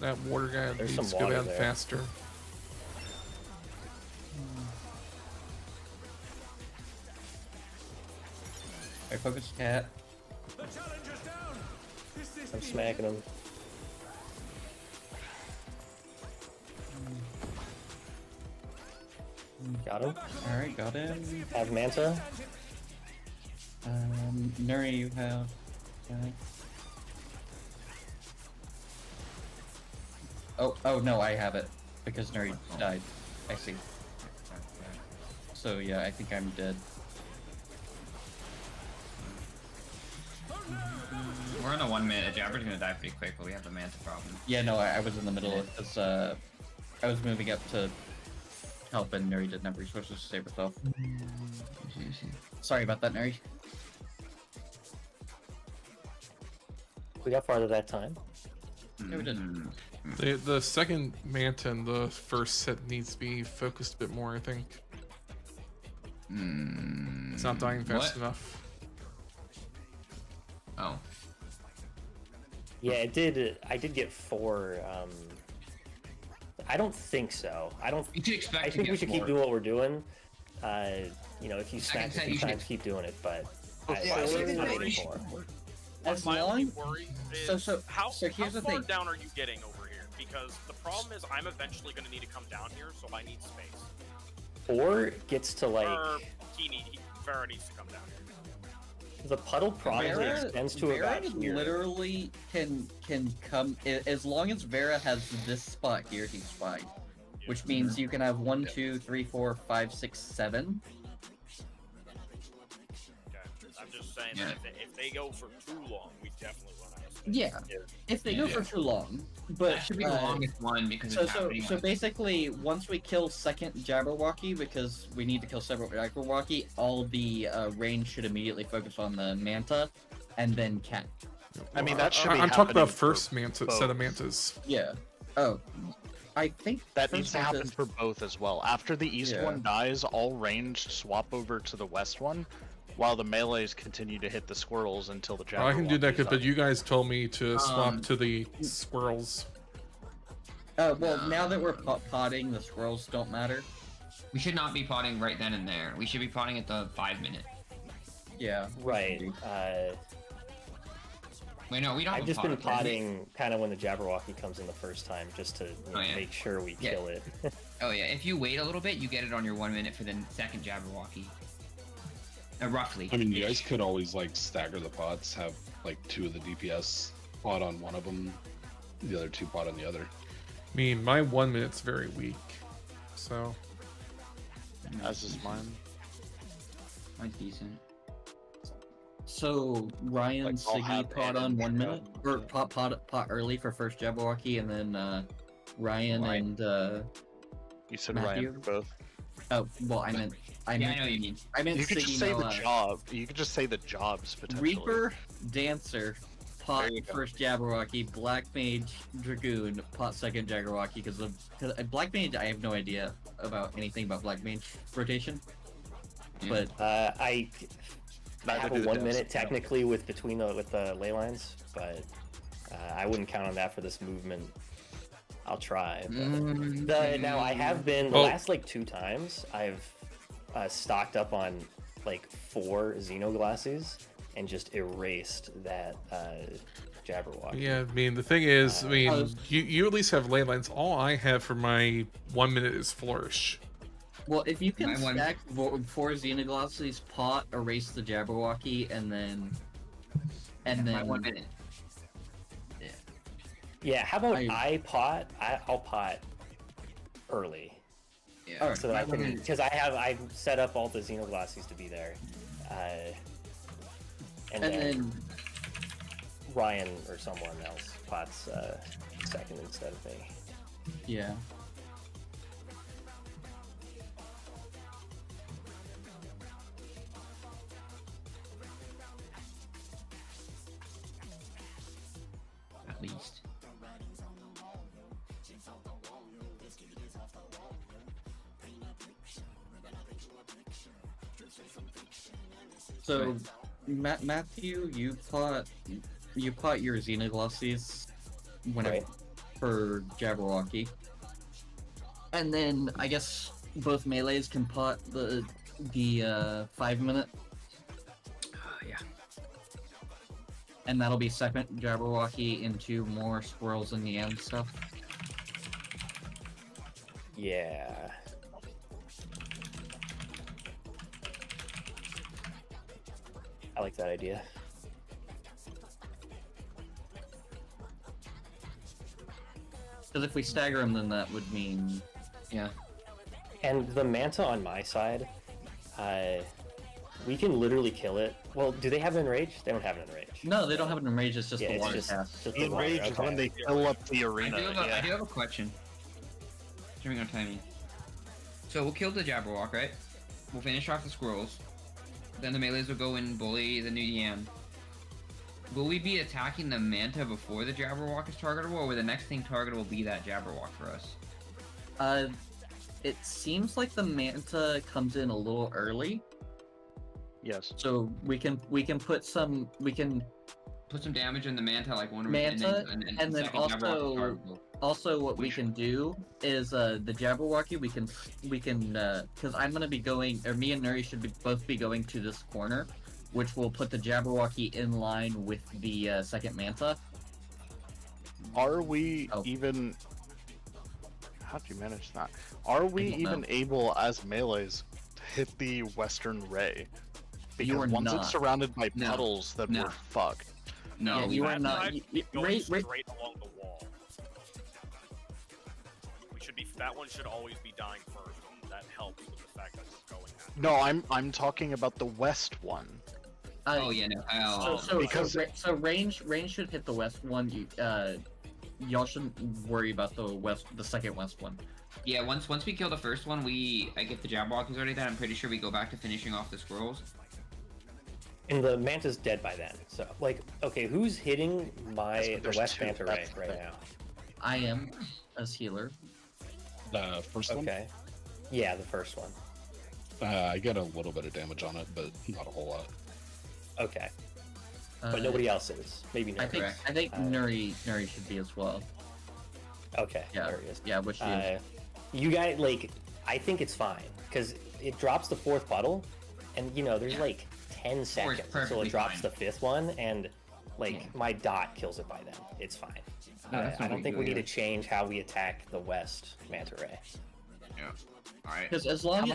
That water guy There's needs to some go water down there. faster. I focus cat. The challenger's down! Is this I'm the smacking him. Got him. Alright, got him. Have Manta. Nuri, you have. Oh no, I have it because Nuri died. I see. So yeah, I think I'm dead. We're on the 1 minute. Jabber's gonna die pretty quick, but we have the Manta problem. Yeah, no, I was in the middle because I was moving up to help and Nuri didn't have resources to save herself. Sorry about that, Nuri. We got farther that time. Yeah, we did. The second Manta in the first set needs to be focused a bit more, I think. It's not dying fast What? enough. Oh. Yeah, it did. I did get 4. I don't think so. I don't. You should expect I to think we get should more. keep doing what we're doing. You know, if you Second smack set, 50 you should- times, keep doing it. But Yeah, I second think set, we you need should- more. As My only long worry is so how here's the far thing. down are you getting over here? Because the problem is I'm eventually going to need to come down here, so I need space. 4 gets to like Farah needs to come down here. the puddle probably Vera- extends to Vera about here. literally can come as long as Vera has this spot here, he's fine. Which means you can have 1, 2, 3, 4, 5, 6, 7. Okay. I'm just saying Yeah. that if they go for too long, we definitely run out of space. Yeah, if they go for too long. But That should be the longest one because So it's happening. so basically, once we kill second Jabberwocky, because we need to kill several Jabberwocky, all the range should immediately focus on the Manta, and then Cat. I mean, that should be I'm talking about happening first for Manta both. set of Mantas. Yeah. Oh, I think That first needs to Manta happen is- for both as well. After the east Yeah. one dies, all ranged swap over to the west one, while the melees continue to hit the squirrels until the I can do that, Jabberwockies but die. you guys told me to swap to the squirrels. well, now that we're potting, the squirrels don't matter. We should not be potting right then and there. We should be potting at the 5 minute. Yeah. Right. Wait, no, we don't. I've have just a been pot. potting kind of when the Jabberwocky comes in the first time, just to Oh, yeah. make sure we Yeah. kill it. Oh yeah, if you wait a little bit, you get it on your 1 minute for the second Jabberwocky. Roughly. I mean, you guys could always like stagger the pots, have like 2 of the DPS pot on one of them, the other 2 pot on the other. I mean, my 1 minute's very weak, so. As is mine. Mine's decent. So Ryan Like, I'll Siggy have pot Ed on and 1 minute, Joe. or pot early for first Jabberwocky, and then Ryan and You said Matthew? Ryan for both. oh well, I meant Yeah, I know what you mean. You could just Siggy say the Noah. job. You could just say the jobs potentially. Reaper, Dancer, pot There you go. first Jabberwocky, Black Mage, Dragoon, pot second Jabberwocky. Because Black Mage, I have no idea about anything about Black Mage rotation. Yeah. But I Neither have do a the 1 devs. minute technically with the ley lines, but I wouldn't count on that for this movement. I'll try. But now I have been the Oh. last like 2 times I've stocked up on like 4 Xenoglassies and just erased that Jabberwocky. Yeah, I mean, the thing is, I mean, you at least have ley lines. All I have for my 1 minute is Flourish. well, if you can My one- stack 4 Xenoglassies, pot, erase the Jabberwocky, and then My 1 minute. Yeah, how about I- I'll pot early. Yeah. Alright, So that I my 1 can, minute. because I've set up all the Xenoglassies to be there. And And then then Ryan or someone else pots second instead of me. yeah. At least. So, Matthew, you pot your Xenoglassies whenever Right. for Jabberwocky, and then I guess both melees can pot the 5 minute, Yeah. and that'll be second Jabberwocky into more squirrels in the end stuff. Yeah. I like that idea. Because if we stagger them, then that would mean Yeah. And the Manta on my side, we can literally kill it. Well, do they have an enrage? They don't have an enrage. no, they don't have an enrage. It's just Yeah, the it's water just- cast. just the The water, enrage is when okay. they fill up the I arena. do have a question. Streaming on timing. So we'll kill the Jabberwock, right? We'll finish off the squirrels. Then the melees will go and bully the new yam. Will we be attacking the Manta before the Jabberwock is targetable, or will the next thing targetable be that Jabberwock for us? It seems like the Manta comes in a little early, Yes. so we can put some Put some damage in the Manta, like one Manta, and and then second Jabberwock is also- targetable. Also, what we can do is the Jabberwocky. We can because I'm gonna be going, or me and Nuri should both be going to this corner, which will put the Jabberwocky in line with the second Manta. Are we Oh. even? How do you manage that? Are we don't even know. able as melees to hit the Western Ray? Because are once not. it's surrounded by No. puddles, then No. we're fucked. No, Yeah, we you won't. are not. That going Ray, straight along the wall. We should be. That one should always be dying first, and that helps with the fact that we're going at. No, I'm talking about the west one. Oh yeah, no. So range should hit the west one. Y'all shouldn't worry about the second west one. Yeah, once we kill the first one, I get the Jabberwock already dead. I'm pretty sure we go back to finishing off the squirrels. And the Manta's dead by then. So, like, okay, who's hitting the There's West 2, Manta Ray that's the right thing. now? I am as healer. The first one, Okay. Yeah, the first one. I get a little bit of damage on it, but not a whole lot. Okay. But nobody else is. Maybe I Nuri. think Correct. I think Nuri should be as well. Okay, Yeah, there he is. yeah, which is You guys, like, I think it's fine, because it drops the 4th puddle, and, you know, there's, Yeah. like, 10 seconds until perfectly it drops fine. the 5th one, and, like, Yeah. my dot kills it by then. It's fine. No, that's I not don't big think we deal, need yeah. to change how we attack the West Manta Ray. Yeah. Alright. because as long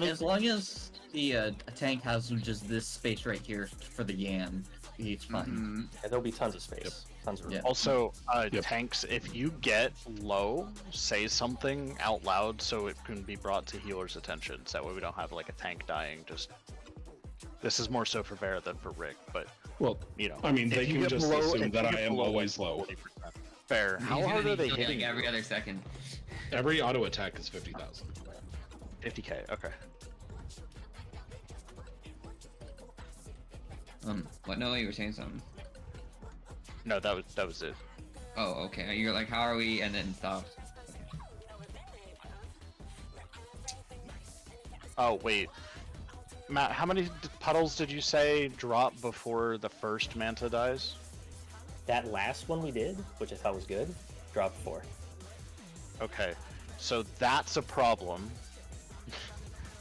as the tank has just this space right here for the Yam, it's fine. Mhm. Yeah, there'll be tons of space. Tons of room. Yeah. Also, tanks, if you get low, say something out loud so it can be brought to healers' attention. So that way we don't have like a tank dying. Just this is more so for Vera than for Rick, but Well, you know, I mean, they if you can get just below- assume if that you I get am below, always like, low. 40%. Fair. How He's gonna hard be are they healing, hitting like, every you? other second? Every auto attack is 50,000. 50k. Okay. What? No, you were saying something. No, that was it. Oh, okay. You're like, how are we? And then stopped. Oh wait, Matt, how many puddles did you say drop before the first Manta dies? That last one we did, which I thought was good, dropped 4. Okay, so that's a problem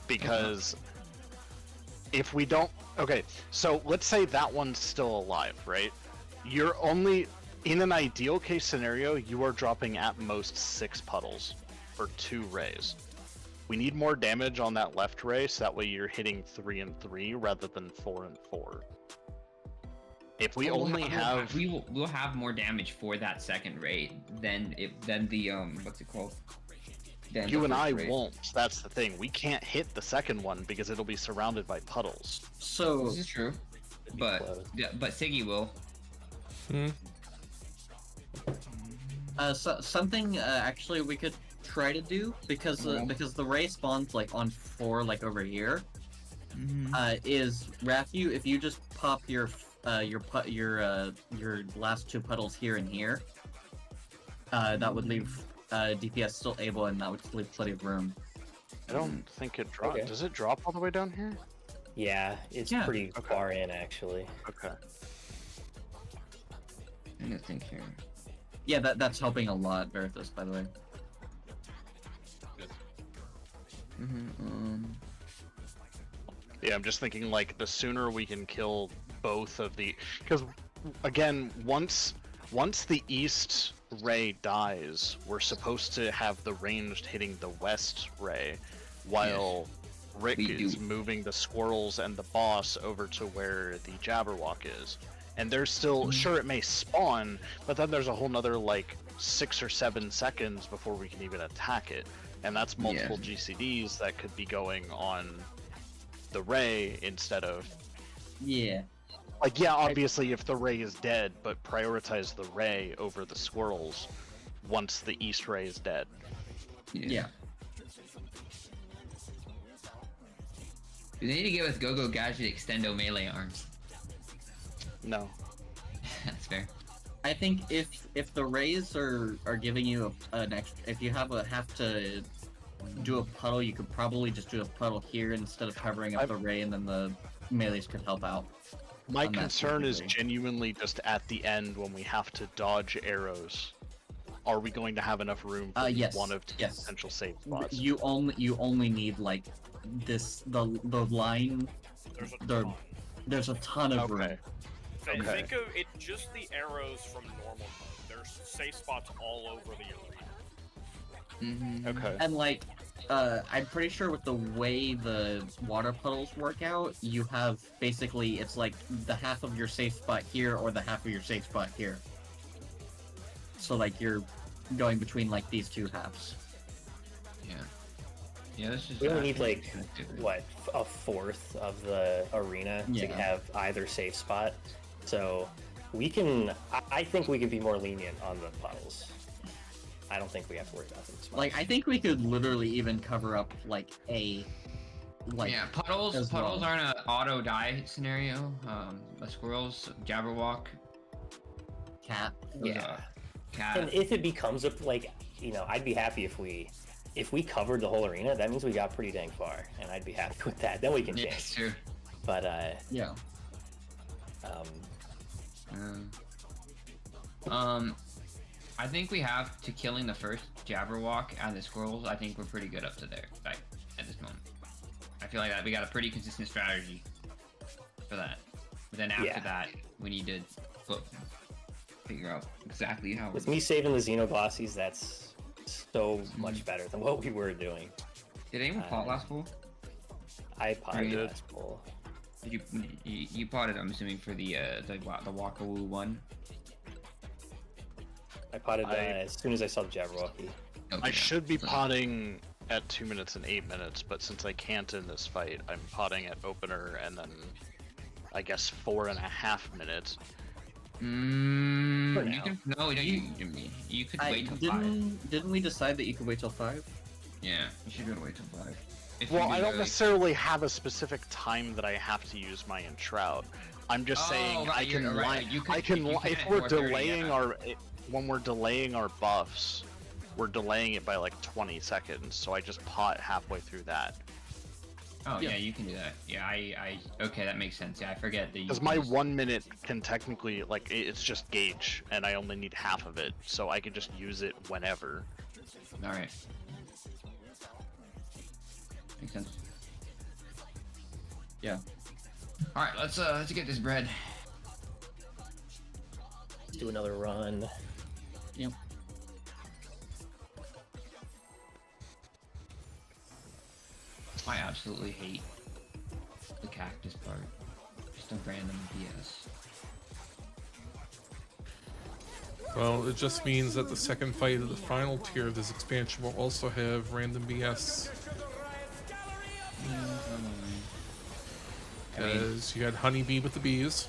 because if we don't, okay, so let's say that one's still alive, right? You're only, in an ideal case scenario, you are dropping at most 6 puddles for 2 rays. We need more damage on that left ray, so that way you're hitting 3 and 3 rather than 4 and 4. If we only have, we'll have more damage for that second raid than the what's it called? Than you the and first I raid. won't. That's the thing. We can't hit the second one because it'll be surrounded by puddles. So This is true, but Siggy will. Something actually we could try to do because the ray spawns like on 4 like over here. Is Rafu, if you just pop your last 2 puddles here and here, that would leave DPS still able, and that would leave plenty of room. I don't think it drops. Okay. Does it drop all the way down here? Yeah, it's Yeah. pretty far in actually. Okay. I'm gonna think here. Yeah, that's helping a lot, Verithus, by the way. Yeah, I'm just thinking like the sooner we can kill both of the, because again, once the east ray dies, we're supposed to have the ranged hitting the west ray, while Rick is moving the squirrels and the boss over to where the Jabberwock is. And there's still, sure it may spawn, but then there's a whole nother like 6 or 7 seconds before we can even attack it. And that's multiple GCDs that could be going on the ray instead of... Yeah. Like, yeah, obviously if the ray is dead, but prioritize the ray over the squirrels once the east ray is dead. Yeah. They need to give us Go-Go Gadget Extendo melee arms. No. That's fair. I think if the rays are giving you an extra, if you have to do a puddle, you could probably just do a puddle here instead of covering up the ray, and then the melees could help out. My concern is genuinely just at the end when we have to dodge arrows. Are we going to have enough room for yes. one of 2 potential save spots? You only need like this the line. There's a ton of room. Think of it just the arrows from normal mode. There's safe spots all over the arena. Okay. And like, I'm pretty sure with the way the water puddles work out, you have basically, it's like the half of your safe spot here or the half of your safe spot here. So like you're going between like these 2 halves. Yeah. Yeah, this is. We only need like what, a fourth of the arena to have either safe spot. So we can. I think we can be more lenient on the puddles. I don't think we have to worry about them as much. Like I think we could literally even cover up like yeah, puddles aren't an auto die scenario. Squirrels, Jabberwock, cat. Cat. And if it becomes a I'd be happy if we covered the whole arena. That means we got pretty dang far, and I'd be happy with that. Then we can change. It's true. But yeah. I think we have to killing the first Jabberwock and the squirrels. I think we're pretty good up to there, like at this moment. I feel like that we got a pretty consistent strategy for that. But then after that, we need to figure out exactly how. With me saving the Xenoglossies, that's so much better than what we were doing. Did anyone pot last pool? I potted last pool. Did you potted? I'm assuming for the Wakawoo one. I potted as soon as I saw the Jabberwocky. Okay, I should be potting at 2 minutes and 8 minutes, but since I can't in this fight, I'm potting at opener and then I guess 4.5 minutes. You can you could wait till 5. Didn't we decide that you could wait till 5? Yeah, you should be able to wait till 5. If Well, you I do don't like- necessarily have a specific time that I have to use my Enshroud. I'm just saying right, I can you're right. You could- I can you can if at we're 4:30, delaying yeah. when we're delaying our buffs, we're delaying it by like 20 seconds. So I just pot halfway through that. Oh yeah, you can do that. Yeah, I okay, that makes sense. Yeah, I forget that you. Because my 1 minute can technically it's just gauge, and I only need half of it, so I can just use it whenever. All right. Makes sense. Yeah. All right, let's get this bread. Let's do another run. Yep. I absolutely hate the cactus part. Just a random BS. Well, it just means that the second fight of the final tier of this expansion will also have random BS. Because you had Honeybee with the bees.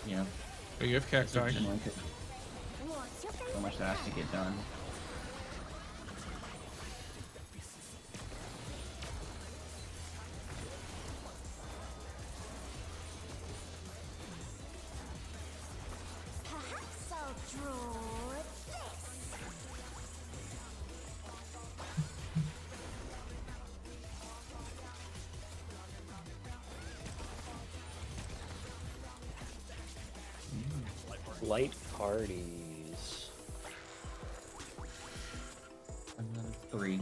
Yeah. But you have cacti. So much that has to get done. Perhaps I'll draw this. Light parties. Another 3.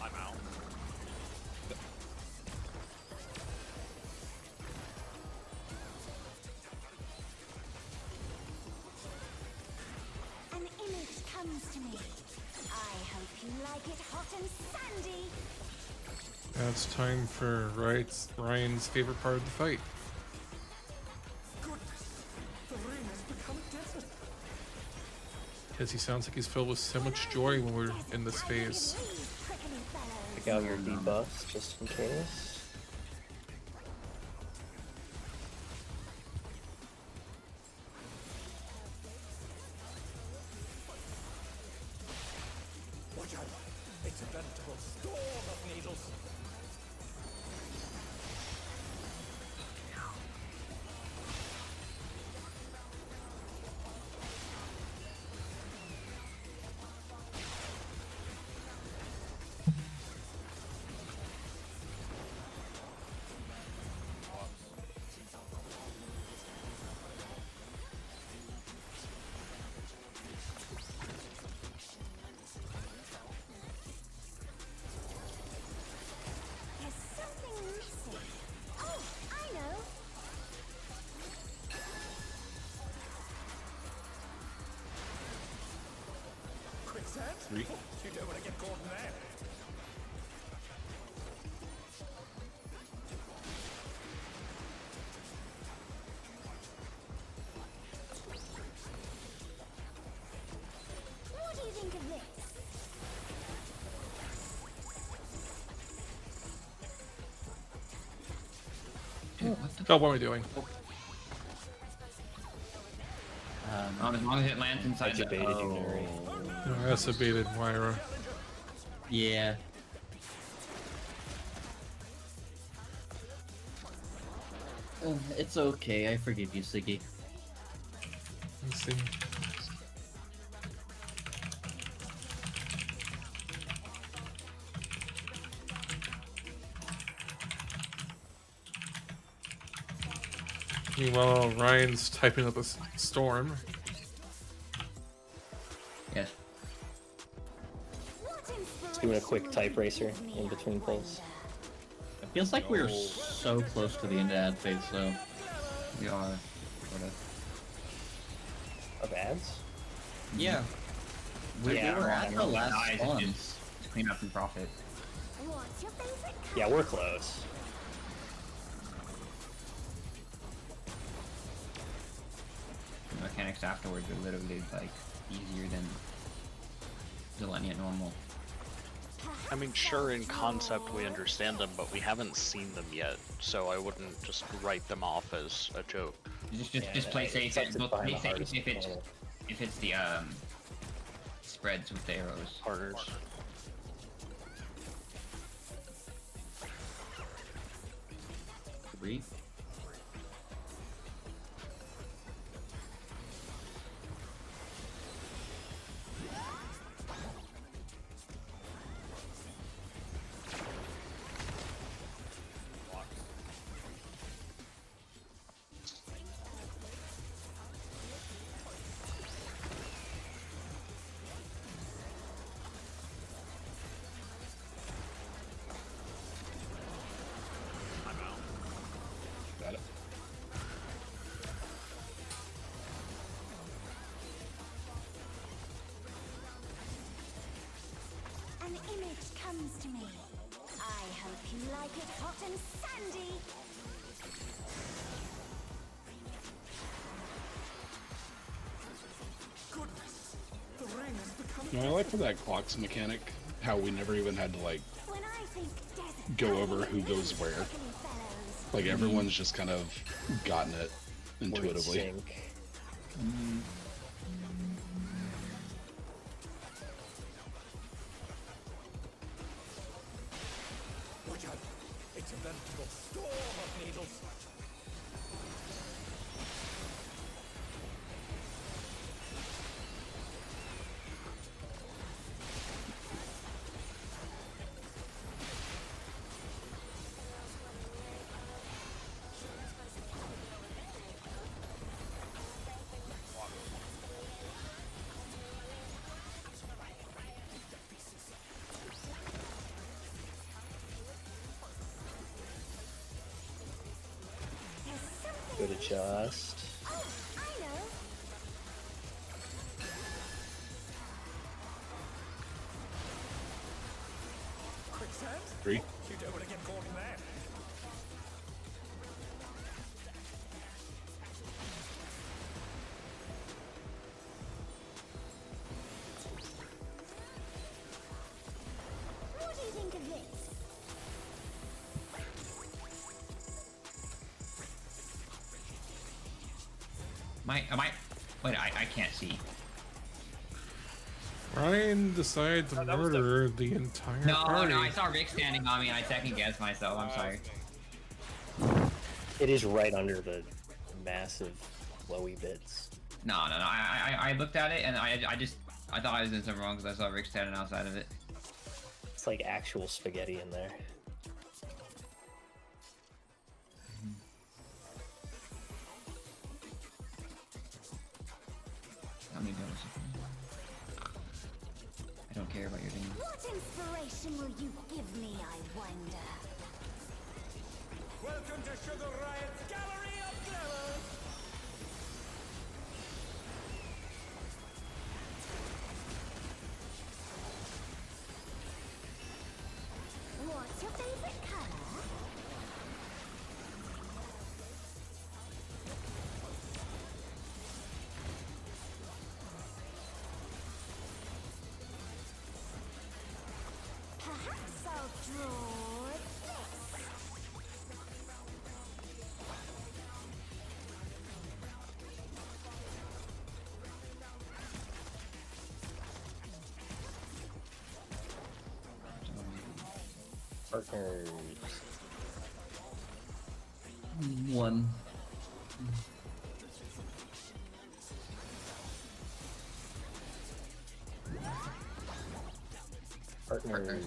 I'm out. An image comes to me. I hope you like it hot and sandy. Now it's time for Ryan's favorite part of the fight. The ring has become desert. Because he sounds like he's filled with so much joy when we're in this phase. These prickly fellows. Pick out your debuffs just in case. Watch out. It's a veritable storm of needles. There's something missing. Oh, I know. Quicksand? 3. You don't want to get caught in there. What do you think of this? Dude, what the? Oh, what are we doing? As long as it lands inside the. Debated you, Nuri. No, that's a baited Myra. Yeah. It's okay, I forgive you, Siggy. Let's see. Meanwhile, Ryan's typing up a storm. Yeah, Doing a quick type racer in between pulls. It feels like we're so close to the end of ad phase, though. We are. Sort Of ads? Yeah. We Yeah, were at the last Nice, spawns. just clean up and profit. What's your favorite Yeah, we're close. The mechanics afterwards are literally like easier than Zilenia normal. I mean, sure, in concept we understand them, but we haven't seen them yet, so I wouldn't just write them off as a joke. Just play safe. It's Play behind the safe hardest mechanic. if it's the spreads with the arrows. Partners. Three. Got it. An image comes to me. I hope you like it hot and sandy. Goodness, the ring has become. You know, I like for that clocks mechanic, how we never even had to like When I think desert, go I over think who goes these where. prickly fellows. Like everyone's just kind of gotten it We're in intuitively. sync. Watch out! It's a veritable storm of needles. There's something Good adjust. Oh, I know. Quicksand? 3. You don't want to get caught in that. What do you think of this? Am I? Wait, I can't see. Ryan decides to that was murder the entire No, party. no, I saw Rick standing on me and I second guessed myself. I'm sorry. It is right under the massive flowy bits. No. I looked at it and I thought I was doing something wrong because I saw Rick standing outside of it. It's like actual spaghetti in there. Let me go. I don't care about your thing. What inspiration will you give me, I wonder? Welcome to Sugar Riot's Gallery of Glamour. What's your favorite color? Perhaps I'll draw this. Partners. One. Partners.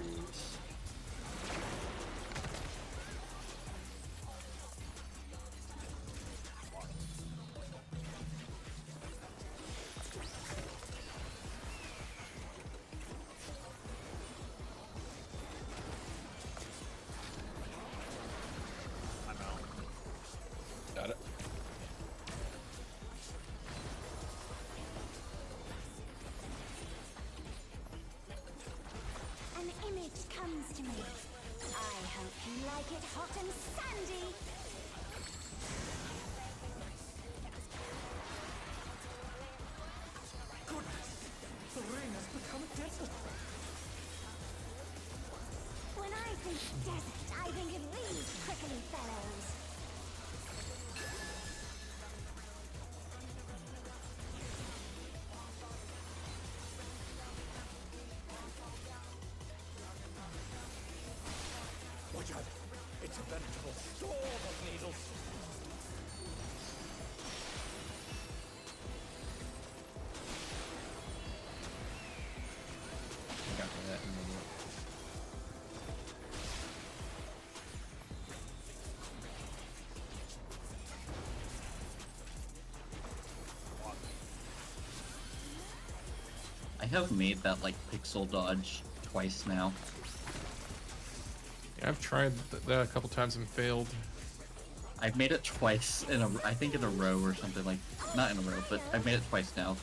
like it hot and sandy. Goodness, the ring has become a desert. When I think desert, I think of these prickly fellows. Watch out! It's a veritable storm of needles. Got to that in a minute. I have made that like pixel dodge twice now. Yeah, I've tried that a couple times and failed. I've made it twice in a, I think in a row or something like, not in a row, but I've made it twice now.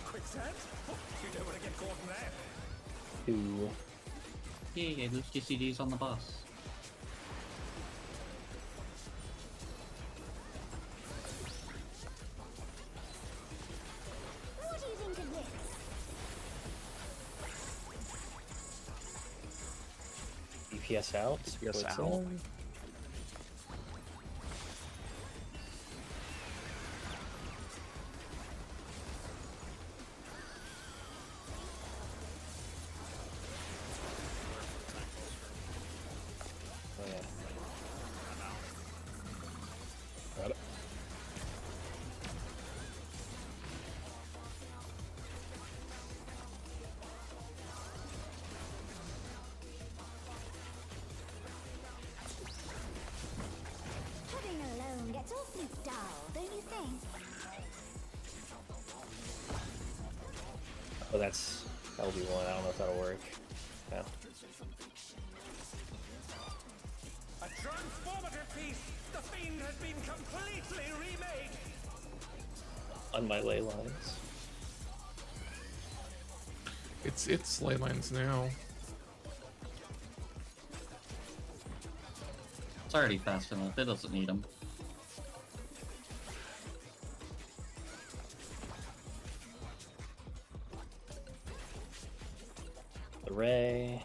Quicksand? Oh, you don't want to get caught in there. Two. Yay, I lose GCDs on the boss. What do you think of this? DPS out. DPS What's out. in? Oh, yeah. Got it. Pudding alone gets awfully dull, don't you think? Oh, that'll be one. I don't know if that'll work. No. A transformative piece! The fiend has been completely remade! On my ley lines. It's ley lines now. It's already fast enough, it doesn't need them. The ray.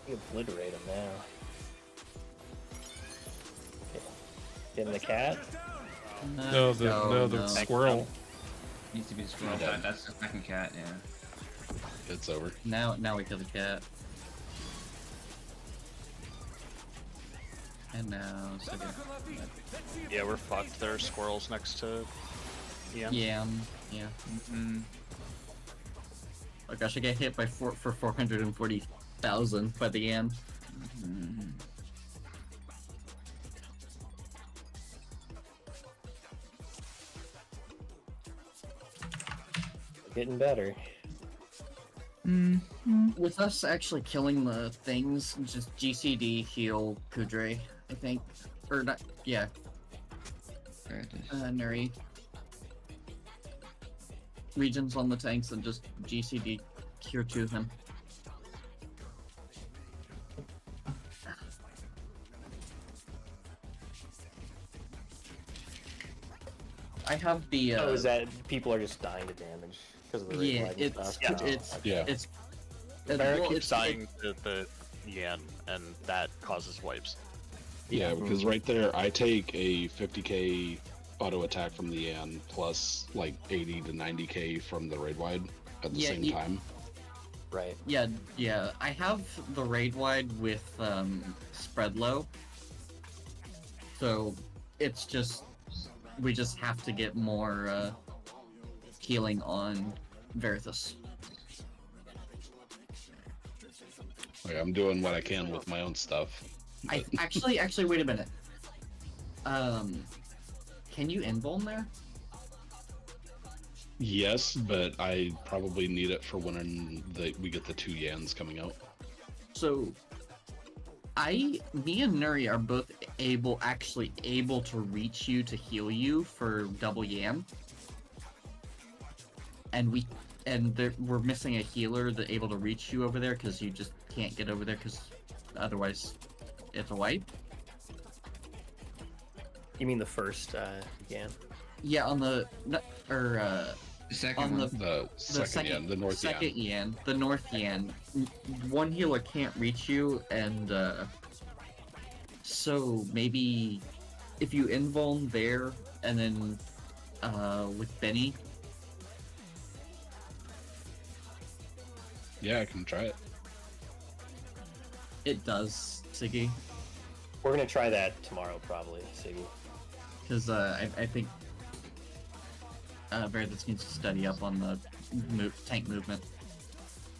You obliterate him now. Getting the cat? No, the squirrel. Needs to be the squirrel. Yeah. That's the second cat, yeah. It's over. Now we kill the cat. And now, so Yeah, we're fucked. There are squirrels next to. yeah. Yeah. Oh gosh, I get hit by for 440,000 by the end. Getting better. With us actually killing the things, just GCD heal Kudre, I think. Or not, yeah. There it is. Nuri. Regions on the tanks and just GCD cure to him. I have the. Oh, is that people are just dying to damage because of the rate Yeah, lag and it's stuff? it's Barrack well, keeps dying to the Yen, and that causes wipes. Yeah, because right there, I take a 50k auto attack from the Yan plus like 80 to 90k from the raid wide at the Yeah, same you- time. right? Yeah, yeah. I have the raid wide with spread low, so it's just we just have to get more healing on Verithus. Okay, I'm doing what I can with my own stuff. I but- actually wait a minute. Can you invuln there? Yes, but I probably need it for when we get the 2 Yans coming out. So, me and Nuri are both actually able to reach you to heal you for double Yan, and we're missing a healer that's able to reach you over there because you just can't get over there because otherwise it's a wipe. You mean the first Yan? Yeah, on the second on one. The second Yan, the North second Yan. Yan, the North Yan. One healer can't reach you, and so maybe if you invuln there, and then with Benny. Yeah, I can try it. It does, Siggy. We're gonna try that tomorrow, probably, Siggy. Because I think Verithus needs to study up on the tank movement.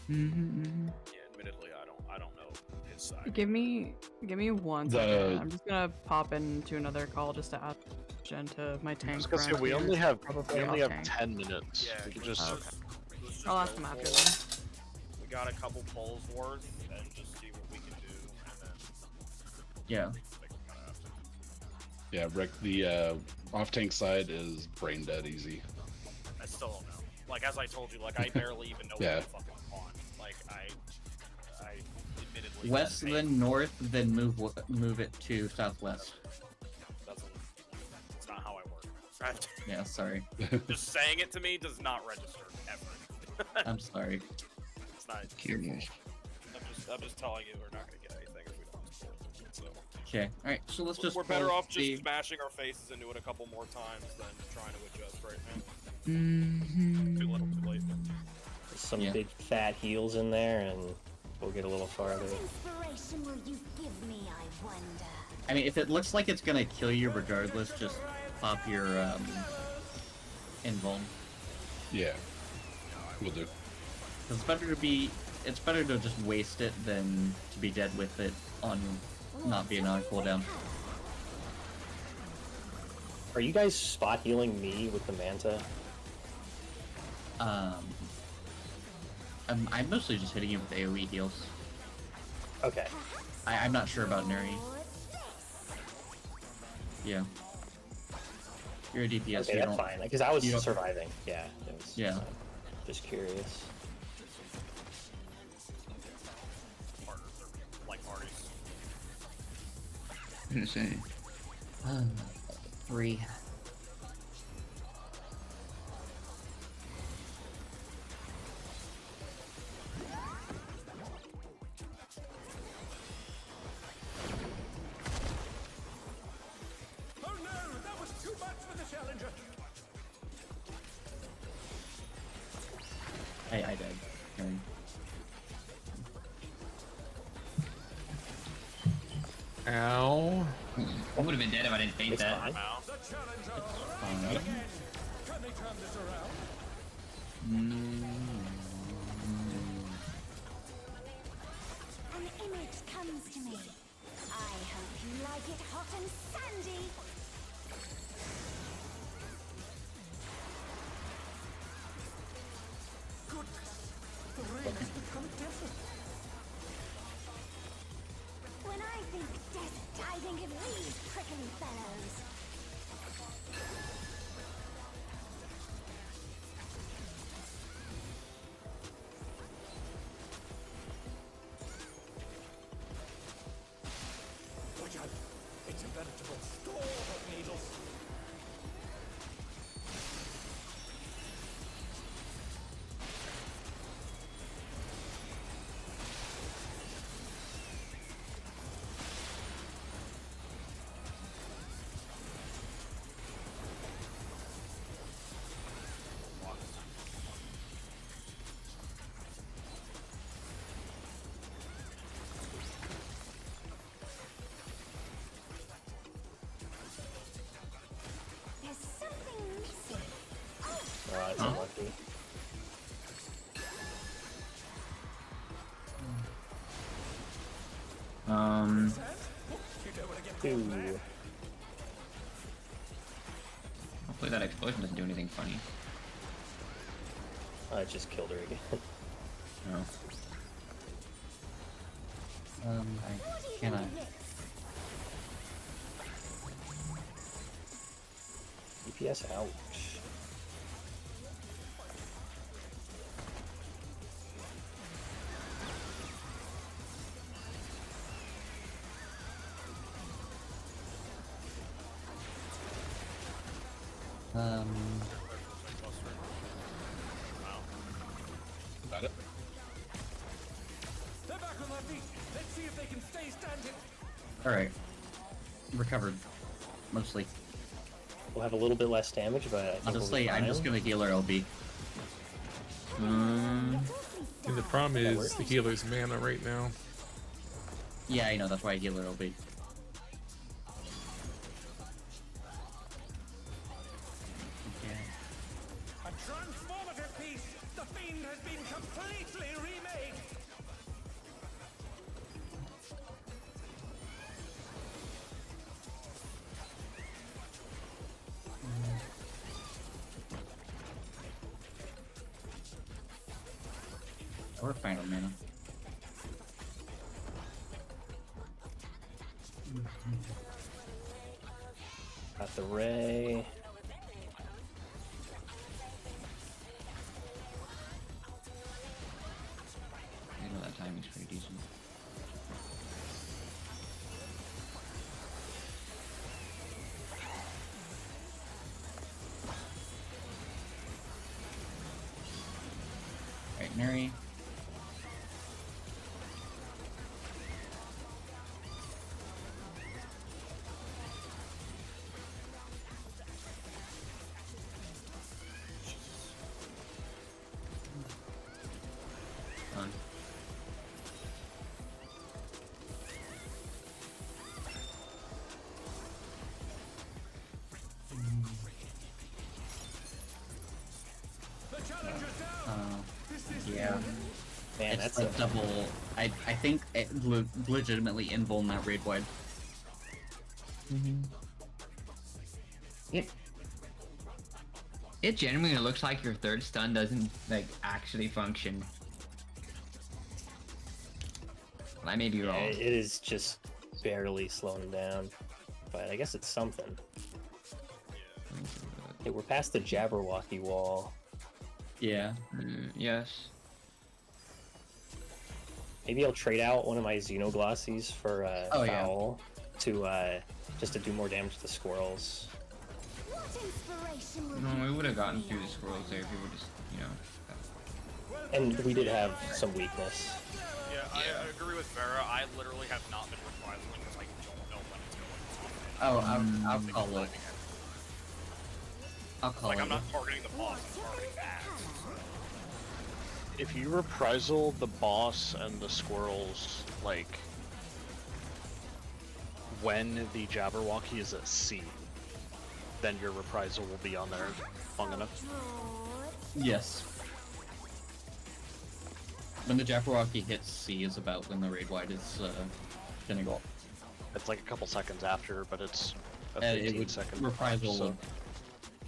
Yeah, admittedly, I don't know his side. Give me 1 second. I'm just gonna pop into another call just to add Gen to my tank. I was gonna say friend we here. only have Probably 10 minutes. Yeah, We could let's just just I'll ask go him after for then. it. We got a couple pulls worth, and just see what we can do, and then Yeah. Yeah, Rick, the off-tank side is brain dead easy. I still don't know. Like, as I told you, like, I barely even know Yeah. what the fuck I'm on. Like, I admittedly... West, then north, then move it to southwest. That's not how I work. Yeah, sorry. Just saying it to me does not register, ever. I'm sorry. It's not... Curious. I'm just telling you we're not gonna get anything if we don't support it, so... Okay, alright, so let's just... We're better off see- just smashing our faces into it a couple more times than trying to adjust right now. Too little, too late. Some big fat heels in there, and we'll get a little farther. What inspiration will you give me, I wonder? I mean, if it looks like it's gonna kill you regardless, just pop your, invuln. Yeah, we'll do. It's better to just waste it than to be dead with it on not being on cooldown. Are you guys spot healing me with the Manta? I'm mostly just hitting you with AoE heals. Okay. I'm not sure about Nuri. Yeah. You're a DPS. Okay, you that's don't, fine. Because I was you don't- surviving. Yeah. It was, Yeah. Just curious. Partners are like parties. I'm gonna say. 3. Oh no, that was too much for the challenger. I died. Okay. Ow. I would have been dead if I didn't paint It's that. fine. The challenger Fine. again. Can they turn this around? An image comes to me. I hope you like it hot and sandy. Goodness, the rain has become desert. When I think desert, I think of these prickly fellows. Watch out, it's a veritable storm of needles. Ooh. Hopefully that explosion doesn't do anything funny. I just killed her again. No. I cannot. DPS ouch. Got it. They're back on their feet. Let's see if they can stay standing. Alright. Recovered. Mostly. We'll have a little bit less damage, but I think Honestly, we'll be I'm just fine. gonna heal our LB. And the problem is the healer's mana right now. Yeah, I know, that's why I heal our LB. A transformative piece. The fiend has been completely remade. Or final mana. Got the ray. I know that timing's pretty decent. Alright, Mary. Done. The challenger's down. Yeah. Man, It's that's a double. I think it legitimately invuln that raid wide. It genuinely looks like your third stun doesn't like actually function. I may be wrong. it is just barely slowing down, but I guess it's something. Hey, we're past the Jabberwocky wall. Yeah. Yes. Maybe I'll trade out one of my Xenoglossies for Oh, yeah. Foul to just to do more damage to the squirrels. What inspiration will No, you we would have give gotten me? through the squirrels there if we were just, you know. And we did have some weakness. Yeah, I agree with Vera. I literally have not been reprising because I don't know when it's going off. Oh, I'll call it. I'll call Like, it. I'm not targeting the boss, I'm targeting that. If you reprisal the boss and the squirrels, like, when the Jabberwocky is at C, then your reprisal will be on there long enough. Yes. When the Jabberwocky hits C is about when the raid wide is gonna go up. It's like a couple seconds after, but it's a It 15 would second reprisal. so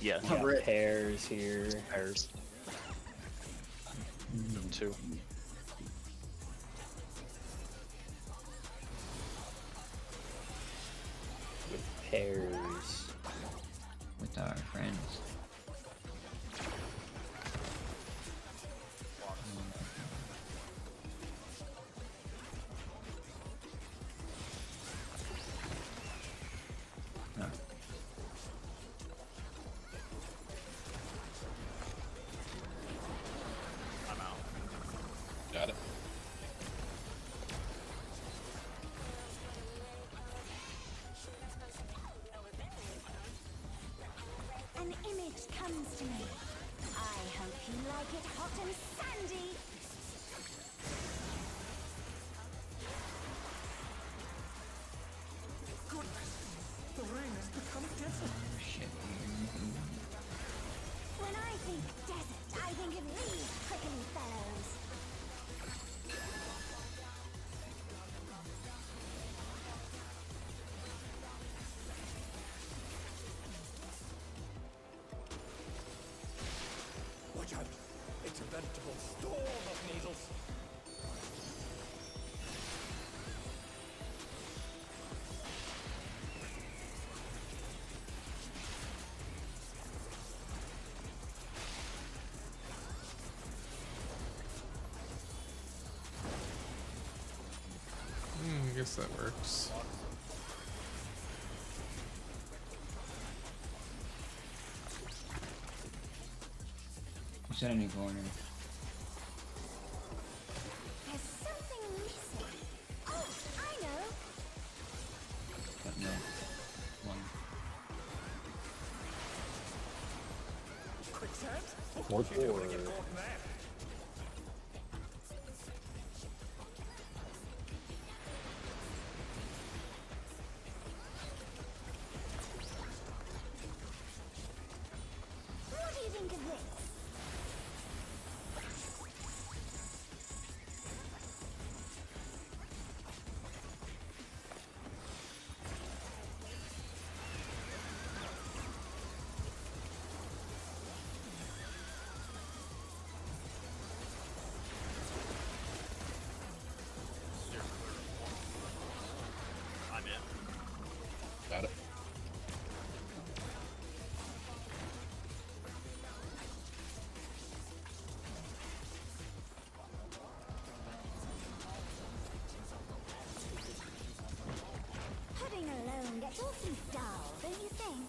yeah, We got pairs here. pairs. Two. With pairs. With our friends. No. I'm out. Got it. An image comes to me. I hope you like it hot and sandy. Goodness, the rain has become desert. Shit. When I think desert, I think of these prickly fellows. I guess that works. You said any corner. There's something missing. Oh, I know. But no. One. Quicksand? More You don't want to forward. get caught in there. What do you think of this? Steer clear of one. I'm in. Got it. Pudding alone gets awfully dull, don't you think?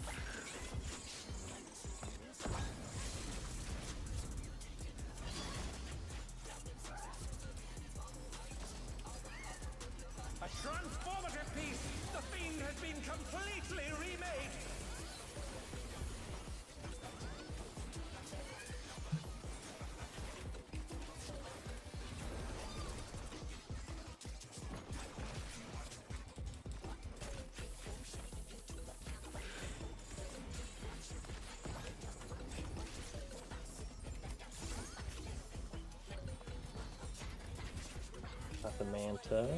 A transformative piece! The Fiend has been completely remade! Not the Manta.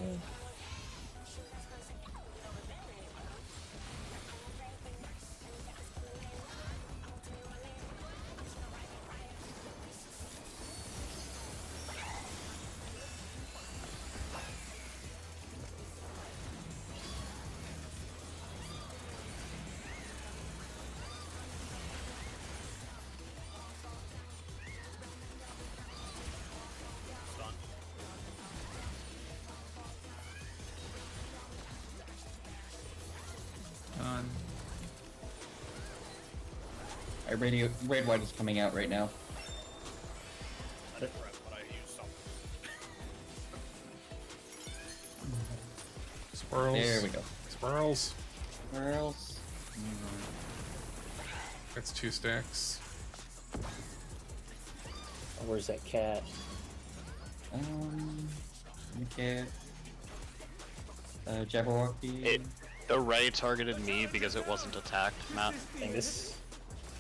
Stunned. Red White is coming out right now. I didn't prep, but I used something. Squirrels. There we go. Squirrels. Squirrels. That's 2 stacks. Where's that cat? Okay. Jabberwocky. The ray targeted me because it wasn't attacked, Matt. And this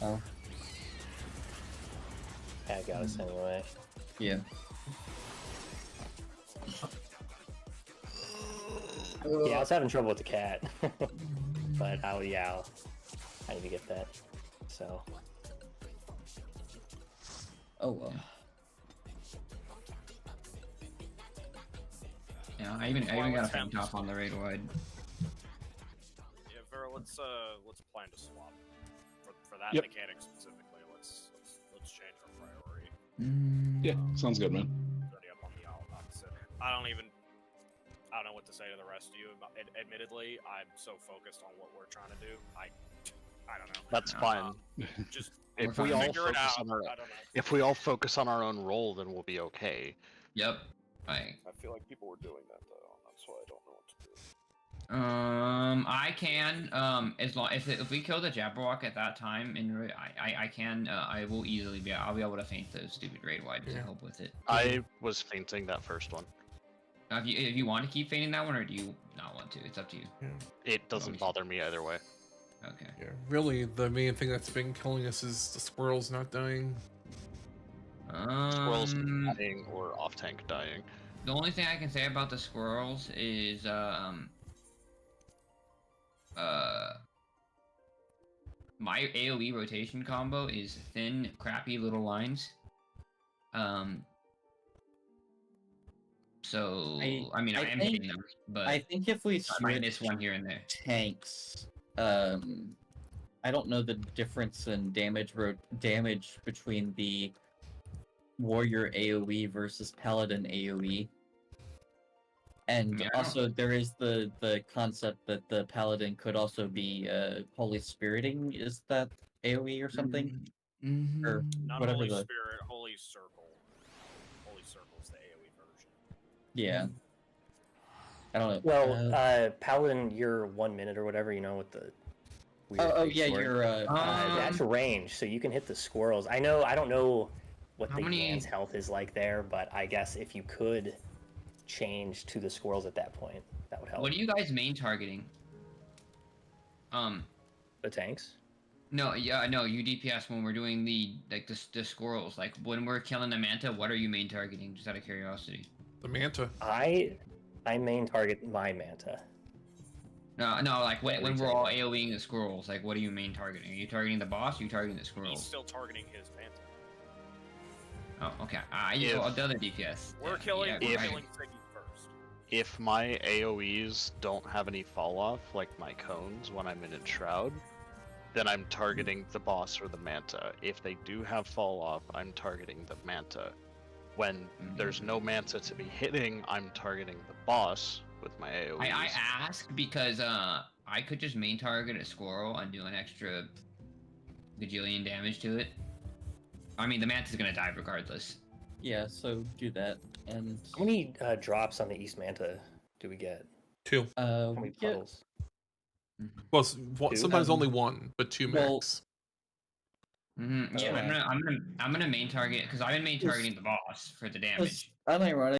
Oh, cat got us anyway. yeah. Yeah, I was having trouble with the cat. But I need to get that. So Oh well. Yeah, I even got a tank top on the raid wide. Yeah, Vera, let's plan to swap for that Yep. mechanic specifically. Let's change our priority. Yeah, sounds good, man. Already up on the opposite. I don't know what to say to the rest of you. Admittedly, I'm so focused on what we're trying to do. I don't know. That's fine. Just If We're we fine. all figure it focus out. on our, I don't know. if we all focus on our own role, then we'll be okay. Yep. Like, I feel like people were doing that though. That's why I don't know what to do. I can, as long if we kill the Jabberwock at that time, and I can, I will easily I'll be able to feint the stupid raid wide to help with it. I was fainting that first one. If you want to keep feigning that one, or do you not want to? It's up to you. It doesn't bother me either way. Okay. Yeah, really, the main thing that's been killing us is the squirrels not dying. Squirrels dying or off tank dying. The only thing I can say about the squirrels is my AoE rotation combo is thin, crappy little lines. So I mean, I am think- hitting them, but I think if we I might miss switch one here and there. tanks, I don't know the difference in damage between the warrior AoE versus paladin AoE. And Yeah. also, there is the concept that the paladin could also be holy spiriting. Is that AOE or something? Or Not whatever Holy the Spirit, Holy Circle. Holy Circle's the AoE version. yeah. I don't know. Well, Paladin, you're 1 minute or whatever, you know, with the weird oh big yeah, sword. you're That's range, so you can hit the squirrels. I don't know what How the many- Yan's health is like there, but I guess if you could change to the squirrels at that point, that would help. What are you guys main targeting? The tanks? No, yeah, no, you DPS when we're doing the squirrels. Like when we're killing the manta, what are you main targeting? Just out of curiosity. The manta. I main target my manta. No, like when we're all exactly. AoEing the squirrels, like what are you main targeting? Are you targeting the boss? Or are you targeting the He's squirrels? still targeting his Manta. Oh, okay. You the other DPS. We're Yeah, killing yeah, if- right. Siggy first. If my AoEs don't have any fall off, like my cones when I'm in a shroud, then I'm targeting the boss or the manta. If they do have fall off, I'm targeting the manta. When there's no manta to be hitting, I'm targeting the boss with my AoEs. I ask because I could just main target a squirrel and do an extra gajillion damage to it. I mean, the manta's gonna die regardless. yeah. So do that. And How many drops on the East Manta do we get? 2. How we many get puddles? Well, Two? sometimes only 1, but 2 well, max. Yeah, Okay. I'm gonna main target because I've been main targeting the boss for the damage. unironic.